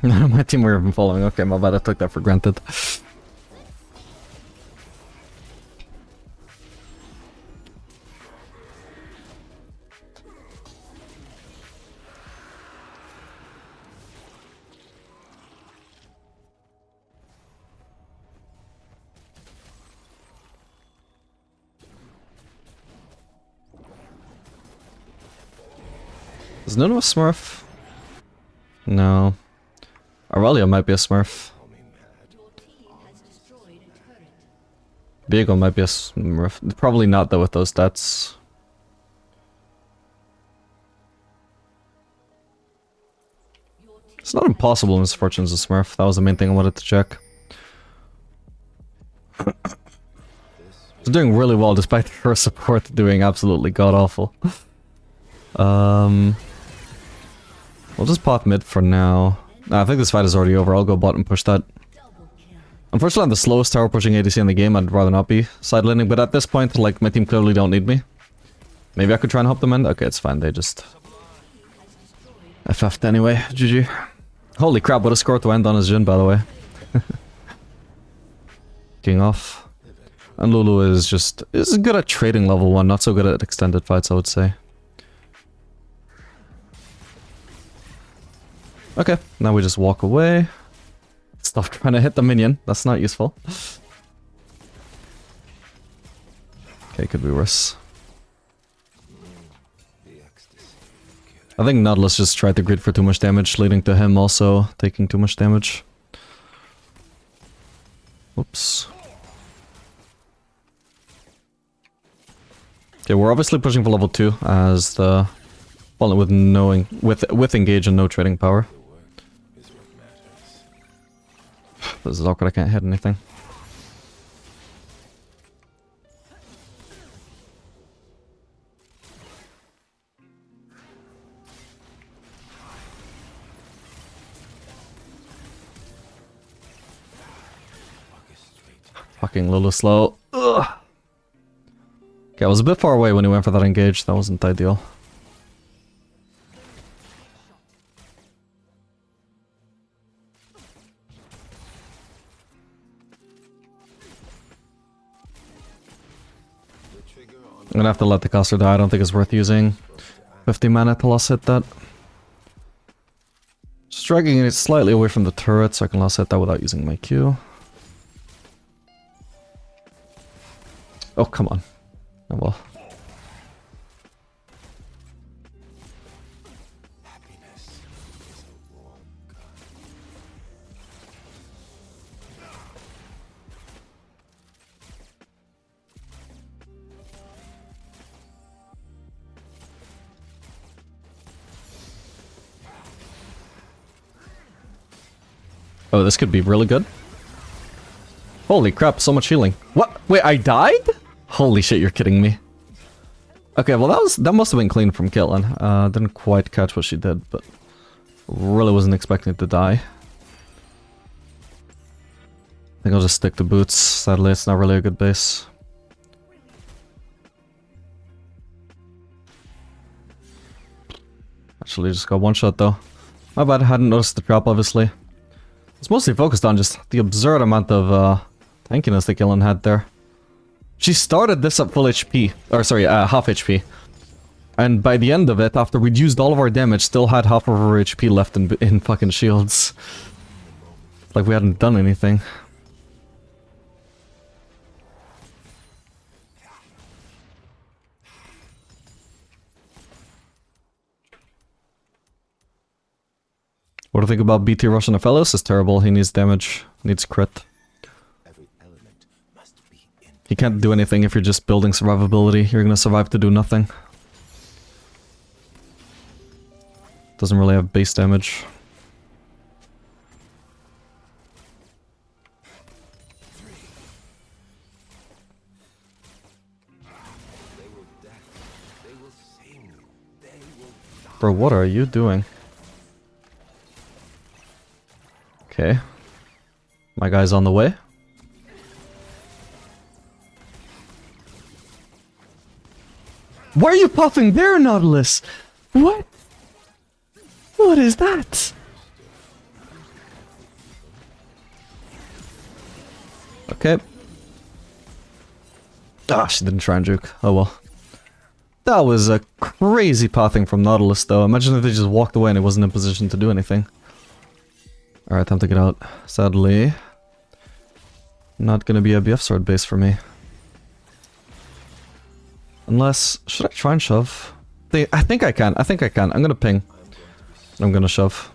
My team were even following. Okay, my bad. I took that for granted. Is Nuno a smurf? No. Aurelia might be a smurf. call me mad. Your team has destroyed a turret. Beagle might be a smurf. Probably not though with those stats. It's not impossible Misfortune's a Smurf. That was the main thing I wanted to check. It's doing really well despite her support doing absolutely god-awful. We'll just pop mid for now. Nah, I think this fight is already over. I'll go bot and push that. Unfortunately, I'm the slowest tower pushing ADC in the game. I'd rather not be side laning, but at this point, like, my team clearly don't need me. Maybe I could try and help them in? Okay, it's fine. They just FF'd anyway. GG. Holy crap, what a score to end on his Jhin, by the way. King off. And Lulu is good at trading level 1, not so good at extended fights, I would say. Okay, now we just walk away. Stop trying to hit the minion. That's not useful. Okay, could be worse. I think Nautilus just tried to grid for too much damage, leading to him also taking too much damage. Oops. Okay, we're obviously pushing for level 2 as the wallet with engage and no trading power. This is awkward, I can't hit anything. Fucking Lulu slow. Ugh. Okay, I was a bit far away when he went for that engage, that wasn't ideal. I'm gonna have to let the caster die, I don't think it's worth using 50 mana to last hit that. Just dragging it slightly away from the turret so I can last hit that without using my Q. Oh, come on. Oh well. Oh, this could be really good. Holy crap, so much healing. What? Wait, I died? Holy shit, you're kidding me. Okay, well that must have been clean from Caitlyn. Didn't quite catch what she did, but really wasn't expecting it to die. I think I'll just stick to boots. Sadly, it's not really a good base. Actually, just got one shot though. My bad, I hadn't noticed the trap, obviously. It's mostly focused on just the absurd amount of tankiness that Caitlyn had there. She started this at full HP, or sorry, half HP. And by the end of it, after we'd used all of our damage, still had half of her HP left in fucking shields. Like we hadn't done anything. What do you think about BT Russian Aphelis? Is terrible, he needs damage, needs crit. He can't do anything if you're just building survivability, you're gonna survive to do nothing. Doesn't really have base damage. Bro, what are you doing? Okay. My guy's on the way. Why are you puffing there, Nautilus? What? What is that? Okay. Ah, she didn't try and juke. Oh well. That was a crazy pathing from Nautilus though. Imagine if they just walked away and it wasn't in position to do anything. Alright, time to get out. Sadly, not gonna be a BF sword base for me. Unless, should I try and shove? I think I can. I'm gonna ping. I'm gonna shove.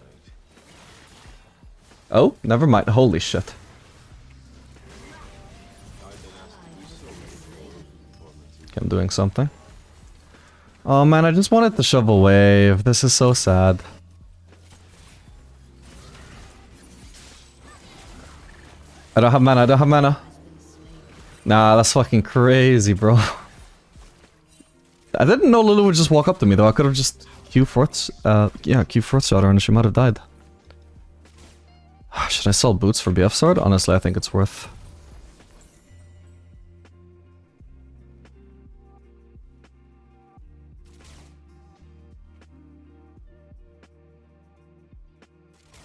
Oh, never mind. Holy shit. Okay, I'm doing something. Oh man, I just wanted to shove a wave. This is so sad. I don't have mana, I don't have mana. Nah, that's fucking crazy, bro. I didn't know Lulu would just walk up to me though. I could have just Q4 shot her and she might have died. Should I sell boots for BF sword? Honestly, I think it's worth.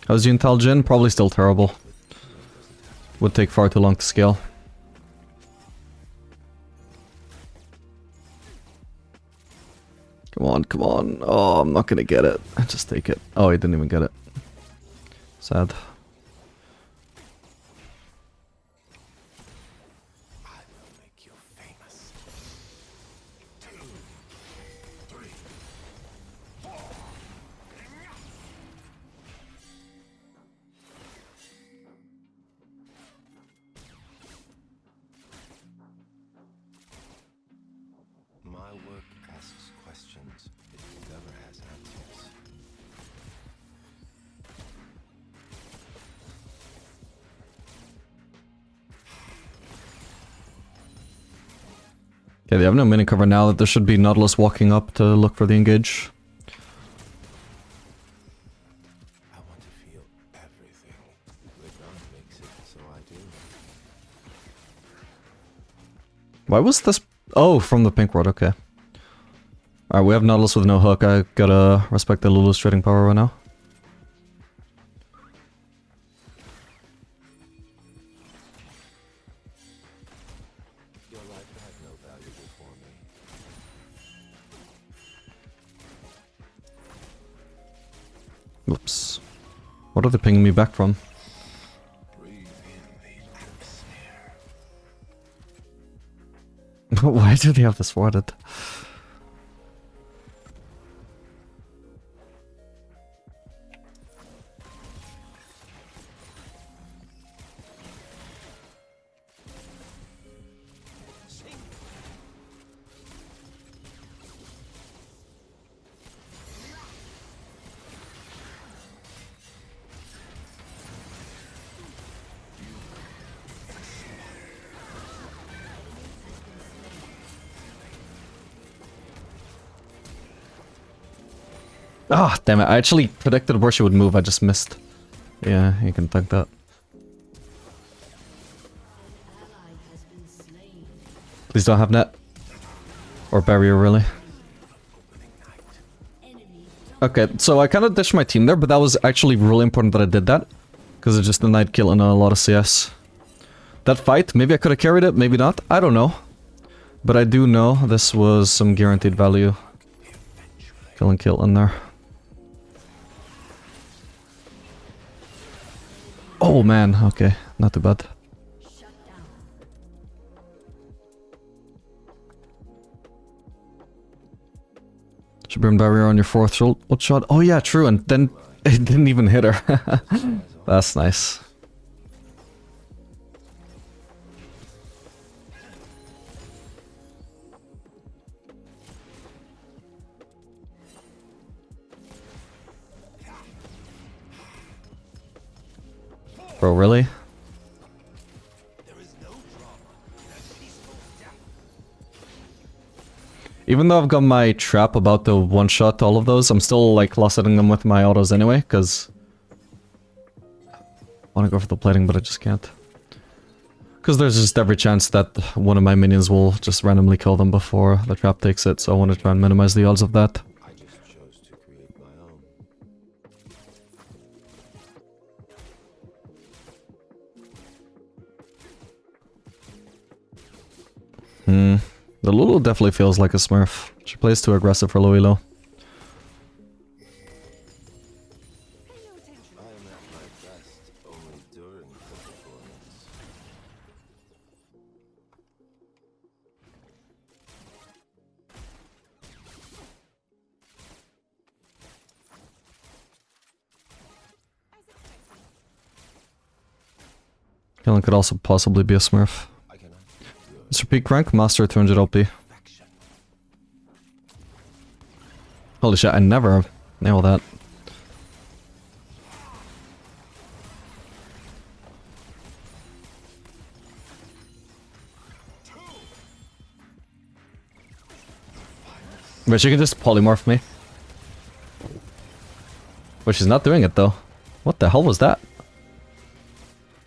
How's Jhin? Probably still terrible. Would take far too long to scale. Come on, come on. Oh, I'm not gonna get it. Just take it. Oh, he didn't even get it. Sad. I will make you famous. 2, 3, 4. My work asks questions. It never has answers. Okay, they have no mini cover now that there should be Nautilus walking up to look for the engage. I want to feel everything. The ground makes it, so I do. Why was this? Oh, from the pink ward, okay. Alright, we have Nautilus with no hook. I gotta respect the Lulu's trading power right now. Your life had no value before me. Whoops. What are they pinging me back from? Breathe in the atmosphere. Why do they have this warded? Ah, damn it. I actually predicted where she would move. I just missed. Yeah, you can thank that. Please don't have net. Or barrier, really. Okay, so I kind of dished my team there, but that was actually really important that I did that. Because it just denied killing a lot of CS. That fight, maybe I could have carried it, maybe not. I don't know. But I do know this was some guaranteed value. Killing kill in there. Oh man, okay, not too bad. Should burn barrier on your fourth shot. Oh yeah, true, and then it didn't even hit her. That's nice. Bro, really? Even though I've got my trap about to one-shot all of those, I'm still like loss-setting them with my autos anyway, because I want to go for the plating, but I just can't. Because there's just every chance that one of my minions will just randomly kill them before the trap takes it, so I want to try and minimize the odds of that. I just chose to create my own. The Lulu definitely feels like a smurf. She plays too aggressive for low elo. I am at my best only during the performance. Killing could also possibly be a smurf. I cannot Mr. Peak rank, Master 200 OP. perfection. Holy shit, I never nail that. But she can just polymorph me. But she's not doing it though. What the hell was that?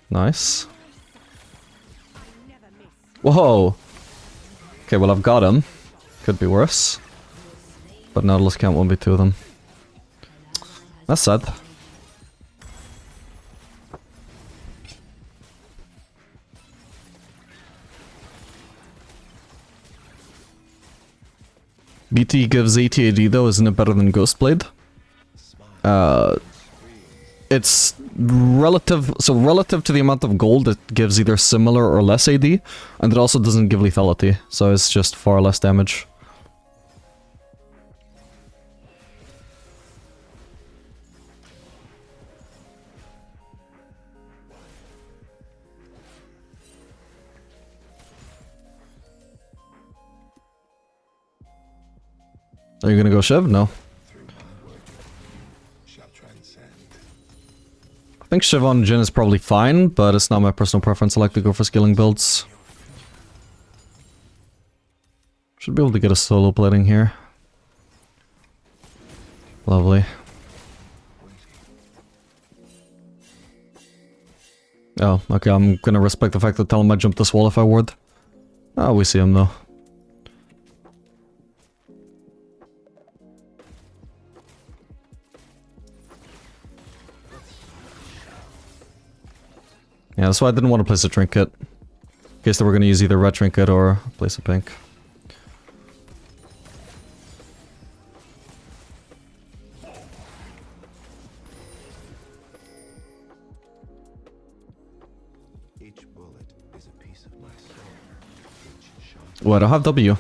Nice. Whoa! Okay, well I've got him. Could be worse. But Nautilus can't 1v2 them. That's sad. BT gives 80 AD though, isn't it better than Ghostblade? It's relative, so relative to the amount of gold, it gives either similar or less AD, and it also doesn't give lethality, so it's just far less damage. Are you gonna go Shiv? No. I think Shiv on Jhin is probably fine, but it's not my personal preference. I like to go for skilling builds. Should be able to get a solo plating here. Lovely. Oh, okay, I'm gonna respect the fact that Talon might jump this wall if I ward. Oh, we see him though. Yeah, that's why I didn't want to place a trinket. In case they were going to use either red trinket or place a pink. Each bullet is a piece of my soul. Each shot. Oh, I don't have W.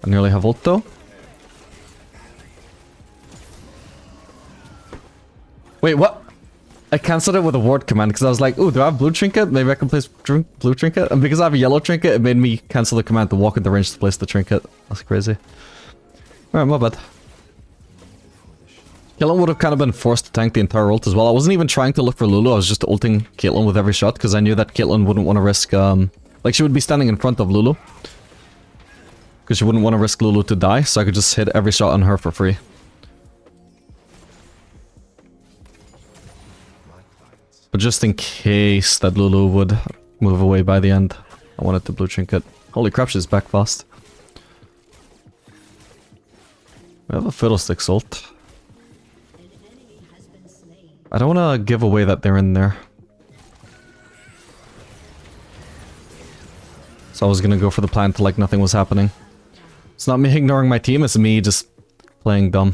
I nearly have ult though. Wait, what? I cancelled it with a ward command because I was like, ooh, do I have blue trinket? Maybe I can place blue trinket. And because I have a yellow trinket, it made me cancel the command to walk in the range to place the trinket. That's crazy. Alright, my bad. Caitlyn would have kind of been forced to tank the entire ult as well. I wasn't even trying to look for Lulu, I was just ulting Caitlyn with every shot because I knew that Caitlyn wouldn't want to risk, like she would be standing in front of Lulu. Because she wouldn't want to risk Lulu to die, so I could just hit every shot on her for free. But just in case that Lulu would move away by the end, I wanted to blue trinket. Holy crap, she's back fast. We have a Fiddlesticks ult. I don't want to give away that they're in there. So I was gonna go for the plant like nothing was happening. It's not me ignoring my team, it's me just playing dumb.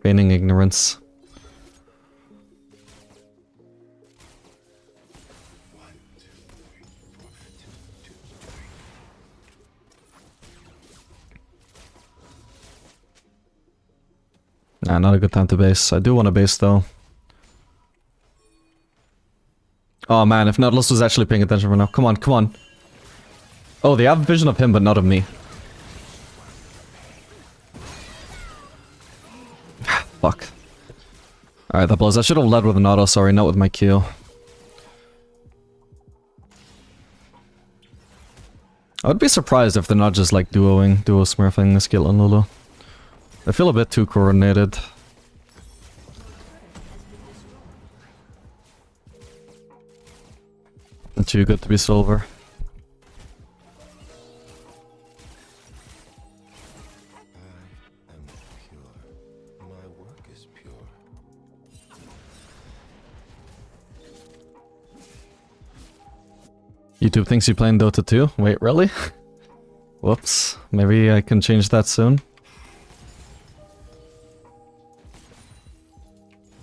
Feigning ignorance. Nah, not a good time to base. I do want to base though. Oh man, if Nautilus was actually paying attention right now. Come on, come on. Oh, they have vision of him, but not of me. Fuck. Alright, that blows. I should have led with an auto, sorry, not with my Q. I would be surprised if they're not just like duo smurfing the skill on Lulu. I feel a bit too coordinated. And too good to be silver. I am pure. My work is pure. YouTube thinks you're playing Dota 2? Wait, really? Whoops. Maybe I can change that soon.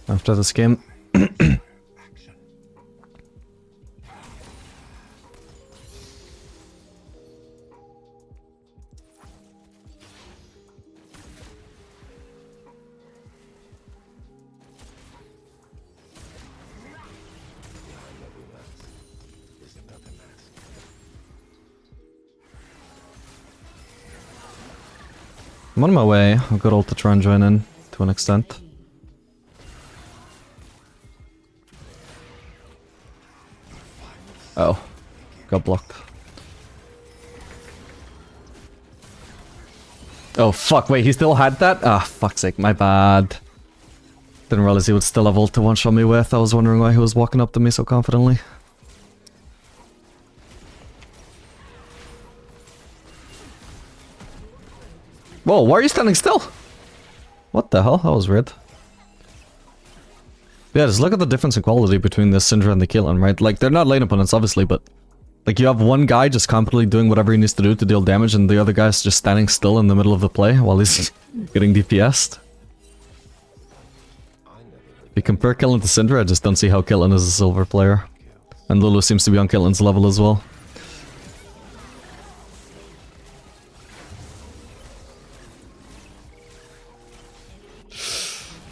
After this game. I'm on my way. I've got ult to try and join in to an extent. Oh, got blocked. Oh fuck, wait, he still had that? Ah, fuck's sake, my bad. Didn't realize he would still have ult to one-shot me with. I was wondering why he was walking up to me so confidently. Whoa, why are you standing still? What the hell? That was weird. Yeah, just look at the difference in quality between the Syndra and the Caitlyn, right? Like, they're not lane opponents, obviously, but... Like, you have one guy just competently doing whatever he needs to do to deal damage, and the other guy's just standing still in the middle of the play while he's getting DPS'd. If you compare Caitlyn to Syndra, I just don't see how Caitlyn is a silver player. And Lulu seems to be on Caitlyn's level as well.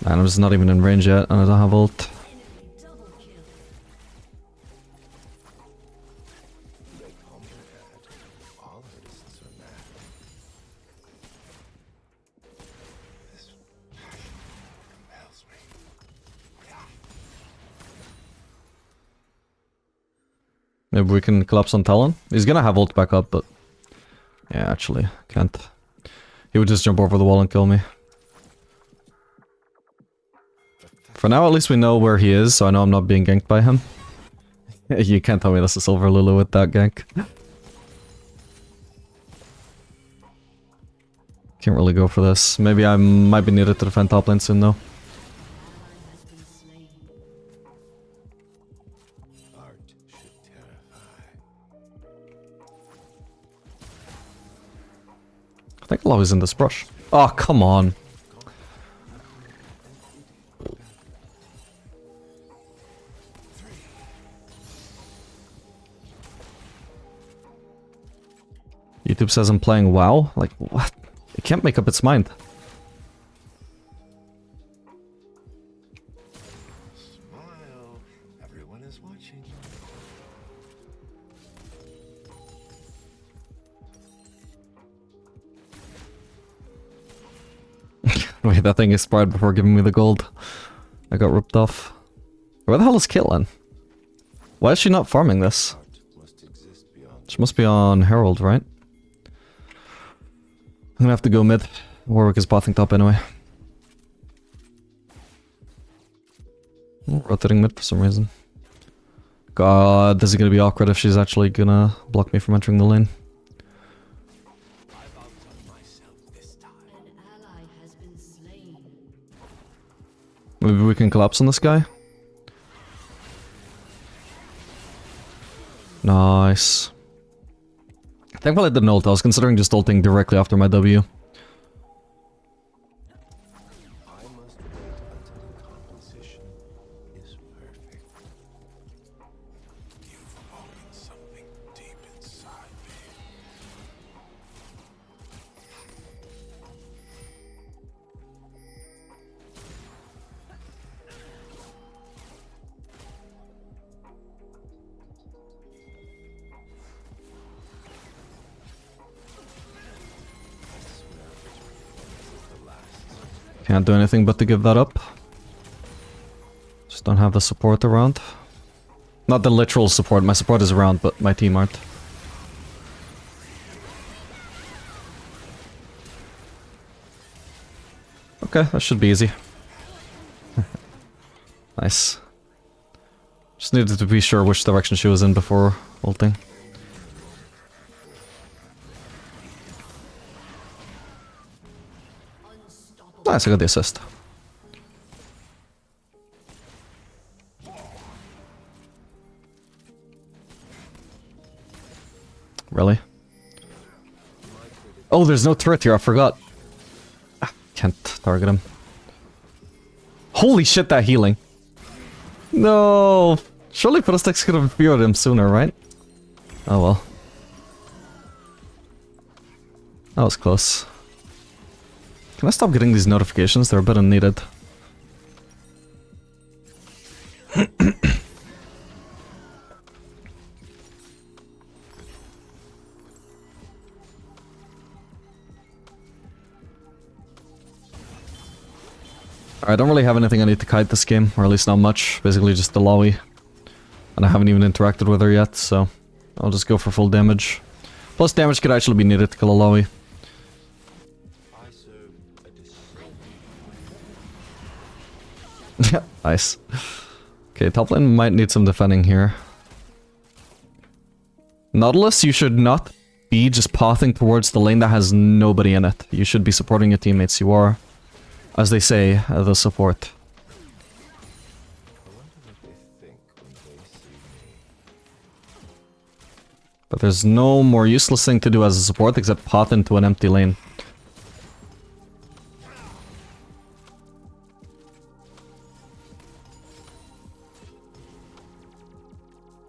Man, I'm just not even in range yet, and I don't have ult. Maybe we can collapse on Talon. He's gonna have ult back up, but... Yeah, actually, can't. He would just jump over the wall and kill me. For now, at least we know where he is, so I know I'm not being ganked by him. You can't tell me that's a silver Lulu with that gank. Can't really go for this. Maybe I might be needed to defend top lane soon, though. I think Lobby's in this brush. Oh, come on. YouTube says I'm playing WoW? Like, what? It can't make up its mind. Smile. Everyone is watching. Wait, that thing expired before giving me the gold. I got ripped off. Where the hell is Caitlyn? Why is she not farming this? She must be on Herald, right? I'm gonna have to go mid. Warwick is bothing top anyway. Rotating mid for some reason. God, this is gonna be awkward if she's actually gonna block me from entering the lane. Maybe we can collapse on this guy? Nice. Thankfully I didn't ult. I was considering just ulting directly after my W. I must wait until the composition is perfect. You've awoken something deep inside me. Can't do anything but to give that up. Just don't have the support around. Not the literal support, my support is around, but my team aren't. Okay, that should be easy. Nice. Just needed to be sure which direction she was in before ulting. Nice, I got the assist. Really? Oh, there's no turret here, I forgot. Ah, can't target him. Holy shit, that healing. No! Surely Fiddlesticks could have feared him sooner, right? Oh well. That was close. Can I stop getting these notifications? They're a bit unneeded. I don't really have anything I need to kite this game, or at least not much. Basically just the Lowy. And I haven't even interacted with her yet, so I'll just go for full damage. Plus damage could actually be needed to kill a Lowy. Nice. Okay, top lane might need some defending here. Nautilus, you should not be just pathing towards the lane that has nobody in it. You should be supporting your teammates. You are, as they say, the support. But there's no more useless thing to do as a support except path into an empty lane.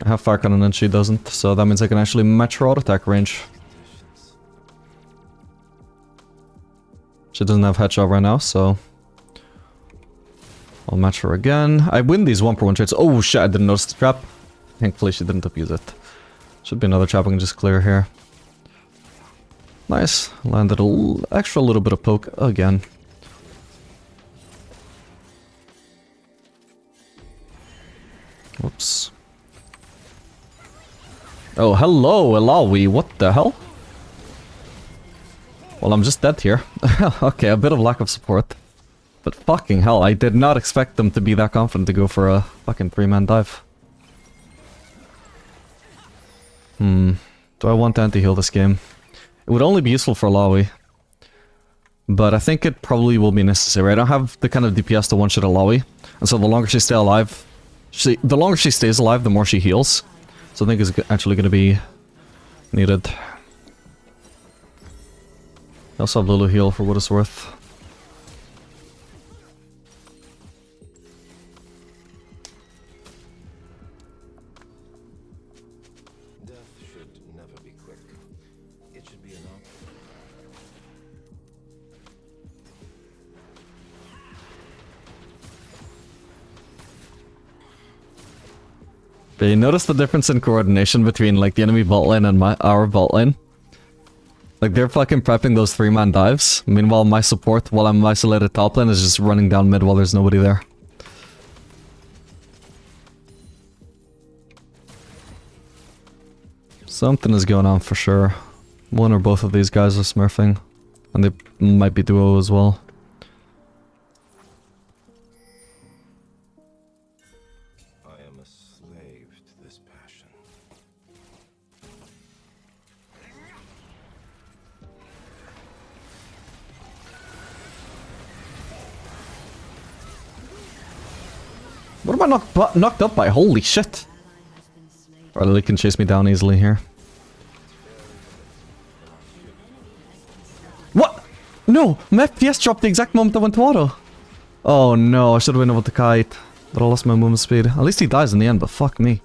I have fire cannon and she doesn't, so that means I can actually match her auto attack range. She doesn't have headshot right now, so I'll match her again. I win these 1-for-1 trades. Oh shit, I didn't notice the trap. Thankfully she didn't abuse it. Should be another trap I can just clear here. Nice. Landed a extra little bit of poke again. Whoops. Oh, hello, Alawi. What the hell? Well, I'm just dead here. Okay, a bit of lack of support. But fucking hell, I did not expect them to be that confident to go for a fucking 3-man dive. Do I want to anti-heal this game? It would only be useful for Alawi. But I think it probably will be necessary. I don't have the kind of DPS to one-shot Alawi. And so the longer she stays alive... the longer she stays alive, the more she heals. So I think it's actually going to be needed. I also have Lulu heal for what it's worth. Death should never be quick. It should be an option. But you notice the difference in coordination between like the enemy bot lane and our bot lane? Like they're fucking prepping those 3-man dives. Meanwhile my support while I'm isolated top lane is just running down mid while there's nobody there. Something is going on for sure. One or both of these guys are smurfing. And they might be duo as well. I am a slave to this passion. What am I knocked up by? Holy shit! Or they can chase me down easily here. What? No! My FPS dropped the exact moment I went to auto! Oh no, I should have been able to kite. But I lost my movement speed. At least he dies in the end, but fuck me.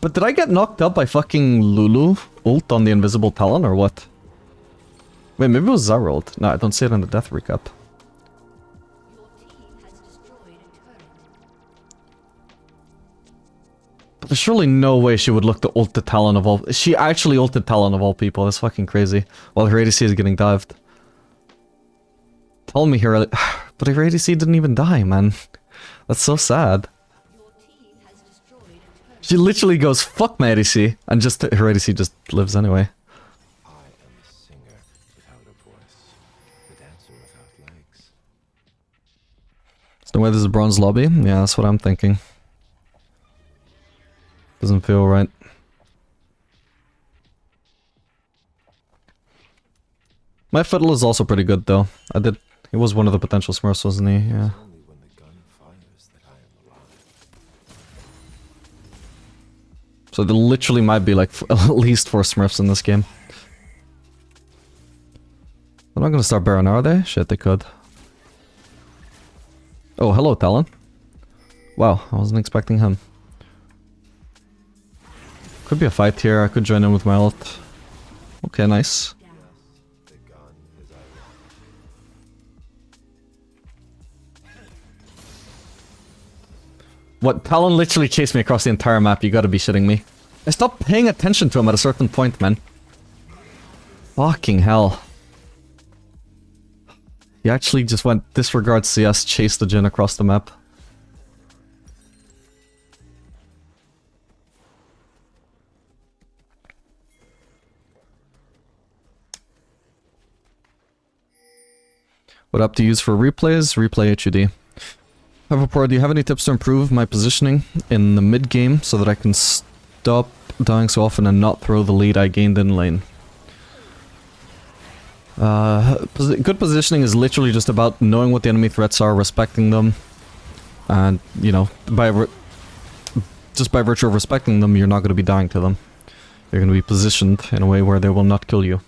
But did I get knocked up by fucking Lulu ult on the invisible Talon or what? Wait, maybe it was Zara ult. No, I don't see it in the death recap. But there's surely no way she would look to ult the Talon of all... She actually ulted Talon of all people. That's fucking crazy. While her ADC is getting dived. Tell me here... But her ADC didn't even die, man. That's so sad. She literally goes, fuck my ADC, and just her ADC just lives anyway. I am a singer without a voice, the dancer without legs. There's no way this is bronze lobby? Yeah, that's what I'm thinking. Doesn't feel right. My fiddle is also pretty good though. He was one of the potential smurfs, wasn't he? Yeah. Only when the gun fires that I am alive. So there literally might be like at least 4 smurfs in this game. They're not gonna start Baron, are they? Shit, they could. Oh, hello, Talon. Wow, I wasn't expecting him. Could be a fight here, I could join in with my ult. Okay, nice. The gun is What? Talon literally chased me across the entire map, you gotta be shitting me. I stopped paying attention to him at a certain point, man. Fucking hell. He actually just went disregard CS, chased the Jhin across the map. What app to use for replays? Replay HUD. Everport, do you have any tips to improve my positioning in the mid game so that I can stop dying so often and not throw the lead I gained in lane? Good positioning is literally just about knowing what the enemy threats are, respecting them, and, you know, just by virtue of respecting them, you're not going to be dying to them. You're going to be positioned in a way where they will not kill you.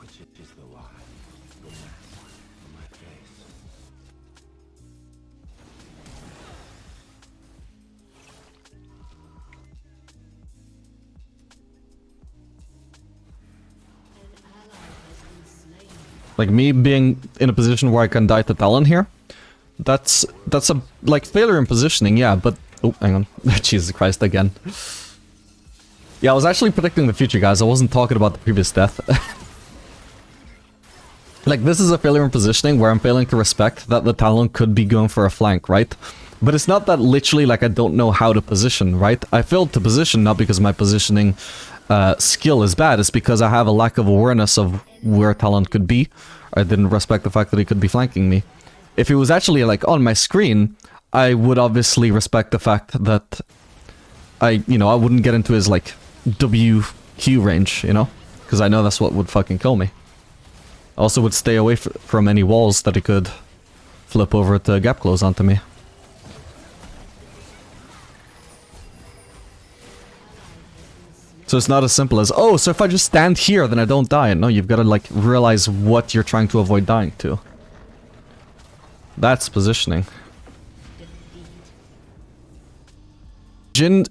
Which is the lie? The mask on my face. Like, me being in a position where I can die to Talon here, that's a, like, failure in positioning, yeah, but... Oh, hang on. Jesus Christ, again. Yeah, I was actually predicting the future, guys. I wasn't talking about the previous death. Like, this is a failure in positioning where I'm failing to respect that the Talon could be going for a flank, right? But it's not that literally, like, I don't know how to position, right? I failed to position not because my positioning skill is bad, it's because I have a lack of awareness of where Talon could be. I didn't respect the fact that he could be flanking me. If he was actually, like, on my screen, I would obviously respect the fact that I wouldn't get into his, like, WQ range, you know? Because I know that's what would fucking kill me. I also would stay away from any walls that he could flip over to gap close onto me. So it's not as simple as, oh, so if I just stand here, then I don't die. No, you've got to, like, realize what you're trying to avoid dying to. That's positioning. Jhin,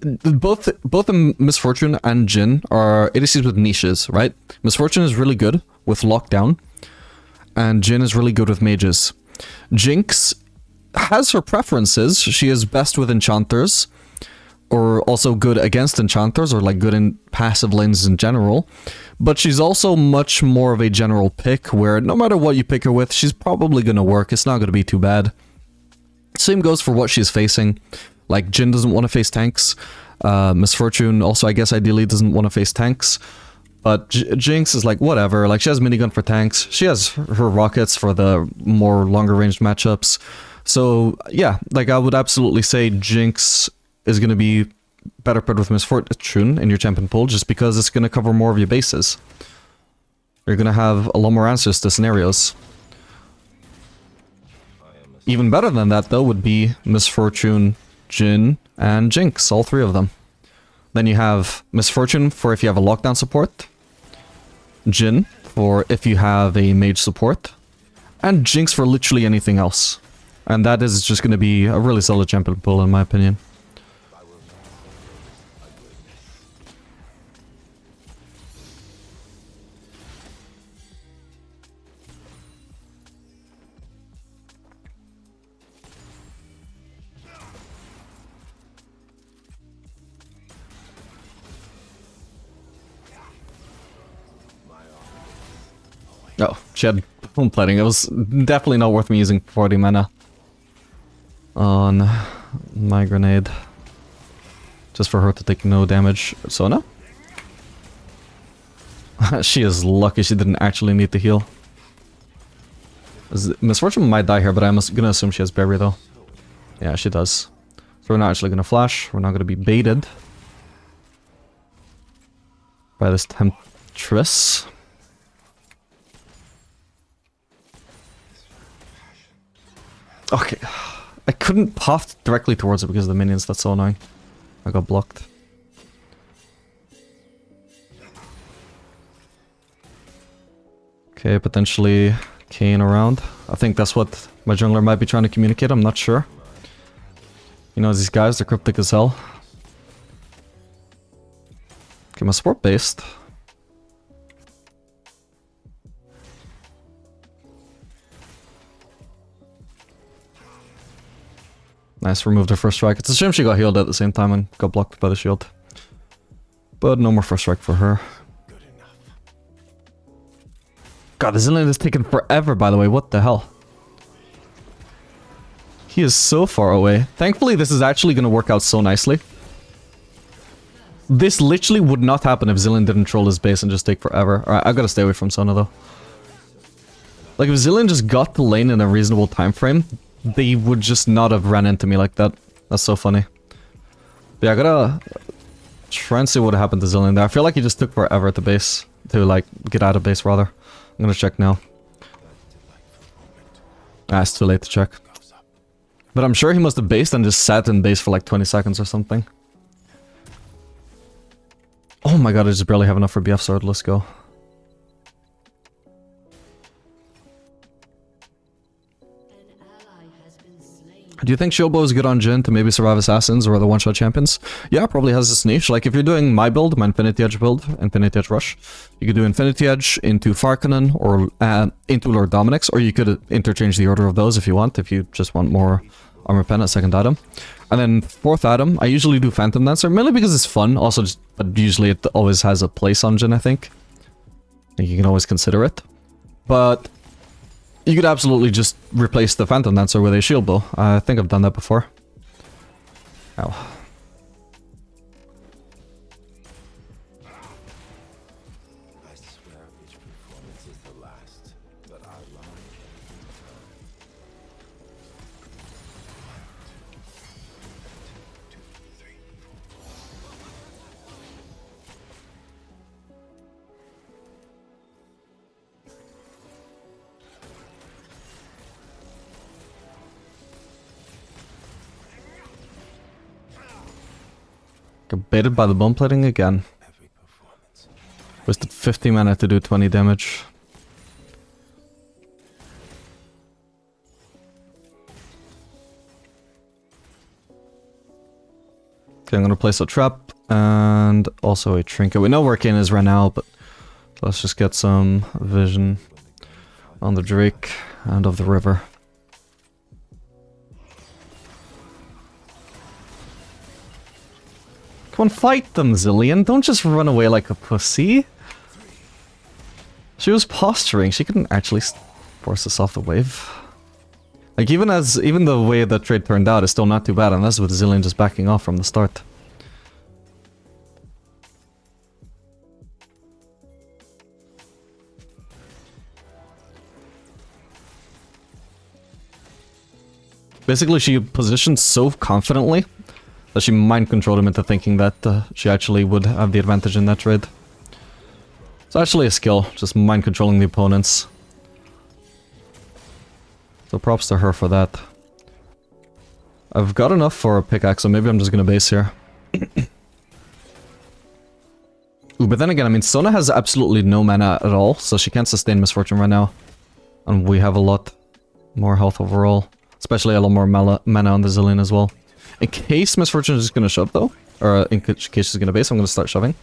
both Misfortune and Jhin are ADCs with niches, right? Misfortune is really good with lockdown, and Jhin is really good with mages. Jinx has her preferences. She is best with enchanters, or also good against enchanters, or like good in passive lanes in general. But she's also much more of a general pick, where no matter what you pick her with, she's probably gonna work. It's not gonna be too bad. Same goes for what she's facing. Like, Jhin doesn't want to face tanks. Misfortune also, I guess, ideally doesn't want to face tanks. But Jinx is like, whatever. Like, she has minigun for tanks. She has her rockets for the more longer ranged matchups. So, yeah, like, I would absolutely say Jinx is going to be better paired with Misfortune in your champion pool, just because it's going to cover more of your bases. You're going to have a lot more answers to scenarios. Even better than that, though, would be Misfortune, Jhin, and Jinx, all three of them. Then you have Misfortune for if you have a lockdown support, Jhin for if you have a mage support, and Jinx for literally anything else. And that is just going to be a really solid champion pool, in my opinion. Oh, she had home plating. It was definitely not worth me using 40 mana on my grenade. Just for her to take no damage. Sona? She is lucky she didn't actually need to heal. Misfortune might die here, but I'm gonna assume she has berry though. Yeah, she does. So we're not actually gonna flash. We're not gonna be baited by this Temptress. Okay, I couldn't path directly towards it because of the minions. That's so annoying. I got blocked. Okay, potentially Kayn around. I think that's what my jungler might be trying to communicate. I'm not sure. You know, these guys, they're cryptic as hell. Okay, my support based. Nice, removed her first strike. It's a shame she got healed at the same time and got blocked by the shield. But no more first strike for her. God, the Zilean is taking forever, by the way. What the hell? He is so far away. Thankfully, this is actually going to work out so nicely. This literally would not happen if Zilean didn't troll his base and just take forever. Alright, I've got to stay away from Sona, though. Like, if Zilean just got the lane in a reasonable time frame, they would just not have ran into me like that. That's so funny. But yeah, I gotta try and see what happened to Zilean there. I feel like he just took forever at the base. To, like, get out of base, rather. I'm gonna check now. Ah, it's too late to check. But I'm sure he must have based and just sat in base for like 20 seconds or something. Oh my god, I just barely have enough for BF sword. Let's go. Do you think Showbow is good on Jhin to maybe survive assassins or other one-shot champions? Yeah, probably has this niche. Like if you're doing my build, my Infinity Edge build, Infinity Edge Rush, you could do Infinity Edge into Farkanen or into Lord Dominik's, or you could interchange the order of those if you want, if you just want more armor pen at second item. And then fourth item, I usually do Phantom Dancer, mainly because it's fun, also just, but usually it always has a place on Jhin, I think. You can always consider it. But you could absolutely just replace the Phantom Dancer with a shield bow. I think I've done that before. Ow. I swear each performance is the last, but I lie. Got baited by the bone plating again. Every performance. Wasted 50 mana to do 20 damage. Okay, I'm gonna place a trap and also a trinket. We know where Kane is right now, but let's just get some vision on the Drake and of the river. Come on, fight them, Zilean. Don't just run away like a pussy. She was posturing. She couldn't actually force us off the wave. Like, even the way that trade turned out is still not too bad, unless with Zilean just backing off from the start. Basically, she positioned so confidently that she mind-controlled him into thinking that she actually would have the advantage in that trade. It's actually a skill, just mind-controlling the opponents. So props to her for that. I've got enough for a pickaxe, so maybe I'm just gonna base here. Ooh, but then again, I mean, Sona has absolutely no mana at all, so she can't sustain Misfortune right now. And we have a lot more health overall. Especially a lot more mana on the Zilean as well. In case Misfortune is just gonna shove though, or in case she's gonna base, I'm gonna start shoving.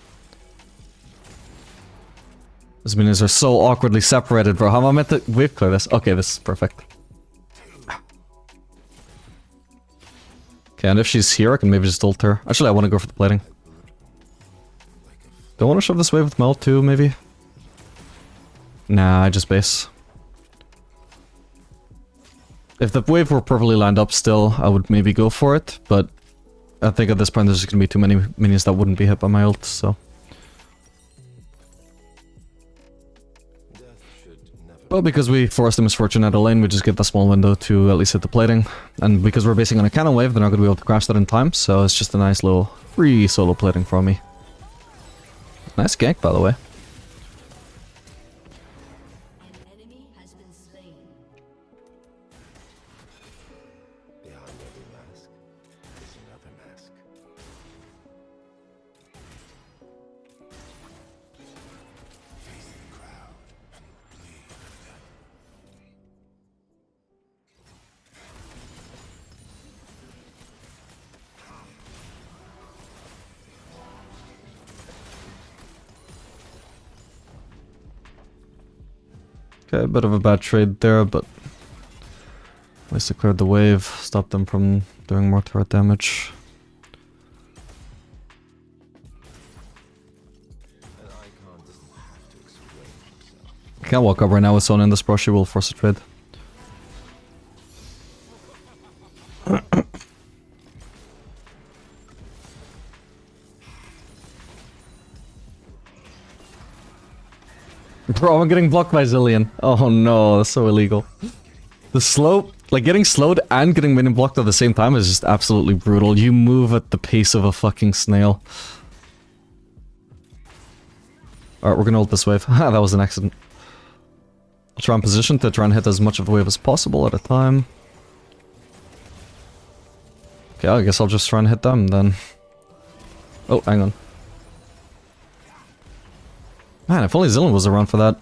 These minions are so awkwardly separated, bro. How am I meant to wave clear this? Okay, this is perfect. Okay, and if she's here, I can maybe just ult her. Actually, I want to go for the plating. Do I want to shove this wave with Mel too, maybe? Nah, I just base. If the wave were perfectly lined up still, I would maybe go for it, but I think at this point there's just gonna be too many minions that wouldn't be hit by my ult, so. But because we forced the Misfortune out of lane, we just get the small window to at least hit the plating. And because we're basing on a cannon wave, they're not gonna be able to crash that in time, so it's just a nice little free solo plating from me. Nice gank, by the way. An enemy has been slain. Behind every mask is another mask. Face the crowd and bleed for them. Okay, a bit of a bad trade there, but at least I cleared the wave, stopped them from doing more turret damage. An icon doesn't have to explain himself. I can't walk up right now with Sona in this brush, she will force a trade. Bro, I'm getting blocked by Zilean. Oh no, that's so illegal. The slow, like getting slowed and getting minion blocked at the same time is just absolutely brutal. You move at the pace of a fucking snail. Alright, we're gonna ult this wave. That was an accident. I'll try and position to try and hit as much of the wave as possible at a time. Okay, I guess I'll just try and hit them then. Oh, hang on. Man, if only Zillion was around for that.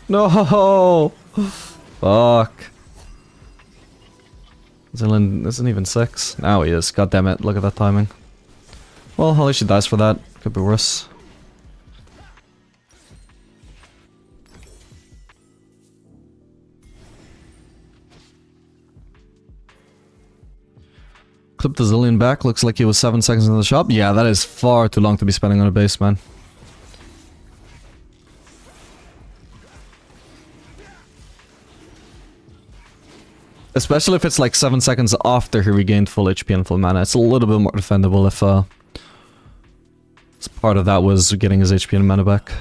No! Fuck. Zillion isn't even 6. Now he is. God damn it, look at that timing. Well, at least she dies for that. Could be worse. Clip the Zillion back. Looks like he was 7 seconds in the shop. Yeah, that is far too long to be spending on a base, man. Especially if it's like 7 seconds after he regained full HP and full mana. It's a little bit more defendable if part of that was getting his HP and mana back.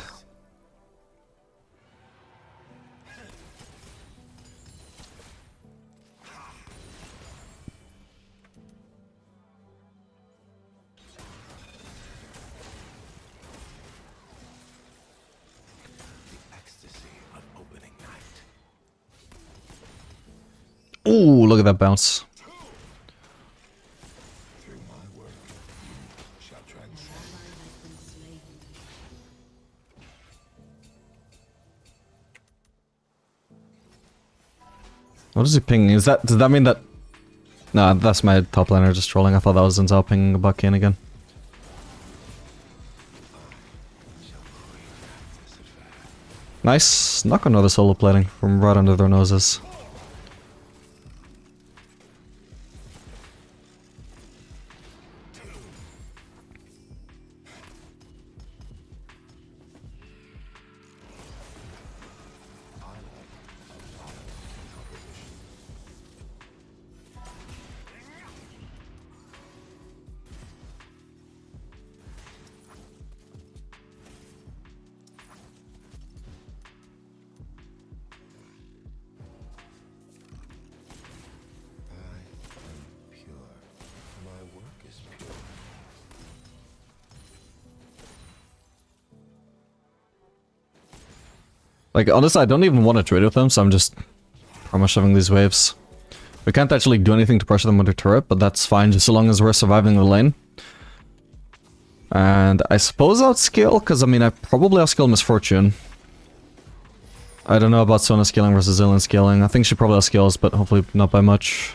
Ooh, look at that bounce. What is he pinging? Does that mean that... Nah, that's my top laner just trolling. I thought that was Zinzao pinging about Kane again. Nice. Knock another solo plating from right under their noses. Like, honestly, I don't even want to trade with them, so I'm just pretty much shoving these waves. We can't actually do anything to pressure them with their turret, but that's fine, just so long as we're surviving the lane. And I suppose outscale, because I mean, I probably outscale Misfortune. I don't know about Sona scaling versus Zillion scaling. I think she probably outscales, but hopefully not by much.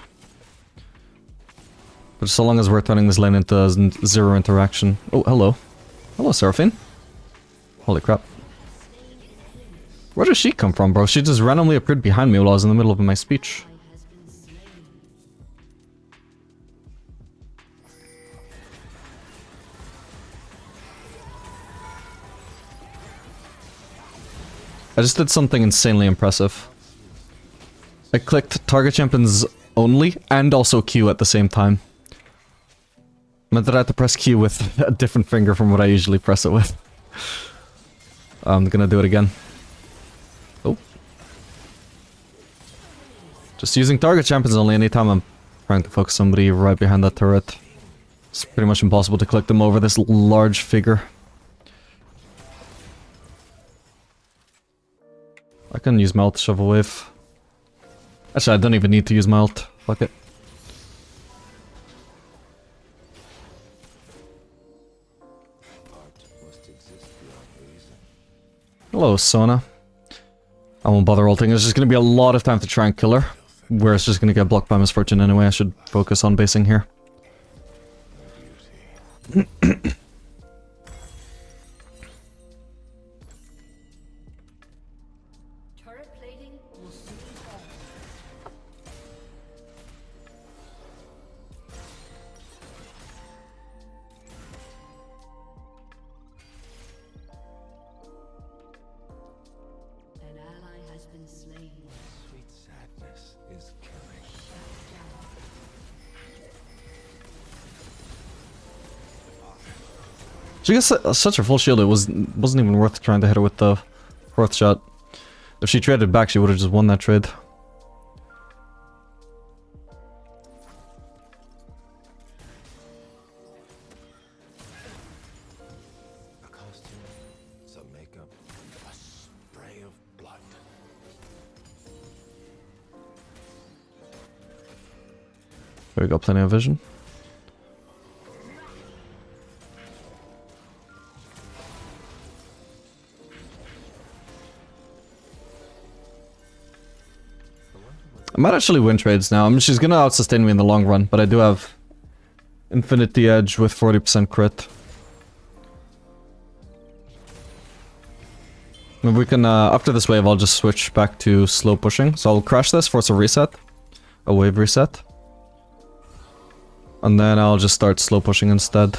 But so long as we're turning this lane into zero interaction. Oh, hello. Hello, Seraphine. Holy crap. Where did she come from, bro? She just randomly appeared behind me while I was in the middle of my speech. I just did something insanely impressive. I clicked target champions only and also Q at the same time. Meant that I had to press Q with a different finger from what I usually press it with. I'm gonna do it again. Oh. Just using target champions only anytime I'm trying to focus somebody right behind that turret. It's pretty much impossible to click them over this large figure. I can use my ult to shove a wave. Actually, I don't even need to use my ult. Fuck it. Hello, Sona. I won't bother ulting. There's just gonna be a lot of time to try and kill her. Where it's just gonna get blocked by Misfortune anyway. I should focus on basing here. Turret plating will soon fall. An ally has been slain. Sweet sadness is killing. She gets such a full shield, it wasn't even worth trying to hit her with the fourth shot. If she traded back, she would have just won that trade. A costume, some makeup, a spray of blood. There we go, plenty of vision. I might actually win trades now. I mean, she's gonna out-sustain me in the long run, but I do have Infinity Edge with 40% crit. Maybe we can, after this wave, I'll just switch back to slow pushing. So I'll crash this, force a reset. A wave reset. And then I'll just start slow pushing instead.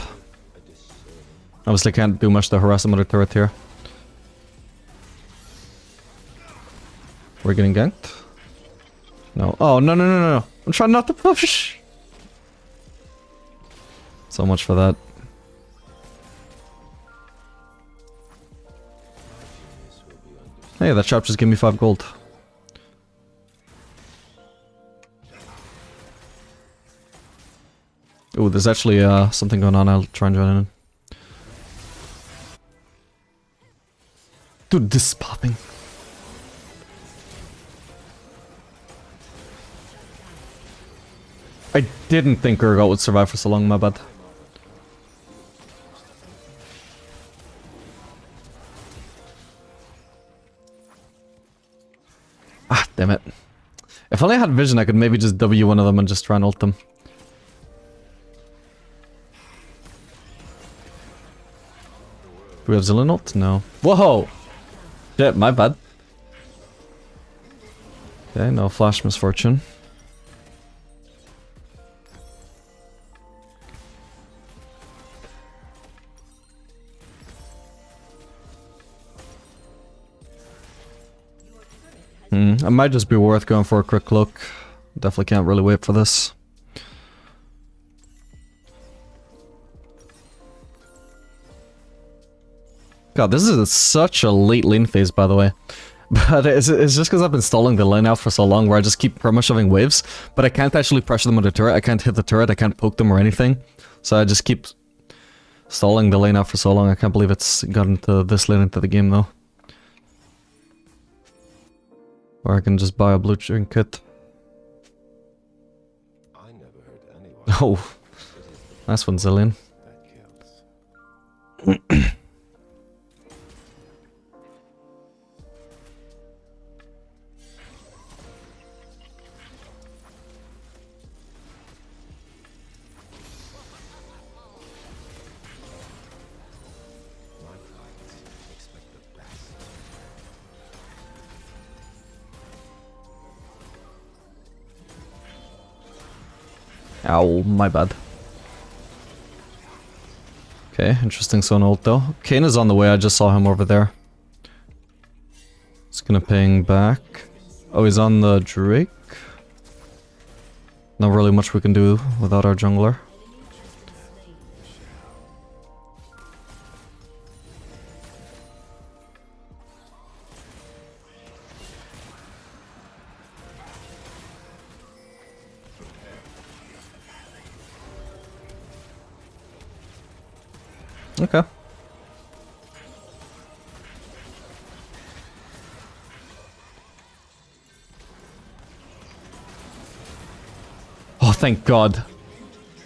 Obviously can't do much to harass another turret here. We're getting ganked. No. Oh, no, no, no, no, no. I'm trying not to push. So much for that. Hey, that shop just gave me 5 gold. Ooh, there's actually something going on. I'll try and join in. Dude, this is popping. I didn't think Urgot would survive for so long, my bad. Ah, damn it. If only I had vision, I could maybe just W one of them and just try and ult them. Do we have Zillion ult? No. Whoa! Shit, my bad. Okay, no flash misfortune. It might just be worth going for a quick look. Definitely can't really wait for this. God, this is such a late lane phase, by the way. But it's just because I've been stalling the lane out for so long where I just keep perma shoving waves, but I can't actually pressure them with the turret, I can't hit the turret, I can't poke them or anything. So I just keep stalling the lane out for so long. I can't believe it's gotten to this late into the game though. Or I can just buy a blue string kit. I never heard anyone. Oh, nice one, Zillion. That kills. My clients expect the best. Ow, my bad. Okay, interesting Son ult though. Kane is on the way, I just saw him over there. It's gonna ping back. Oh, he's on the Drake. Not really much we can do without our jungler. Okay. Oh, thank God.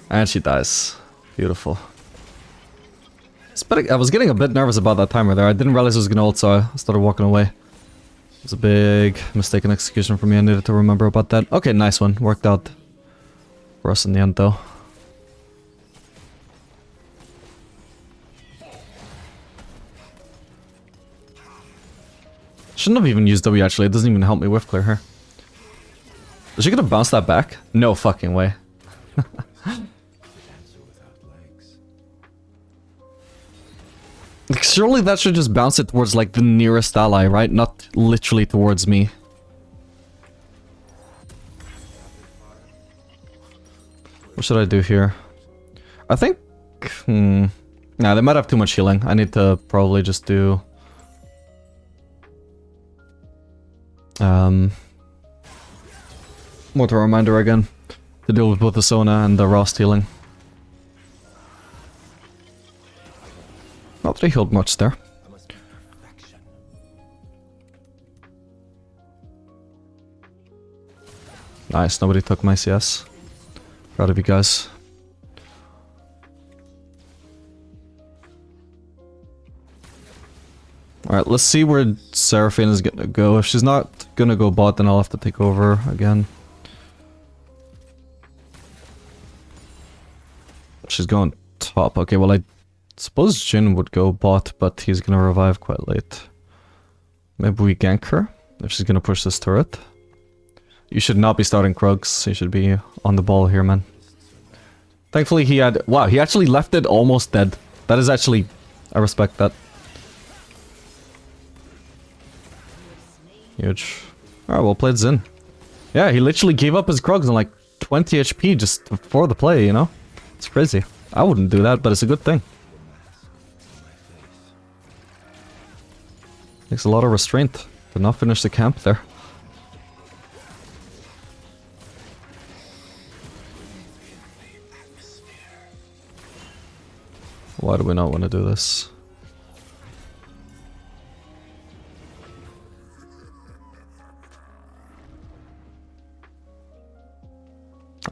And she dies. Beautiful. I was getting a bit nervous about that timer there. I didn't realize it was gonna ult, so I started walking away. It's a big mistaken execution for me. I needed to remember about that. Okay, nice one. Worked out for us in the end, though. Shouldn't have even used W actually, it doesn't even help me whiff clear here. Is she gonna bounce that back? No fucking way. Like, surely that should just bounce it towards like the nearest ally, right? Not literally towards me. What should I do here? I think... Nah, they might have too much healing. I need to probably just do... More to a reminder again to deal with both the Sona and the Rost healing. Not that he healed much there. I must be perfection. Nice, nobody took my CS. Proud of you guys. Alright, let's see where Seraphine is gonna go. If she's not gonna go bot, then I'll have to take over again. She's going top. Okay, well I suppose Jhin would go bot, but he's gonna revive quite late. Maybe we gank her, if she's gonna push this turret. You should not be starting Krugs. You should be on the ball here, man. Thankfully he had... Wow, he actually left it almost dead. That is actually... I respect that. Huge. Alright, well played Jhin. Yeah, he literally gave up his Krugs on like 20 HP just before the play, you know? It's crazy. I wouldn't do that, but it's a good thing. Takes a lot of restraint to not finish the camp there. Why do we not want to do this?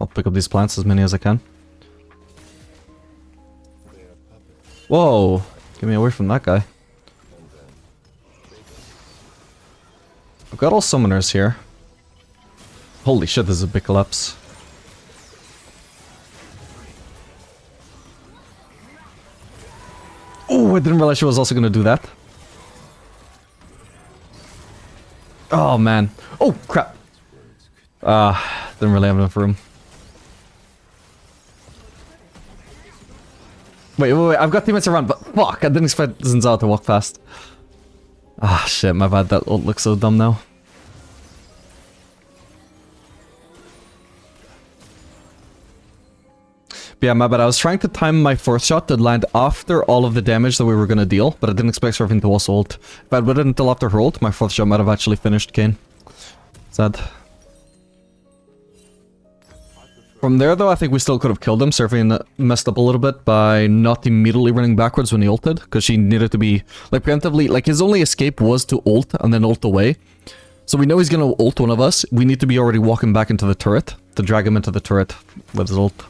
I'll pick up these plants, as many as I can. Whoa! Get me away from that guy. I've got all summoners here. Holy shit, this is a big collapse. Oh, I didn't realize she was also gonna do that. Oh man. Oh crap. Didn't really have enough room. Wait, I've got teammates around, but fuck, I didn't expect Zinzao to walk fast. Ah, shit, my bad, that ult looks so dumb now. But yeah, my bad, I was trying to time my fourth shot to land after all of the damage that we were gonna deal, but I didn't expect Seraphine to also ult. If I waited until after her ult, my fourth shot might have actually finished Kayn. Sad. From there though, I think we still could have killed him. Seraphine messed up a little bit by not immediately running backwards when he ulted, because she needed to be, like, preemptively, like, his only escape was to ult and then ult away. So we know he's gonna ult one of us. We need to be already walking back into the turret to drag him into the turret with his ult.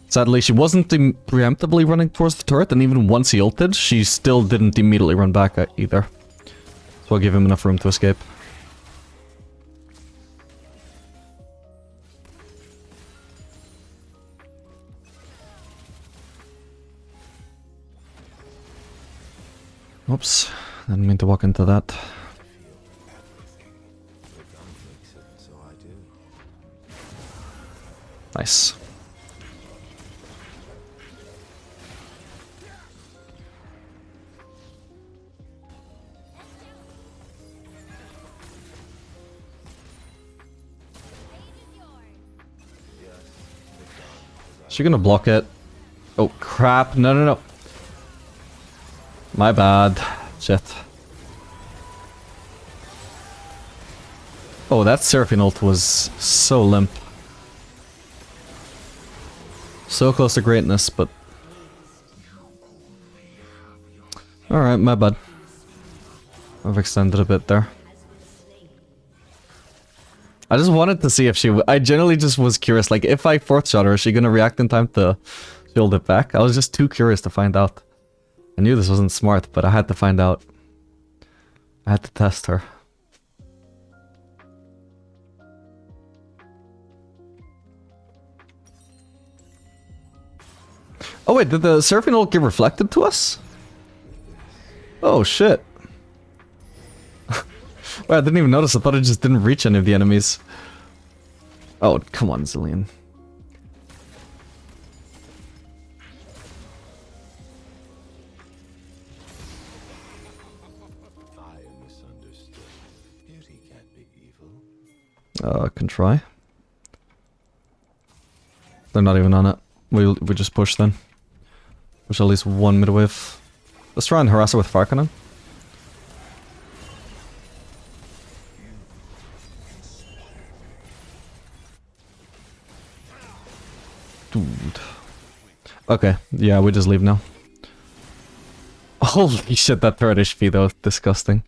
Sadly, she wasn't preemptively running towards the turret, and even once he ulted, she still didn't immediately run back either. So I'll give him enough room to escape. Oops, didn't mean to walk into that. Nice. Is she gonna block it? Oh crap, no no no. My bad. Shit. Oh, that Seraphine ult was so limp. So close to greatness, but... Alright, my bad. I've extended a bit there. I just wanted to see if she... I generally just was curious, like, if I fourth shot her, is she gonna react in time to shield it back? I was just too curious to find out. I knew this wasn't smart, but I had to find out. I had to test her. Oh wait, did the Seraphine ult get reflected to us? Oh shit. Wait, I didn't even notice. I thought it just didn't reach any of the enemies. Oh, come on, Zillion. Can try. They're not even on it. We just push then. Push at least one mid wave. Let's try and harass her with Fire Cannon. Dude. Okay, yeah, we just leave now. Holy shit, that turret HP though, disgusting.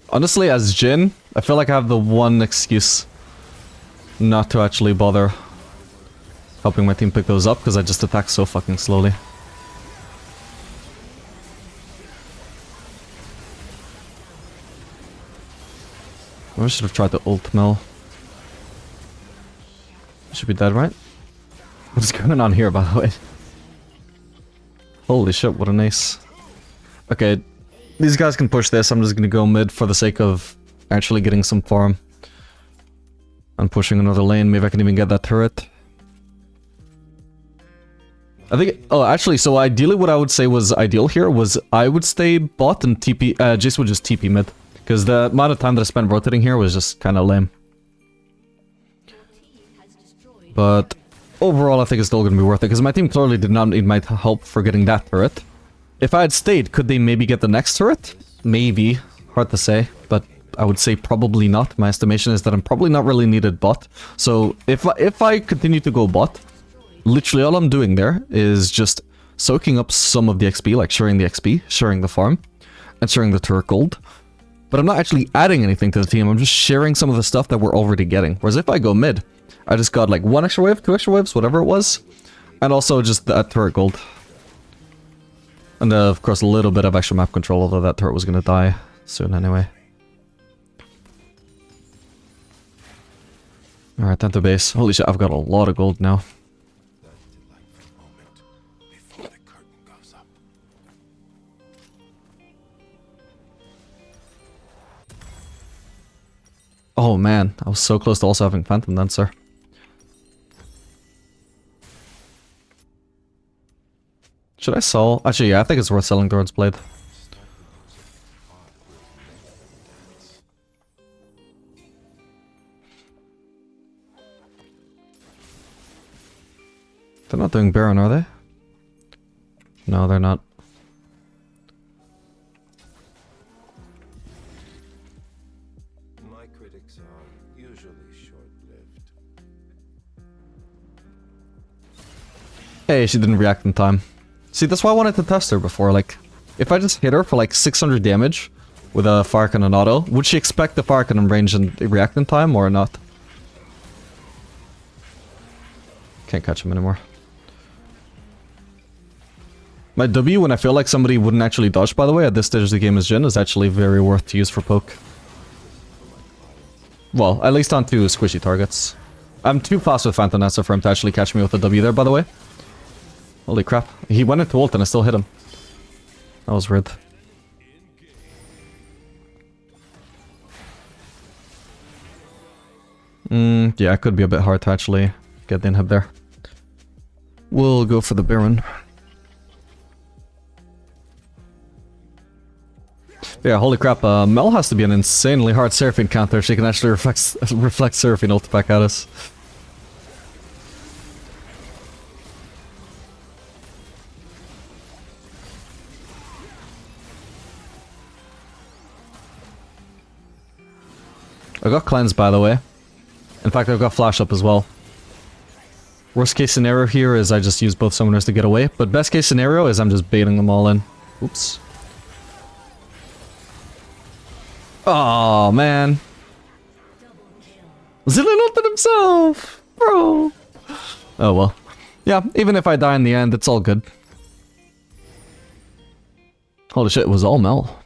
Honestly, as Jhin, I feel like I have the one excuse not to actually bother helping my team pick those up, because I just attack so fucking slowly. I should have tried the ult Mel. Should be dead, right? What is going on here, by the way? Holy shit, what an ace. Okay, these guys can push this. I'm just gonna go mid for the sake of actually getting some farm. I'm pushing another lane. Maybe I can even get that turret. I think... Oh, actually, so ideally what I would say was ideal here was I would stay bot and TP... Jace would just TP mid. Because the amount of time that I spent rotating here was just kind of lame. But overall, I think it's still going to be worth it. Because my team clearly did not need my help for getting that turret. If I had stayed, could they maybe get the next turret? Maybe. Hard to say. But I would say probably not. My estimation is that I'm probably not really needed bot. So if I continue to go bot, literally all I'm doing there is just soaking up some of the XP, like sharing the XP, sharing the farm, and sharing the turret gold. But I'm not actually adding anything to the team, I'm just sharing some of the stuff that we're already getting. Whereas if I go mid, I just got like 1 extra wave, 2 extra waves, whatever it was. And also just that turret gold. And of course a little bit of extra map control, although that turret was gonna die soon anyway. Alright, time to base. Holy shit, I've got a lot of gold now. Oh man, I was so close to also having Phantom Dancer. Should I sell? Actually, yeah, I think it's worth selling Thorn's Blade. They're not doing Baron, are they? No, they're not. Hey, she didn't react in time. See, that's why I wanted to test her before. Like, if I just hit her for like 600 damage with a fire cannon auto, would she expect the fire cannon range and react in time or not? Can't catch him anymore. My W, when I feel like somebody wouldn't actually dodge, by the way, at this stage of the game as Jhin, is actually very worth to use for poke. Well, at least onto squishy targets. I'm too fast with Phantom Dancer for him to actually catch me with a W there, by the way. Holy crap. He went into ult and I still hit him. That was weird. Yeah, it could be a bit hard to actually get the inhib there. We'll go for the Baron. Yeah, holy crap, Mel has to be an insanely hard Seraphine counter. She can actually reflect Seraphine ult back at us. I got cleanse, by the way. In fact, I've got flash up as well. Worst case scenario here is I just use both summoners to get away, but best case scenario is I'm just baiting them all in. Oops. Oh man. Zillion ulted himself! Bro! Oh well. Yeah, even if I die in the end, it's all good. Holy shit, it was all Mel.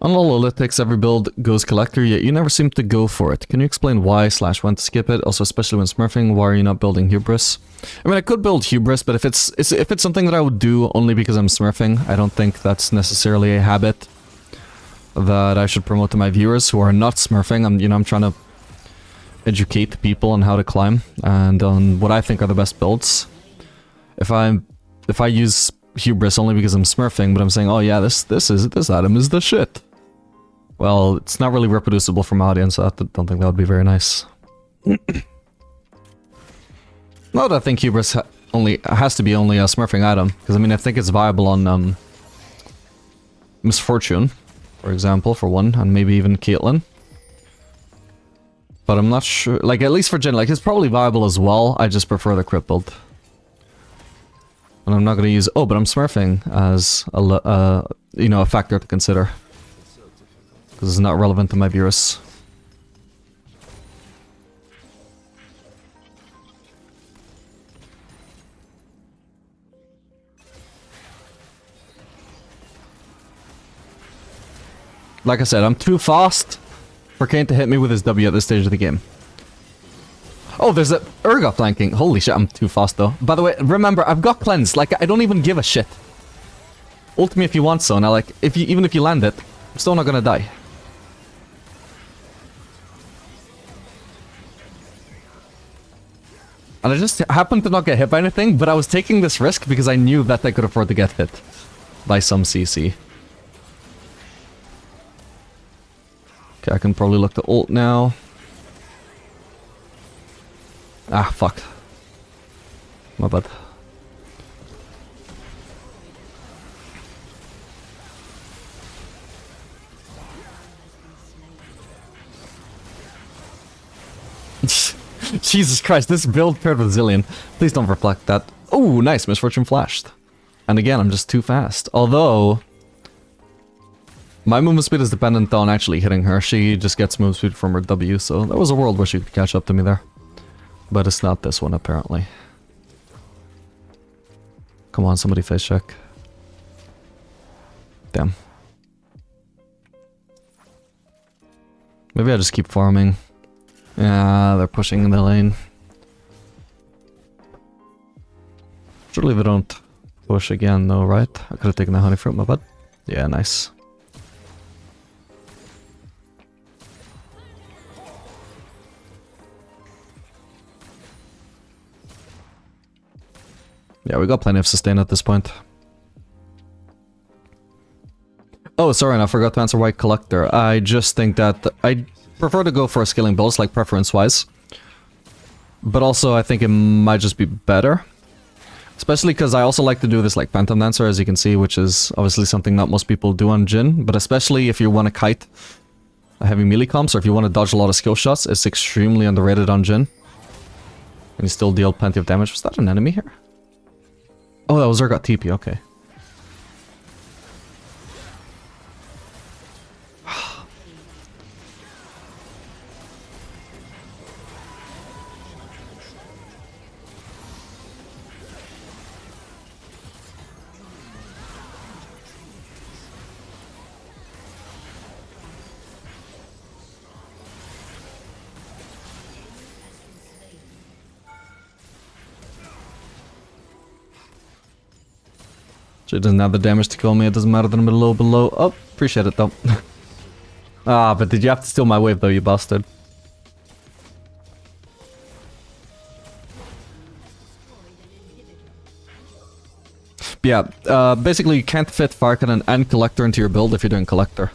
On Analytics, every build goes collector, yet you never seem to go for it. Can you explain why / when to skip it? Also, especially when smurfing, why are you not building Hubris? I mean, I could build Hubris, but if it's something that I would do only because I'm smurfing, I don't think that's necessarily a habit that I should promote to my viewers who are not smurfing. I'm trying to educate people on how to climb and on what I think are the best builds. If I use hubris only because I'm smurfing, but I'm saying, oh yeah, this item is the shit. Well, it's not really reproducible from audience, so I don't think that would be very nice. Not that I think hubris has to be only a smurfing item, because I mean I think it's viable on Misfortune, for example, for one, and maybe even Caitlyn. But I'm not sure, like at least for Jhin, like it's probably viable as well, I just prefer the crit build. And I'm not going to use, oh, but I'm smurfing as a, you know, a factor to consider. Because it's not relevant to my viewers. Like I said, I'm too fast for Kane to hit me with his W at this stage of the game. Oh, there's a Urgot flanking. Holy shit, I'm too fast though. By the way, remember, I've got cleanse. Like, I don't even give a shit. Ult me if you want so, now like, even if you land it, I'm still not gonna die. And I just happened to not get hit by anything, but I was taking this risk because I knew that I could afford to get hit by some CC. Okay, I can probably look to ult now. Ah, fuck. My bad. Jesus Christ, this build paired with Zillion. Please don't reflect that. Oh, nice, Misfortune flashed. And again, I'm just too fast. Although, my movement speed is dependent on actually hitting her. She just gets movement speed from her W, so there was a world where she could catch up to me there. But it's not this one, apparently. Come on, somebody face check. Damn. Maybe I just keep farming. Yeah, they're pushing in the lane. Surely they don't push again, though, right? I could have taken the honey fruit, my bad. Yeah, nice. Yeah, we got plenty of sustain at this point. Oh, sorry, and I forgot to answer White Collector. I just think that I prefer to go for scaling builds, like preference-wise. But also, I think it might just be better. Especially because I also like to do this like Phantom Dancer, as you can see, which is obviously something not most people do on Jhin. But especially if you want to kite a heavy melee comps, or if you want to dodge a lot of skill shots, it's extremely underrated on Jhin. And you still deal plenty of damage. Was that an enemy here? Oh, that was Urgot TP, okay. She doesn't have the damage to kill me, it doesn't matter that I'm below. Oh, appreciate it though. Ah, but did you have to steal my wave though, you bastard? Yeah, basically you can't fit Fire Cannon and Collector into your build if you're doing Collector.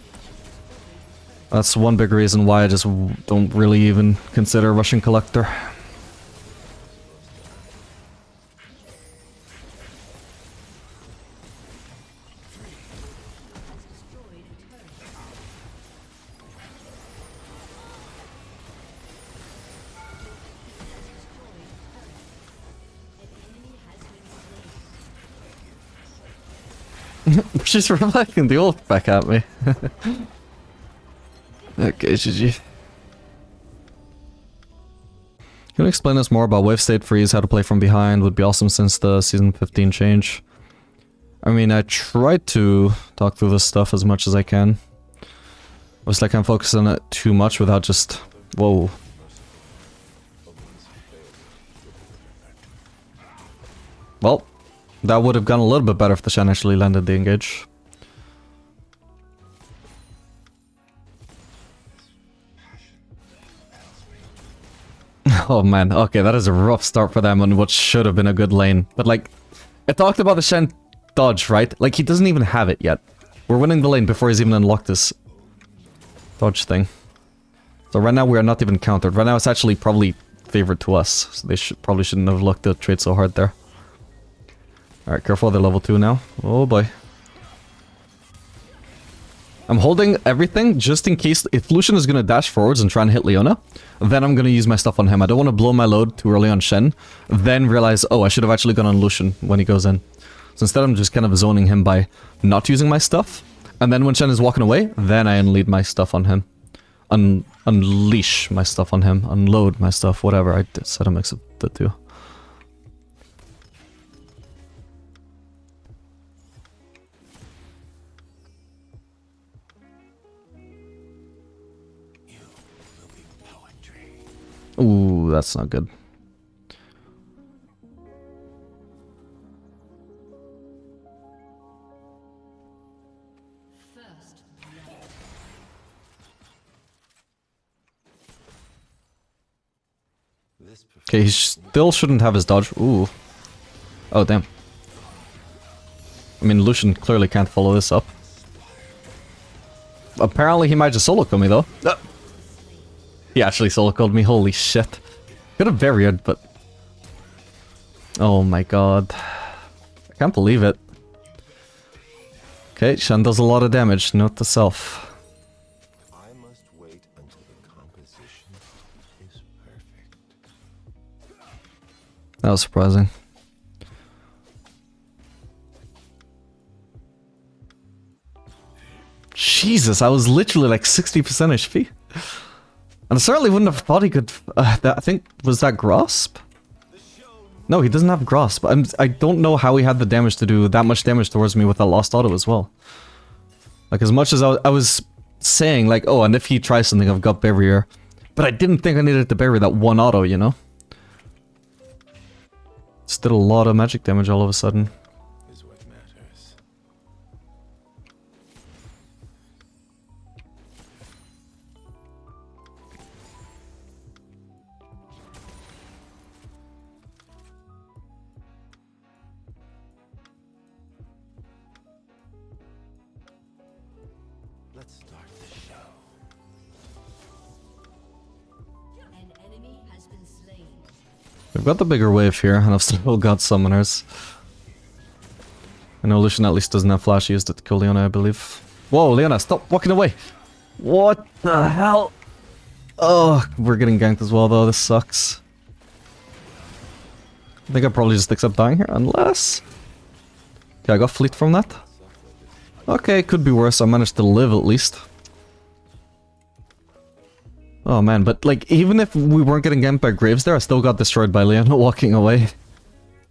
That's one big reason why I just don't really even consider rushing Collector. She's reflecting the ult back at me. Okay, GG. Can you explain us more about wave state freeze, how to play from behind? Would be awesome since the season 15 change. I mean, I tried to talk through this stuff as much as I can. Obviously I can't focus on it too much without just... Whoa. Well, that would have gone a little bit better if the Shen actually landed the engage. Oh man, okay, that is a rough start for them on what should have been a good lane. But like, I talked about the Shen dodge, right? Like, he doesn't even have it yet. We're winning the lane before he's even unlocked this dodge thing. So right now we are not even countered. Right now it's actually probably favored to us. So they probably shouldn't have looked to trade so hard there. Alright, careful, they're level 2 now. Oh boy. I'm holding everything just in case if Lucian is going to dash forwards and try and hit Leona, then I'm going to use my stuff on him. I don't want to blow my load too early on Shen, then realize, oh, I should have actually gone on Lucian when he goes in. So instead I'm just kind of zoning him by not using my stuff, and then when Shen is walking away, then I unlead my stuff on him. Unleash my stuff on him, unload my stuff, whatever. I said a mix of the two. Ooh, that's not good. First Okay, he still shouldn't have his dodge. Ooh. Oh, damn. I mean, Lucian clearly can't follow this up. Apparently he might just solo kill me, though. He actually solo killed me, holy shit. Could have varied, but... Oh my god. I can't believe it. Okay, Shen does a lot of damage, note to self. I must wait until the composition is perfect. That was surprising. Jesus, I was literally like 60% HP. And I certainly wouldn't have thought he could... I think... Was that Grasp? No, he doesn't have Grasp. I don't know how he had the damage to do that much damage towards me with that Lost Auto as well. Like, as much as I was saying, like, oh, and if he tries something, I've got Barrier. But I didn't think I needed to barrier that one auto, you know? Just did a lot of magic damage all of a sudden. Is what matters. Let's start the show. an enemy has been slain. We've got the bigger wave here, and I've still got summoners. I know Lucian at least doesn't have flash, he used it to kill Leona, I believe. Whoa, Leona, stop walking away! What the hell? Oh, we're getting ganked as well though, this sucks. I think I probably just accept dying here, unless... Okay, I got fleet from that. Okay, could be worse, I managed to live at least. Oh man, but like, even if we weren't getting ganked by Graves there, I still got destroyed by Leona walking away.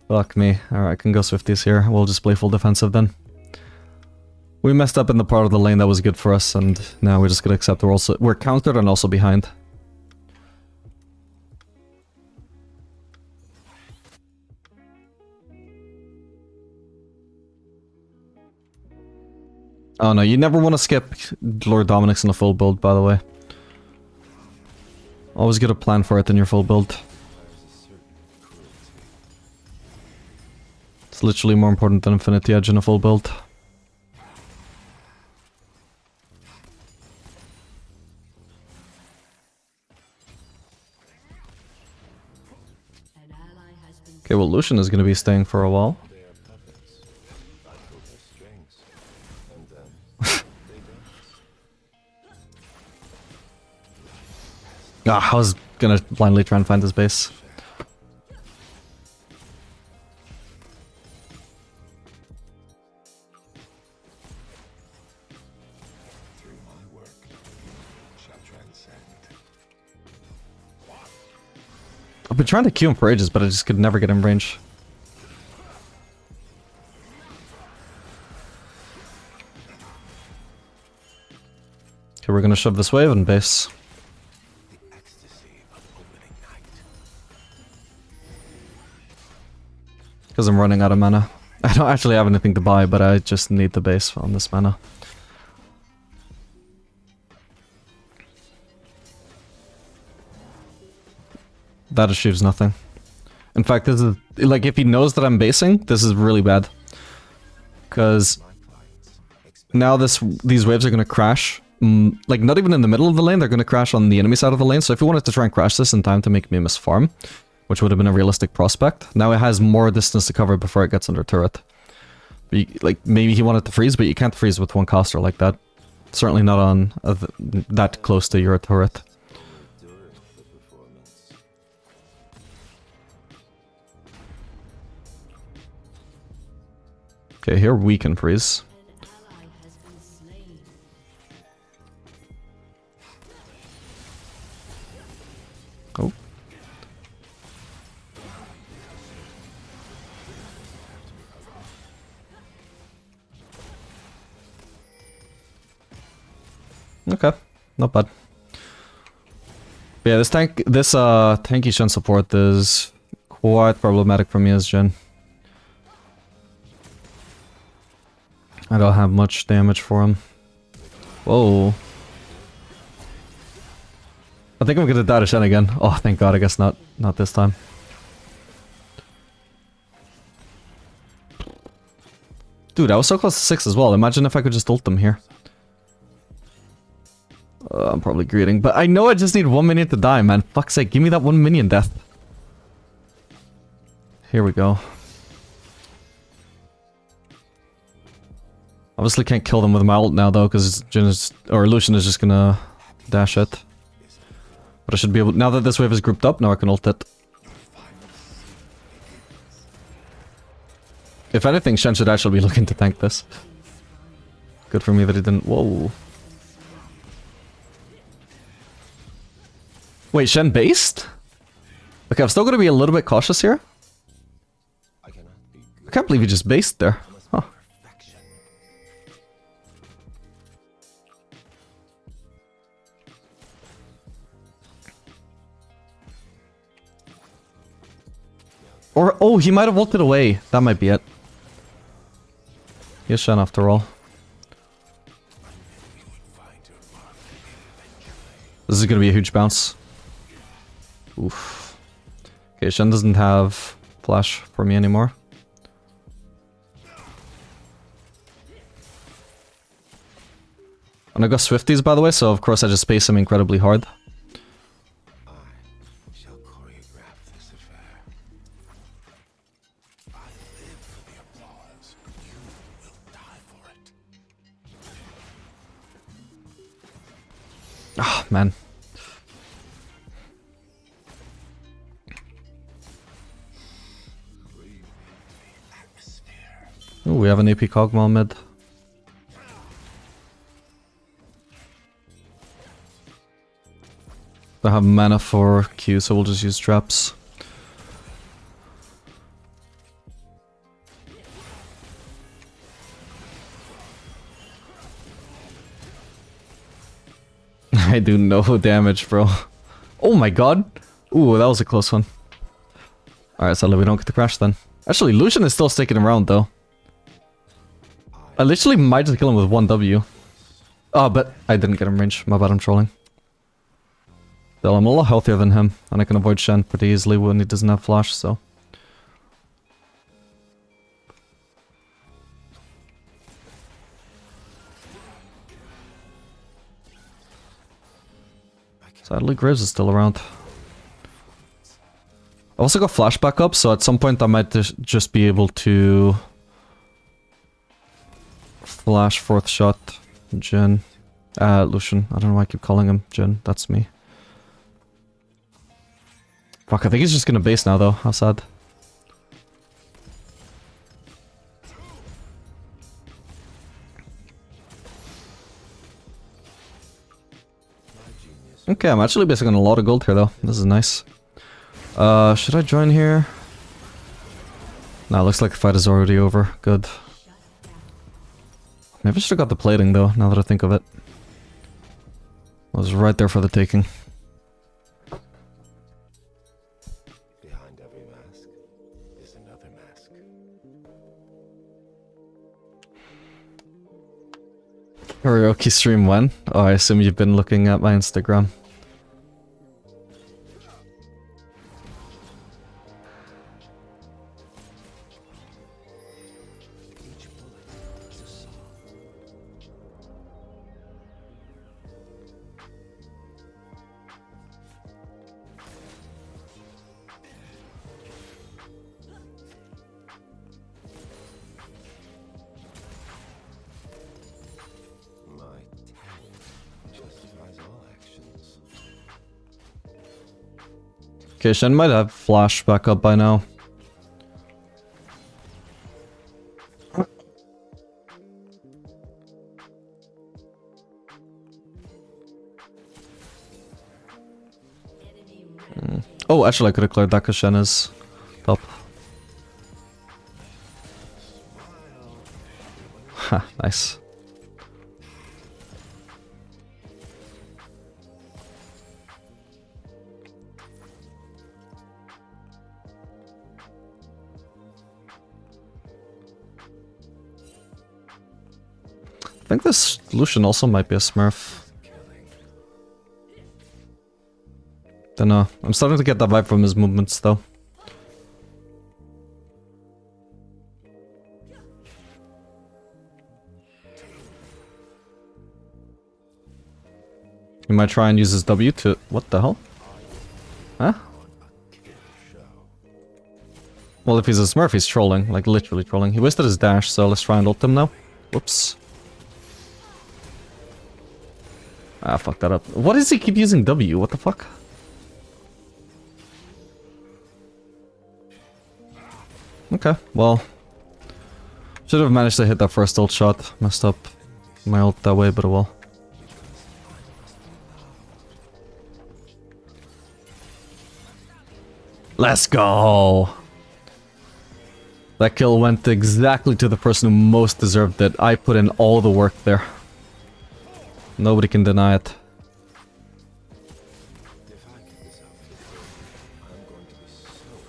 Fuck me. Alright, I can go Swifties here. We'll just play full defensive then. We messed up in the part of the lane that was good for us, and now we're just gonna accept we're countered and also behind. Oh no, you never want to skip Lord Dominic's in a full build, by the way. Always get a plan for it in your full build. It's literally more important than Infinity Edge in a full build. An ally has been Okay, well Lucian is going to be staying for a while. They are puppets. I pull their strings. And then they dance. Ah, I was going to blindly try and find his base. Through my work shall transcend. I've been trying to Q him for ages, but I just could never get in range. Okay, we're gonna shove this wave and base. The ecstasy of opening night. Because I'm running out of mana. I don't actually have anything to buy, but I just need the base on this mana. That achieves nothing. In fact, this is... Like, if he knows that I'm basing, this is really bad. Because... now these waves are going to crash. Like, not even in the middle of the lane, they're going to crash on the enemy side of the lane. So if he wanted to try and crash this in time to make me miss farm, which would have been a realistic prospect, now it has more distance to cover before it gets under turret. Like, maybe he wanted to freeze, but you can't freeze with one caster like that. Certainly not on that close to your turret. Okay, here we can freeze. An ally has been slain. Oh. Okay, not bad. But yeah, this tanky Shen support is quite problematic for me as Jhin. I don't have much damage for him. Whoa. I think I'm gonna die to Shen again. Oh, thank god, I guess not. Not this time. Dude, I was so close to 6 as well. Imagine if I could just ult them here. I'm probably greeting, but I know I just need 1 minion to die, man. Fuck's sake, give me that 1 minion death. Here we go. Obviously can't kill them with my ult now though, because Lucian is just gonna dash it. But I should be able, now that this wave is grouped up, now I can ult it. If anything, Shen should actually be looking to tank this. Good for me that he didn't. Whoa. Wait, Shen based? Okay, I'm still gonna be a little bit cautious here. I can't believe he just based there. Huh. Or, oh, he might have ulted away. That might be it. He has Shen after all. This is gonna be a huge bounce. Oof. Okay, Shen doesn't have flash for me anymore. And I got Swifties, by the way, so of course I just space him incredibly hard. I shall choreograph this affair. I live for the applause. You will die for it. Ah, man. Ooh, we have an AP Kog'Maw mid. I have mana for Q, so we'll just use traps. I do no damage, bro. Oh my god! Ooh, that was a close one. Alright, sadly we don't get to crash then. Actually, Lucian is still sticking around though. I literally might just kill him with 1 W. Oh, but I didn't get him range. My bad, I'm trolling. Still, I'm a lot healthier than him, and I can avoid Shen pretty easily when he doesn't have flash, so... Sadly, Graves is still around. I also got flash back up, so at some point I might just be able to... flash 4th shot Jhin. Lucian. I don't know why I keep calling him Jhin. That's me. Fuck, I think he's just gonna base now though. How sad. Okay, I'm actually basing on a lot of gold here though. This is nice. Should I join here? Nah, looks like the fight is already over. Good. Maybe I should have got the plating though, now that I think of it. I was right there for the taking. Behind every mask is another mask. Karaoke stream when? Oh, I assume you've been looking at my Instagram. Okay, Shen might have flash back up by now. Oh, actually I could have cleared that because Shen is top. Ha, nice. I think this Lucian also might be a smurf. Don't know. I'm starting to get that vibe from his movements though. He might try and use his W to... What the hell? Huh? Well, if he's a smurf, he's trolling. Like, literally trolling. He wasted his dash, so let's try and ult him now. Whoops. Ah, fuck that up. What does he keep using W? What the fuck? Okay, well... Should have managed to hit that first ult shot. Messed up my ult that way, but oh well. Let's go! That kill went exactly to the person who most deserved it. I put in all the work there. Nobody can deny it.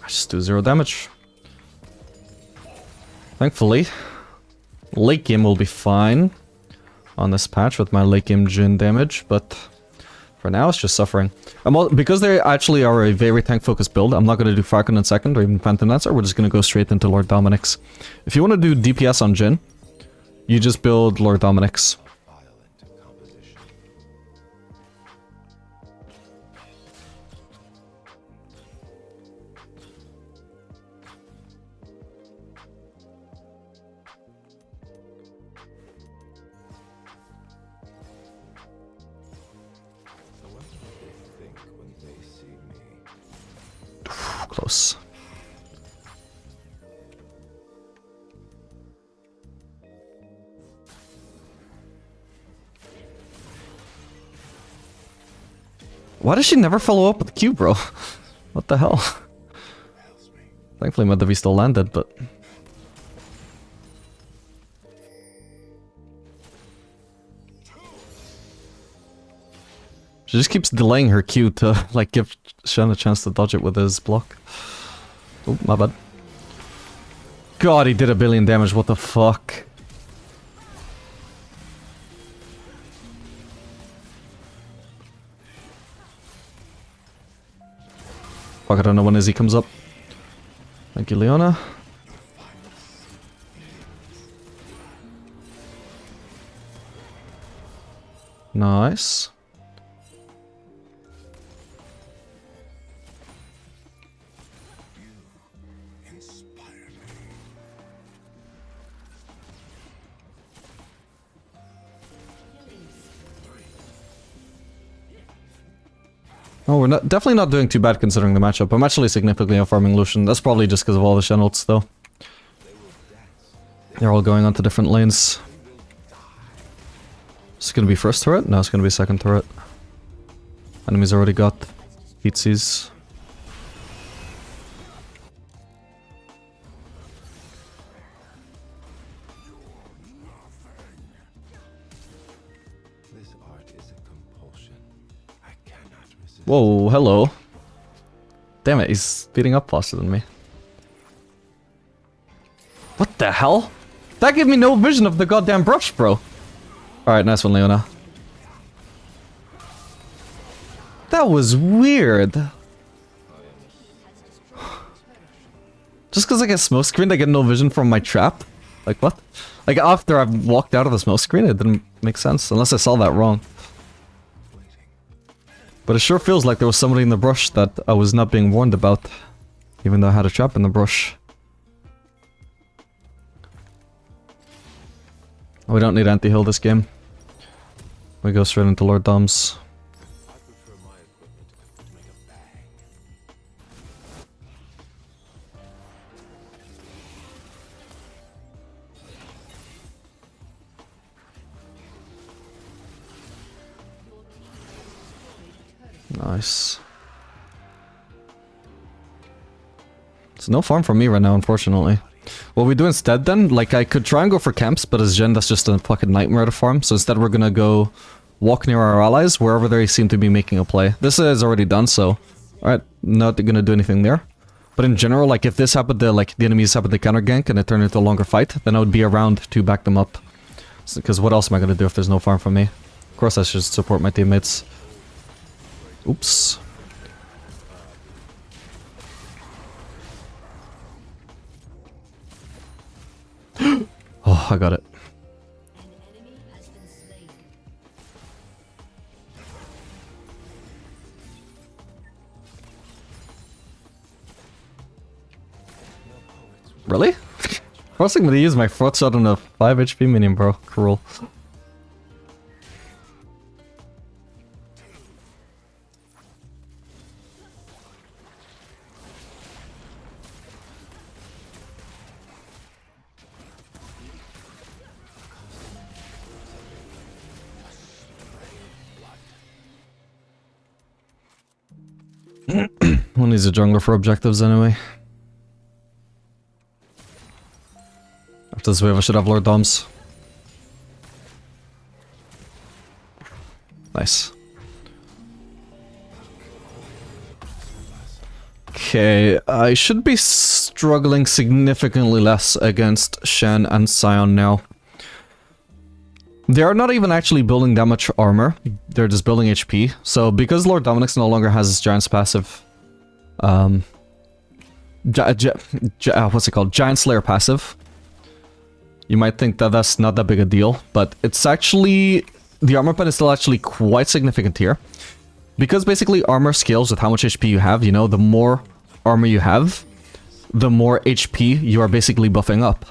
I just do 0 damage. Thankfully, late game will be fine on this patch with my late game Jhin damage, but for now it's just suffering. Because they actually are a very tank focused build, I'm not going to do Falcon in second or even Phantom Dancer, we're just going to go straight into Lord Dominic's. If you want to do DPS on Jhin, you just build Lord Dominic's. Close. Why does she never follow up with the Q, bro? What the hell? Thankfully my W still landed, but... She just keeps delaying her Q to, like, give Shen a chance to dodge it with his block. Oh, my bad. God, he did 1 billion damage, what the fuck? Fuck, I don't know when Izzy comes up. Thank you, Leona. Nice. Oh, we're definitely not doing too bad considering the matchup. I'm actually significantly outfarming Lucian. That's probably just because of all the Shen ults, though. They're all going onto different lanes. Is it gonna be first turret? No, it's gonna be second turret. Enemies already got Heatsies. Whoa, hello. Damn it, he's speeding up faster than me. What the hell? That gave me no vision of the goddamn brush, bro. Alright, nice one, Leona. That was weird. Just because I get smoke screened, I get no vision from my trap? Like, what? Like, after I've walked out of the smoke screen, it didn't make sense, unless I saw that wrong. But it sure feels like there was somebody in the brush that I was not being warned about. Even though I had a trap in the brush. We don't need anti-heal this game. We go straight into Lord Doms. Nice. It's no farm for me right now, unfortunately. What we do instead then, like I could try and go for camps, but as Jhin, that's just a fucking nightmare to farm. So instead we're gonna go walk near our allies, wherever they seem to be making a play. This is already done, so... Alright, not gonna do anything there. But in general, like if this happened to, like the enemies happened to counter gank and it turned into a longer fight, then I would be around to back them up. Because what else am I gonna do if there's no farm from me? Of course I should support my teammates. Oops. Oh, I got it. An enemy has been slain. Really? I was gonna use my fourth shot on a 5 HP minion, bro. Cruel. One needs a jungler for objectives anyway. After this wave I should have Lord Doms. Nice. Okay, I should be struggling significantly less against Shen and Sion now. They are not even actually building that much armor, they're just building HP. So because Lord Dominic's no longer has his Giant's passive, what's it called? Giant Slayer passive. You might think that that's not that big a deal, but it's actually... The armor pen is still actually quite significant here. Because basically armor scales with how much HP you have, you know, the more armor you have, the more HP you are basically buffing up.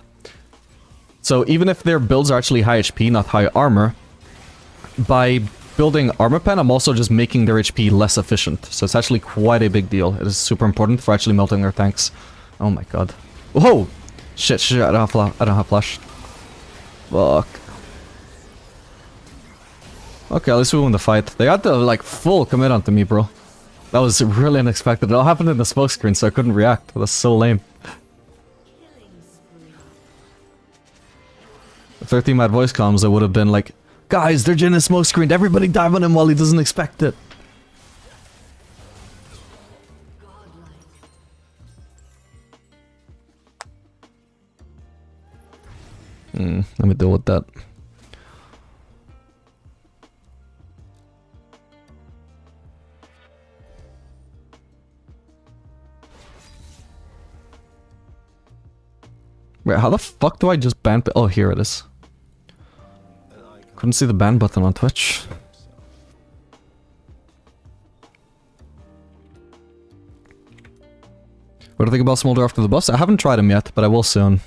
So even if their builds are actually high HP, not high armor, by building armor pen, I'm also just making their HP less efficient. So it's actually quite a big deal. It is super important for actually melting their tanks. Oh my god. Whoa! Shit, I don't have flash. Fuck. Okay, at least we won the fight. They had to, like, full commit onto me, bro. That was really unexpected. It all happened in the smoke screen, so I couldn't react. That's so lame. If their team had voice comms, it would have been like, guys, they're Jhin is smoke screened. Everybody dive on him while he doesn't expect it. Let me deal with that. Wait, how the fuck do I just ban? Oh, here it is. Couldn't see the ban button on Twitch. What do you think about Smolder after the buffs? I haven't tried him yet, but I will soon.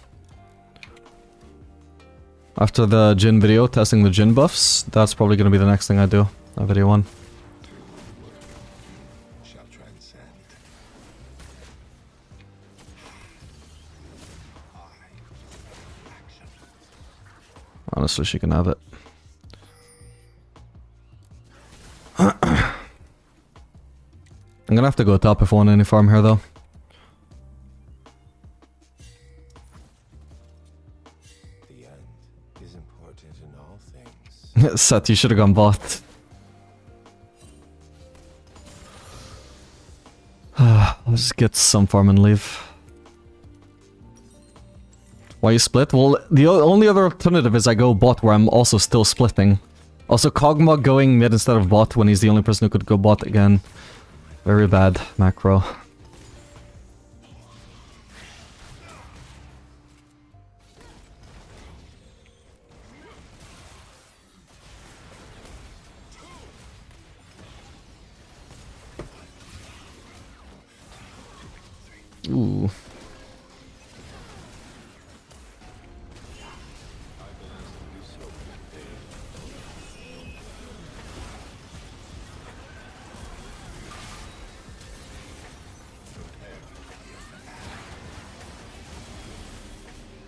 After the Jhin video, testing the Jhin buffs, that's probably going to be the next thing I do. That video one. Shall transcend. Honestly, she can have it. I'm gonna have to go top if I want any farm here, though. The end is important in all things. Seth, you should have gone bot. I'll just get some farm and leave. Why you split? Well, the only other alternative is I go bot where I'm also still splitting. Also, Kog'Maw going mid instead of bot when he's the only person who could go bot again. Very bad macro. Ooh.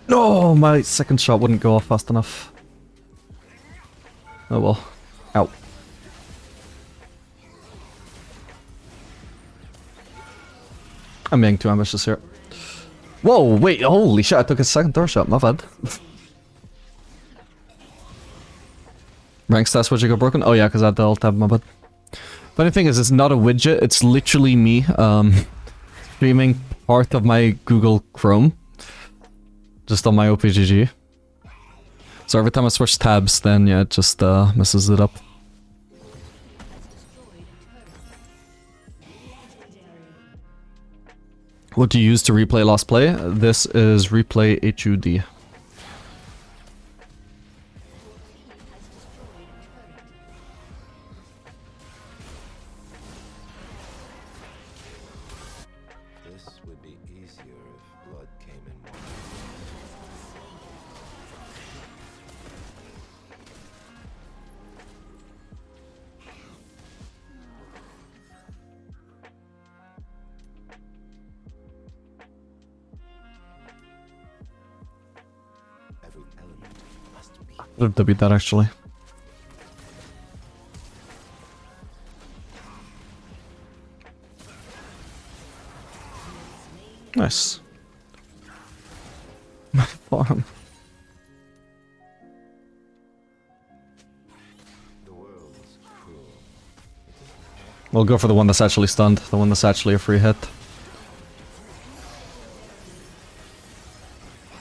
No, my second shot wouldn't go off fast enough. Oh well. Ow. I'm being too ambitious here. Whoa, wait, holy shit, I took a second door shot, my bad. Rank stats which got broken? Oh yeah, because I had the alt tab, my bad. Funny thing is, it's not a widget, it's literally me, streaming part of my Google Chrome. Just on my OPGG. So every time I switch tabs, then yeah, it just messes it up. What do you use to replay Lost Play? This is Replay HUD. This would be easier if blood came in more. Every element must be. Could have W'd that actually. Nice. My farm. The world is cruel. We'll go for the one that's actually stunned, the one that's actually a free hit.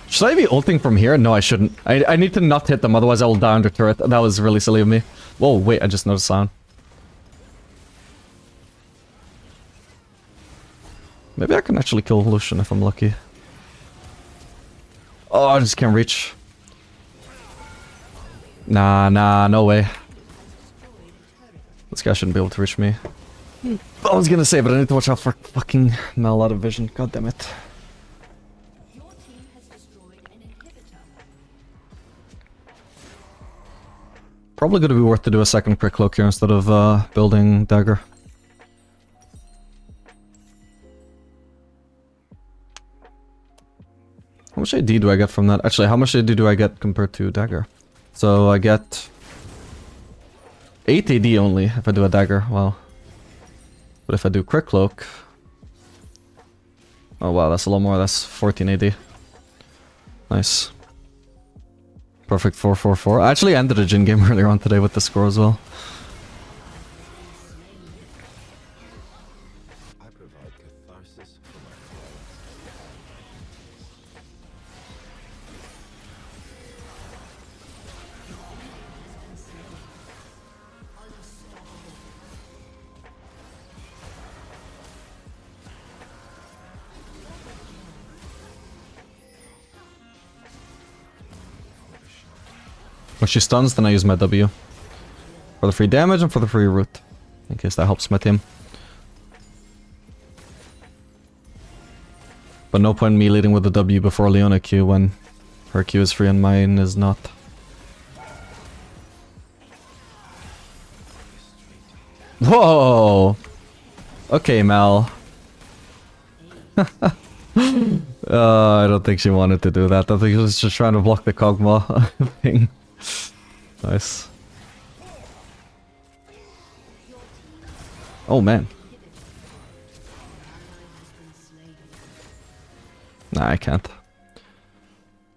Should I be ulting from here? No, I shouldn't. I need to not hit them, otherwise I will die under turret. That was really silly of me. Whoa, wait, I just noticed sound. Maybe I can actually kill Lucian if I'm lucky. Oh, I just can't reach. Nah, no way. This guy shouldn't be able to reach me. I was gonna say, but I need to watch out for fucking Mel out of vision. God damn it. Your team has destroyed an inhibitor. Probably gonna be worth to do a second quick cloak here instead of building dagger. How much AD do I get from that? Actually, how much AD do I get compared to dagger? So I get 8 AD only if I do a dagger. Wow. But if I do quick cloak, oh wow, that's a lot more. That's 14 AD. Nice. Perfect 4-4-4. I actually ended a Jhin game earlier on today with the score as well. I provide catharsis for my clients. When she stuns, then I use my W. For the free damage and for the free root. In case that helps my team. But no point in me leading with the W before Leona Q when her Q is free and mine is not. Whoa! Okay, Mal. I don't think she wanted to do that. I think she was just trying to block the Kog'Maw thing. Nice. Oh man. Nah, I can't.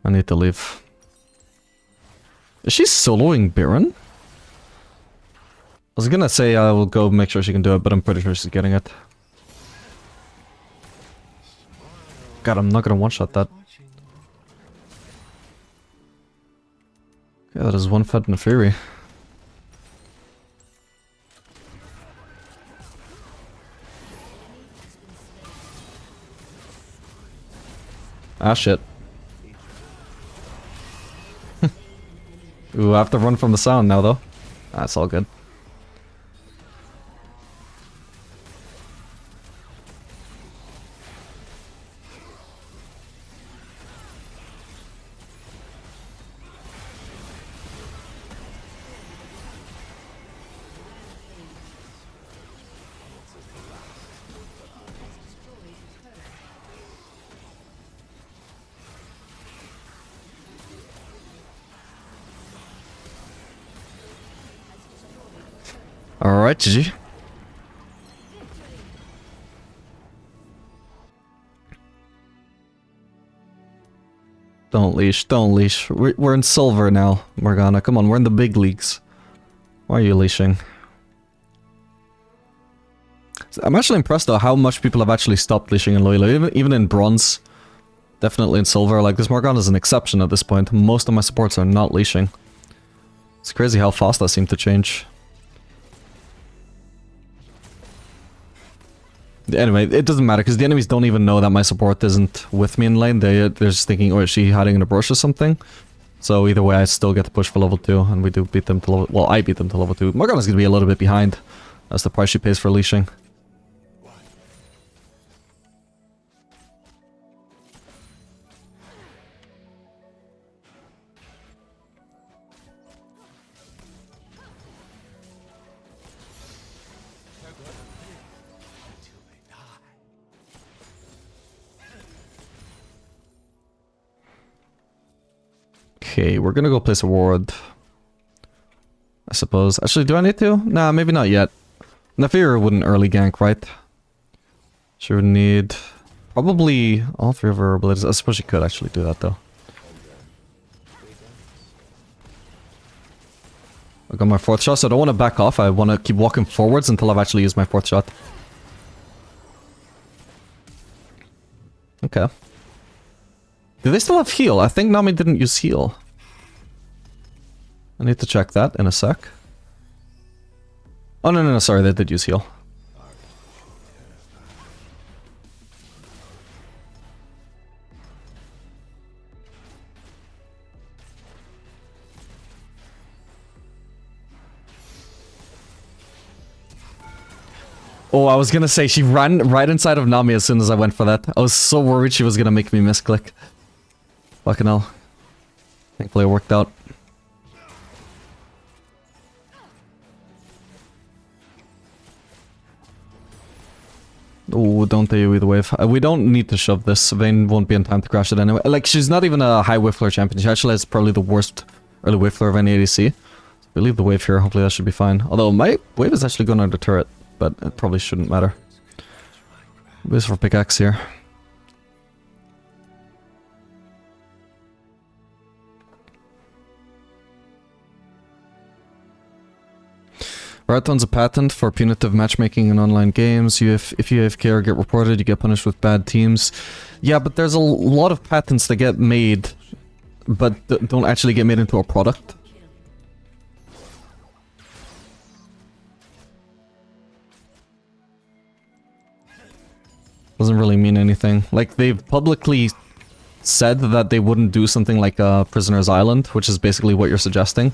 I need to leave. Is she soloing Baron? I was gonna say I will go make sure she can do it, but I'm pretty sure she's getting it. God, I'm not gonna one-shot that. Yeah, that is one fed and a fury. Ah, shit. Ooh, I have to run from the sound now, though. That's all good. Alright, GG. Don't leash, don't leash. We're in silver now, Morgana. Come on, we're in the big leagues. Why are you leashing? I'm actually impressed though how much people have actually stopped leashing in Loyalo, even in bronze. Definitely in silver. Like, this Morgana is an exception at this point. Most of my supports are not leashing. It's crazy how fast that seemed to change. Anyway, it doesn't matter because the enemies don't even know that my support isn't with me in lane. They're just thinking, oh, is she hiding in a brush or something? So either way, I still get to push for level 2, and we do beat them to level... Well, I beat them to level 2. Morgana's gonna be a little bit behind. That's the price she pays for leashing. Okay, we're gonna go place a ward. I suppose. Actually, do I need to? Nah, maybe not yet. Nafira wouldn't early gank, right? She would need... probably all 3 of her abilities. I suppose she could actually do that, though. I got my 4th shot, so I don't want to back off. I want to keep walking forwards until I've actually used my 4th shot. Okay. Do they still have heal? I think Nami didn't use heal. I need to check that in a sec. Oh, no, sorry, they did use heal. Oh, I was gonna say, she ran right inside of Nami as soon as I went for that. I was so worried she was gonna make me misclick. Fucking hell. Thankfully it worked out. Oh, don't they with the wave. We don't need to shove this. Vayne won't be in time to crash it anyway. Like, she's not even a high wave flare champion. She actually has probably the worst early wave flare of any ADC. So we leave the wave here. Hopefully that should be fine. Although my wave is actually going under turret, but it probably shouldn't matter. This for pickaxe here. Riot owns a patent for punitive matchmaking in online games. If you AFK or get reported, you get punished with bad teams. Yeah, but there's a lot of patents that get made, but don't actually get made into a product. Doesn't really mean anything. Like, they've publicly said that they wouldn't do something like Prisoner's Island, which is basically what you're suggesting.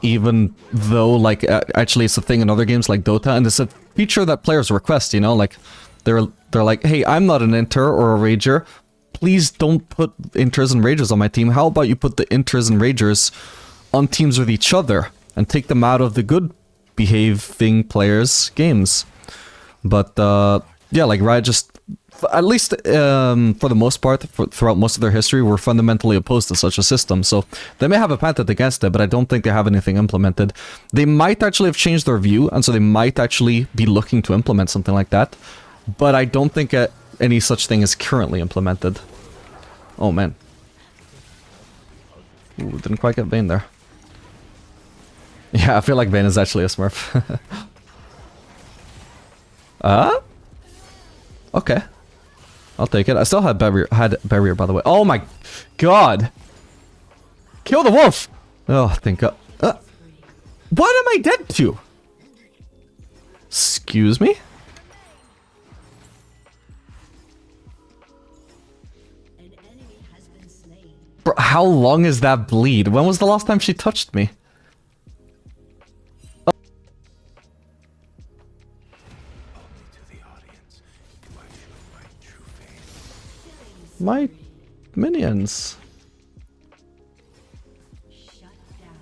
Even though, like, actually it's a thing in other games like Dota, and it's a feature that players request, you know? Like, they're like, hey, I'm not an inter or a rager. Please don't put inters and ragers on my team. How about you put the inters and ragers on teams with each other and take them out of the good behaving players' games? But, yeah, like, Riot just... At least, for the most part, throughout most of their history, were fundamentally opposed to such a system. So, they may have a patent against it, but I don't think they have anything implemented. They might actually have changed their view, and so they might actually be looking to implement something like that. But I don't think any such thing is currently implemented. Oh, man. Ooh, didn't quite get Vayne there. Yeah, I feel like Vayne is actually a smurf. Okay. I'll take it. I still had barrier, by the way. Oh my god! Kill the wolf! Oh, thank god. What am I dead to? Excuse me? An enemy has been slain. Bro, how long is that bleed? When was the last time she touched me? My minions. Shut down.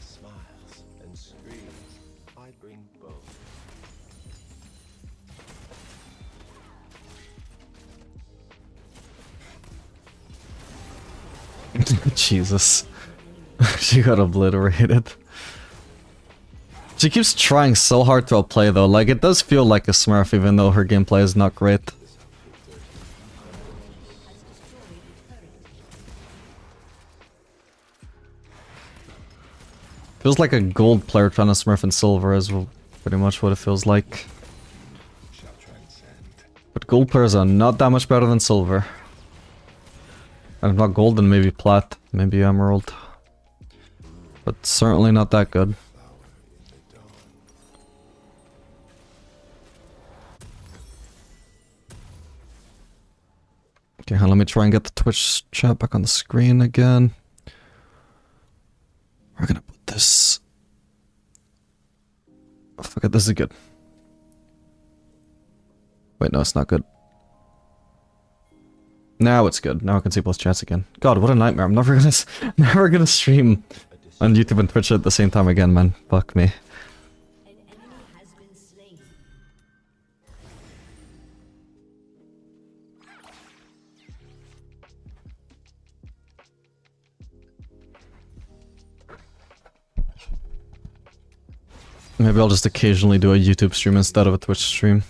Smiles and screams. I bring both. Jesus. She got obliterated. She keeps trying so hard to outplay though, like it does feel like a smurf even though her gameplay is not great. Feels like a gold player trying to smurf in silver is pretty much what it feels like. But gold players are not that much better than silver. And if not gold, then maybe plat, maybe emerald. But certainly not that good. Okay, let me try and get the Twitch chat back on the screen again. We're gonna put this... Oh, fuck it, this is good. Wait, no, it's not good. Now it's good. Now I can see both chats again. God, what a nightmare. I'm never gonna stream on YouTube and Twitch at the same time again, man. Fuck me. An enemy has been slain. Maybe I'll just occasionally do a YouTube stream instead of a Twitch stream.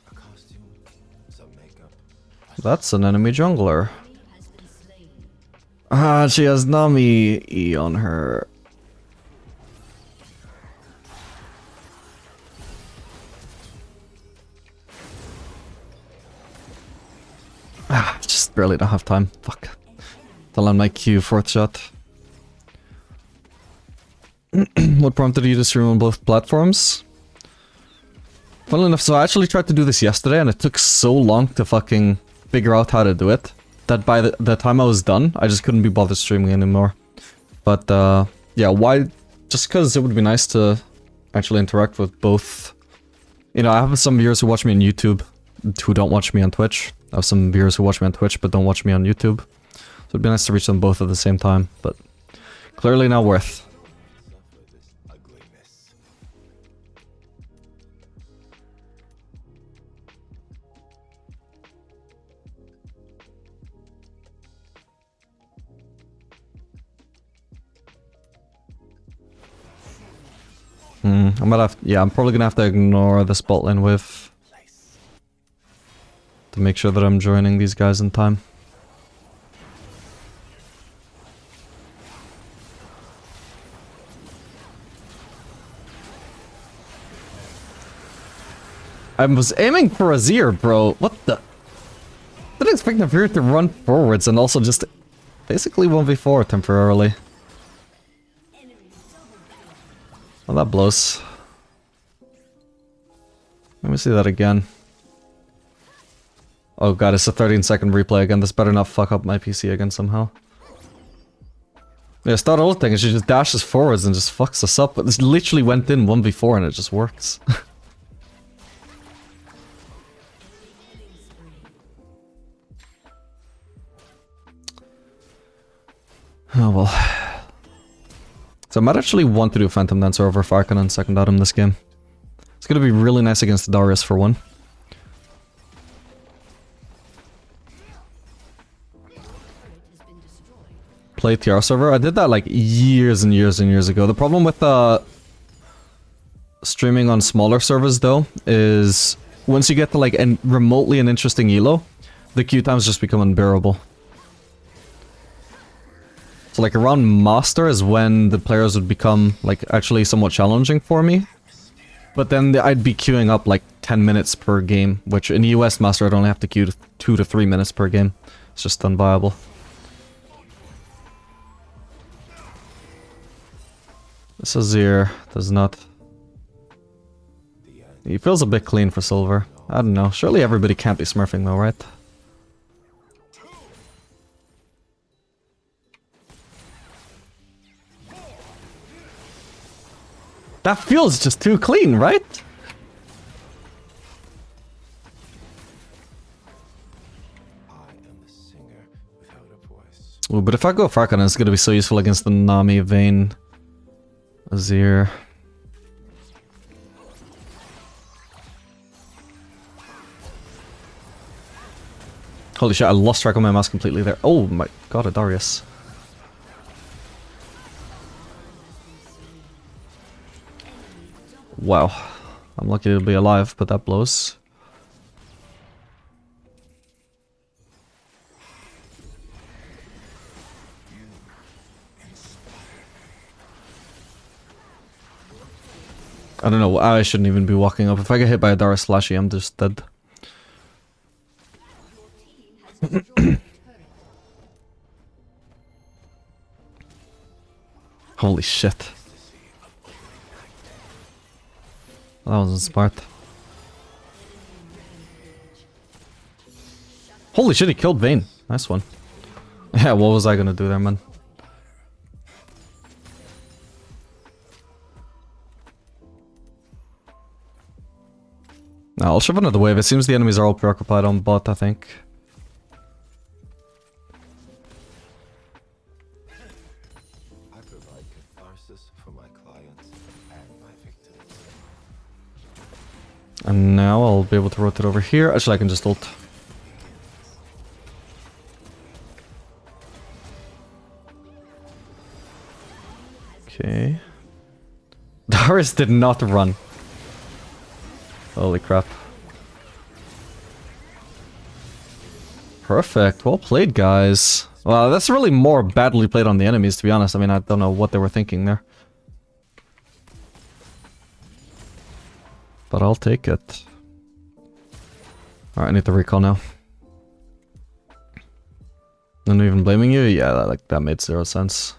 A costume, some makeup. That's an enemy jungler. Enemy has been slain. Ah, she has Nami E on her. Ah, just barely don't have time. Fuck. I'll land my Q, fourth shot. What prompted you to stream on both platforms? Funnily enough, so I actually tried to do this yesterday and it took so long to fucking figure out how to do it that by the time I was done, I just couldn't be bothered streaming anymore. But yeah, why? Just because it would be nice to actually interact with both. You know, I have some viewers who watch me on YouTube who don't watch me on Twitch. I have some viewers who watch me on Twitch but don't watch me on YouTube. So it'd be nice to reach them both at the same time, but clearly not worth. Suffer this ugliness. I'm gonna have, yeah, I'm probably gonna have to ignore the spot lane wave to make sure that I'm joining these guys in time. I was aiming for Azir, bro. What the? Didn't expect Azir to run forwards and also just basically 1v4 temporarily. Oh, that blows. Let me see that again. Oh god, it's a 13-second replay again. This better not fuck up my PC again somehow. Yeah, start ulting and she just dashes forwards and just fucks us up. But this literally went in 1v4 and it just works. Oh well. So I might actually want to do Phantom Dancer over Farkan and second item this game. It's gonna be really nice against Darius for one. Play TR server. I did that like years and years and years ago. The problem with streaming on smaller servers though is once you get to like remotely an interesting elo, the queue times just become unbearable. So like around Master is when the players would become like actually somewhat challenging for me. But then I'd be queuing up like 10 minutes per game, which in US Master I'd only have to queue 2 to 3 minutes per game. It's just unviable. This Azir does not... He feels a bit clean for silver. I don't know. Surely everybody can't be smurfing though, right? That feels just too clean, right? I am the singer without a voice. Ooh, but if I go Farkan, it's gonna be so useful against the Nami Vayne Azir. Holy shit, I lost track of my mouse completely there. Oh my god, a Darius. Wow. I'm lucky to be alive, but that blows. I don't know, I shouldn't even be walking up. If I get hit by a Darius Flashy, I'm just dead. Holy shit. That wasn't smart. Holy shit, he killed Vayne. Nice one. Yeah, what was I gonna do there, man? I'll shove another wave. It seems the enemies are all preoccupied on bot, I think. I provide catharsis for my clients and my victims. And now I'll be able to rotate over here. Actually, I can just ult. Okay. Darius did not run. Holy crap. Perfect. Well played, guys. Well, that's really more badly played on the enemies, to be honest. I mean, I don't know what they were thinking there. But I'll take it. Alright, I need to recall now. I'm not even blaming you? Yeah, that made 0 sense.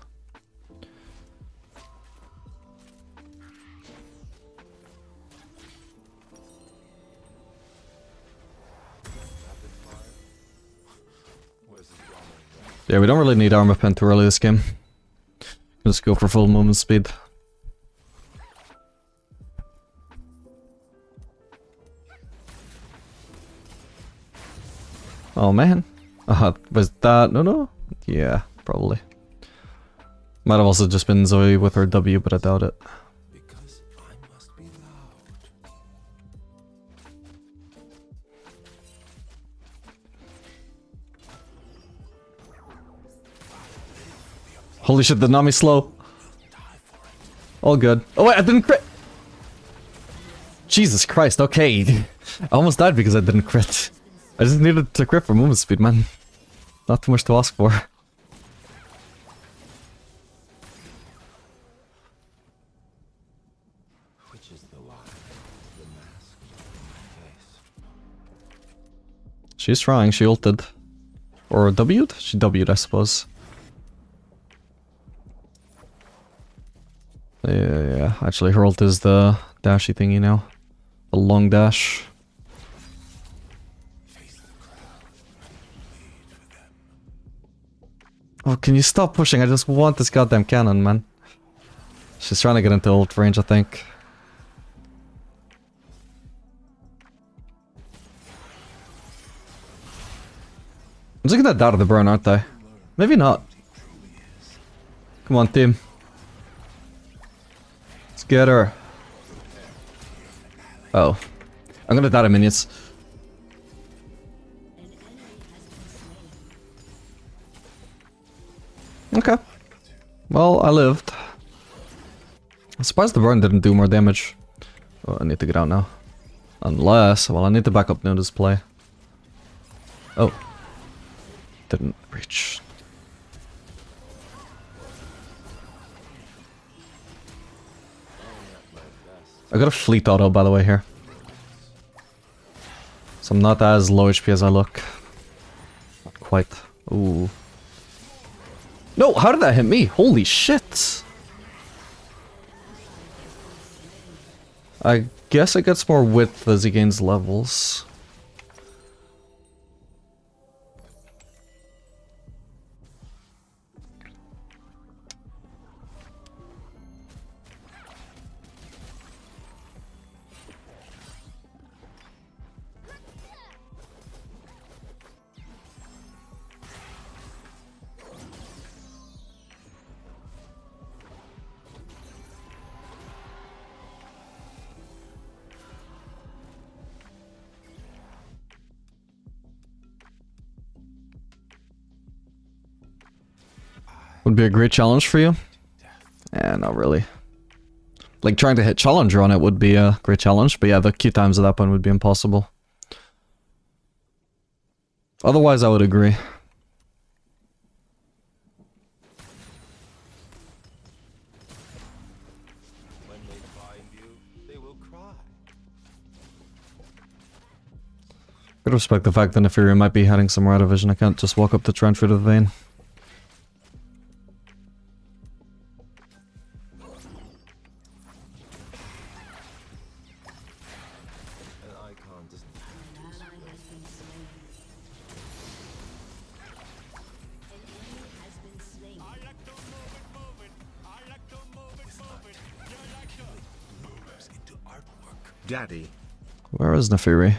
Yeah, we don't really need armor pen too early this game. Just go for full movement speed. Oh man. Was that... No? Yeah, probably. Might have also just been Zoe with her W, but I doubt it. Because I must be loud. Holy shit, the Nami slow. All good. Oh wait, I didn't crit! Jesus Christ, okay. I almost died because I didn't crit. I just needed to crit for movement speed, man. Not too much to ask for. Which is the lie? The mask on my face. She's trying, she ulted. Or W'd? She W'd, I suppose. Yeah, actually her ult is the dashy thingy now. The long dash. Oh, can you stop pushing? I just want this goddamn cannon, man. She's trying to get into ult range, I think. I'm just gonna die to the burn, aren't I? Maybe not. Come on, team. Let's get her. Oh. I'm gonna die to minions. Okay. Well, I lived. I'm surprised the burn didn't do more damage. Oh, I need to get out now. Unless... Well, I need to back up Nuda's play. Oh. Didn't reach. I got a fleet auto, by the way, here. So I'm not as low HP as I look. Not quite. Ooh. No, how did that hit me? Holy shit! I guess it gets more width as he gains levels. Would be a great challenge for you? Eh, not really. Like, trying to hit Challenger on it would be a great challenge, but yeah, the Q times at that point would be impossible. Otherwise, I would agree. When they find you, they will cry. Could respect the fact that Nefiri might be heading somewhere out of vision. I can't just walk up the trench through the vein. An icon doesn't An ally has been slain. An enemy has been slain. moves into artwork. Daddy. Where is Nefiri?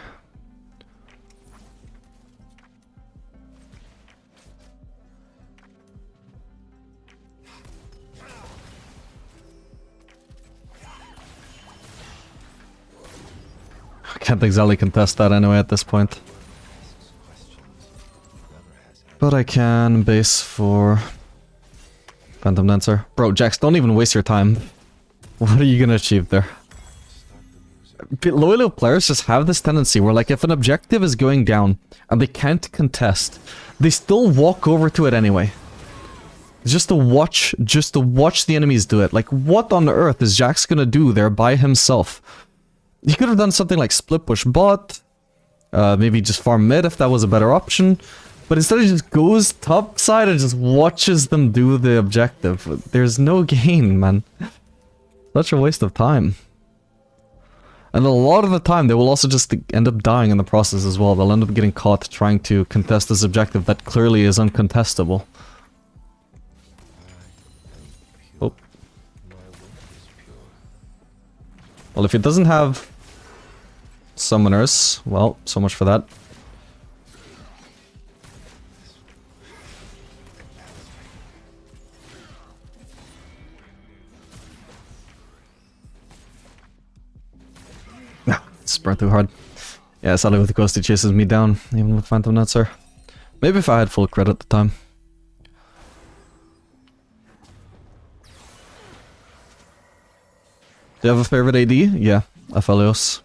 I can't exactly contest that anyway at this point. But I can base for Phantom Dancer. Bro, Jax, don't even waste your time. What are you gonna achieve there? Loyal players just have this tendency where, like, if an objective is going down and they can't contest, they still walk over to it anyway. Just to watch the enemies do it. Like, what on earth is Jax gonna do there by himself? He could have done something like split push bot, maybe just farm mid if that was a better option. But instead he just goes top side and just watches them do the objective. There's no gain, man. Such a waste of time. And a lot of the time they will also just end up dying in the process as well. They'll end up getting caught trying to contest this objective that clearly is uncontestable. Oh. Well, if it doesn't have summoners, well, so much for that. Sprint too hard. Yeah, sadly with the Ghost, he chases me down, even with Phantom Dancer. Maybe if I had full credit at the time. Do you have a favorite AD? Yeah, Aphelios.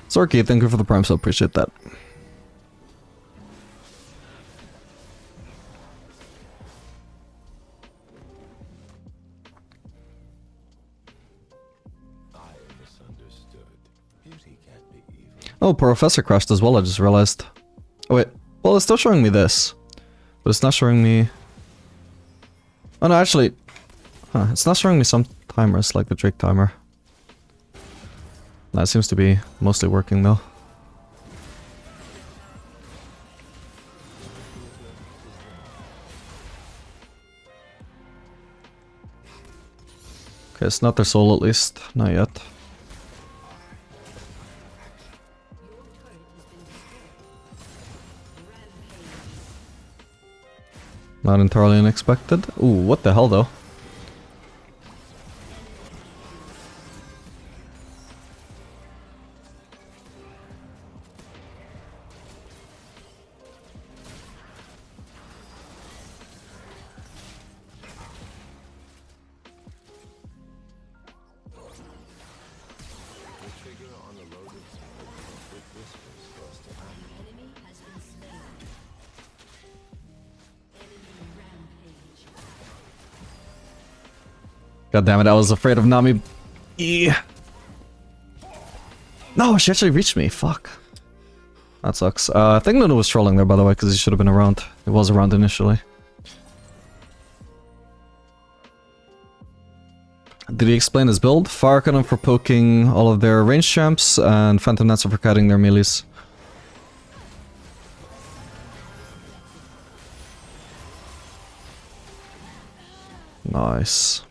Sorky, thank you for the prime, so appreciate that. I misunderstood. Beauty can't be evil. Oh, Professor crashed as well, I just realized. Oh wait, well it's still showing me this. But it's not showing me... Oh no, actually... Huh, it's not showing me some timers, like the Drake timer. That seems to be mostly working though. Okay, it's not their soul at least. Not yet. Not entirely unexpected. Ooh, what the hell though? The trigger on the loaded screen with whispers for us to act. Enemy has been slain. Enemy rampage. God damn it, I was afraid of Nami. Yeah. No, she actually reached me. Fuck. That sucks. I think Nunu was trolling there, by the way, because he should have been around. He was around initially. Did he explain his build? Fire Cannon for poking all of their range champs, and Phantom Dancer for cutting their melees. Nice.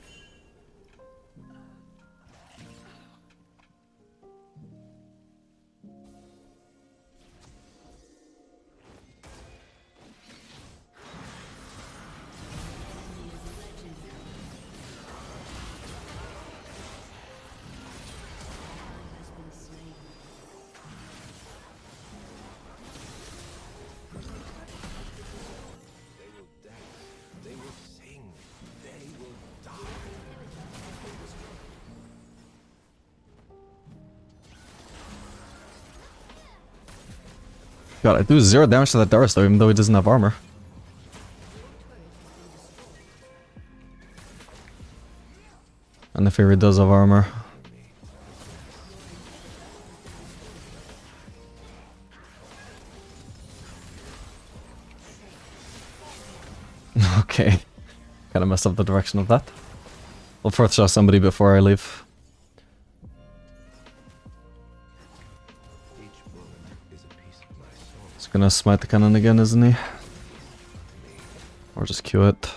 God, I do 0 damage to that Darius though, even though he doesn't have armor. And the Fury does have armor. Okay. Kinda messed up the direction of that. I'll first shot somebody before I leave. Each bullet is a piece of my soul. He's gonna smite the cannon again, isn't he? Or just Q it.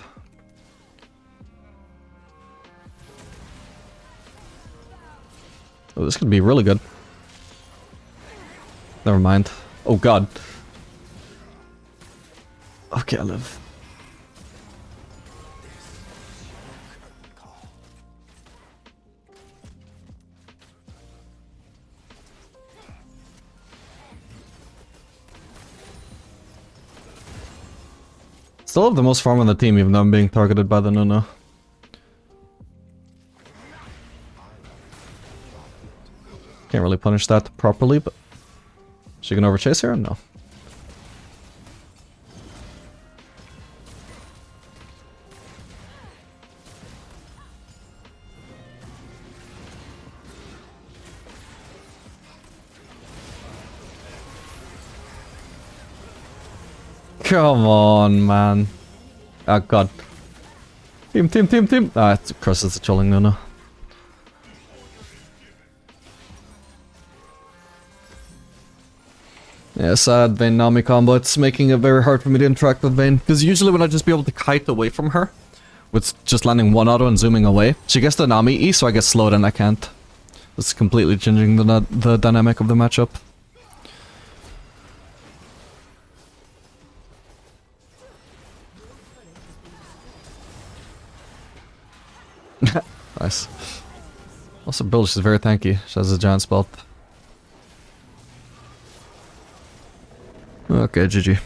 Oh, this could be really good. Never mind. Oh god. Okay, I live. Still have the most farm on the team, even though I'm being targeted by the Nunu. Can't really punish that properly, but... She can overchase here? No. Come on, man. Oh god. Team. Ah, it crosses the trolling Nunu. Yeah, sad Vayne Nami combo. It's making it very hard for me to interact with Vayne. Because usually when I just be able to kite away from her, with just landing one auto and zooming away, she gets the Nami E, so I get slowed and I can't. It's completely changing the dynamic of the matchup. Nice. Also, Bill, she's very tanky. She has a giant spell. Okay, GG.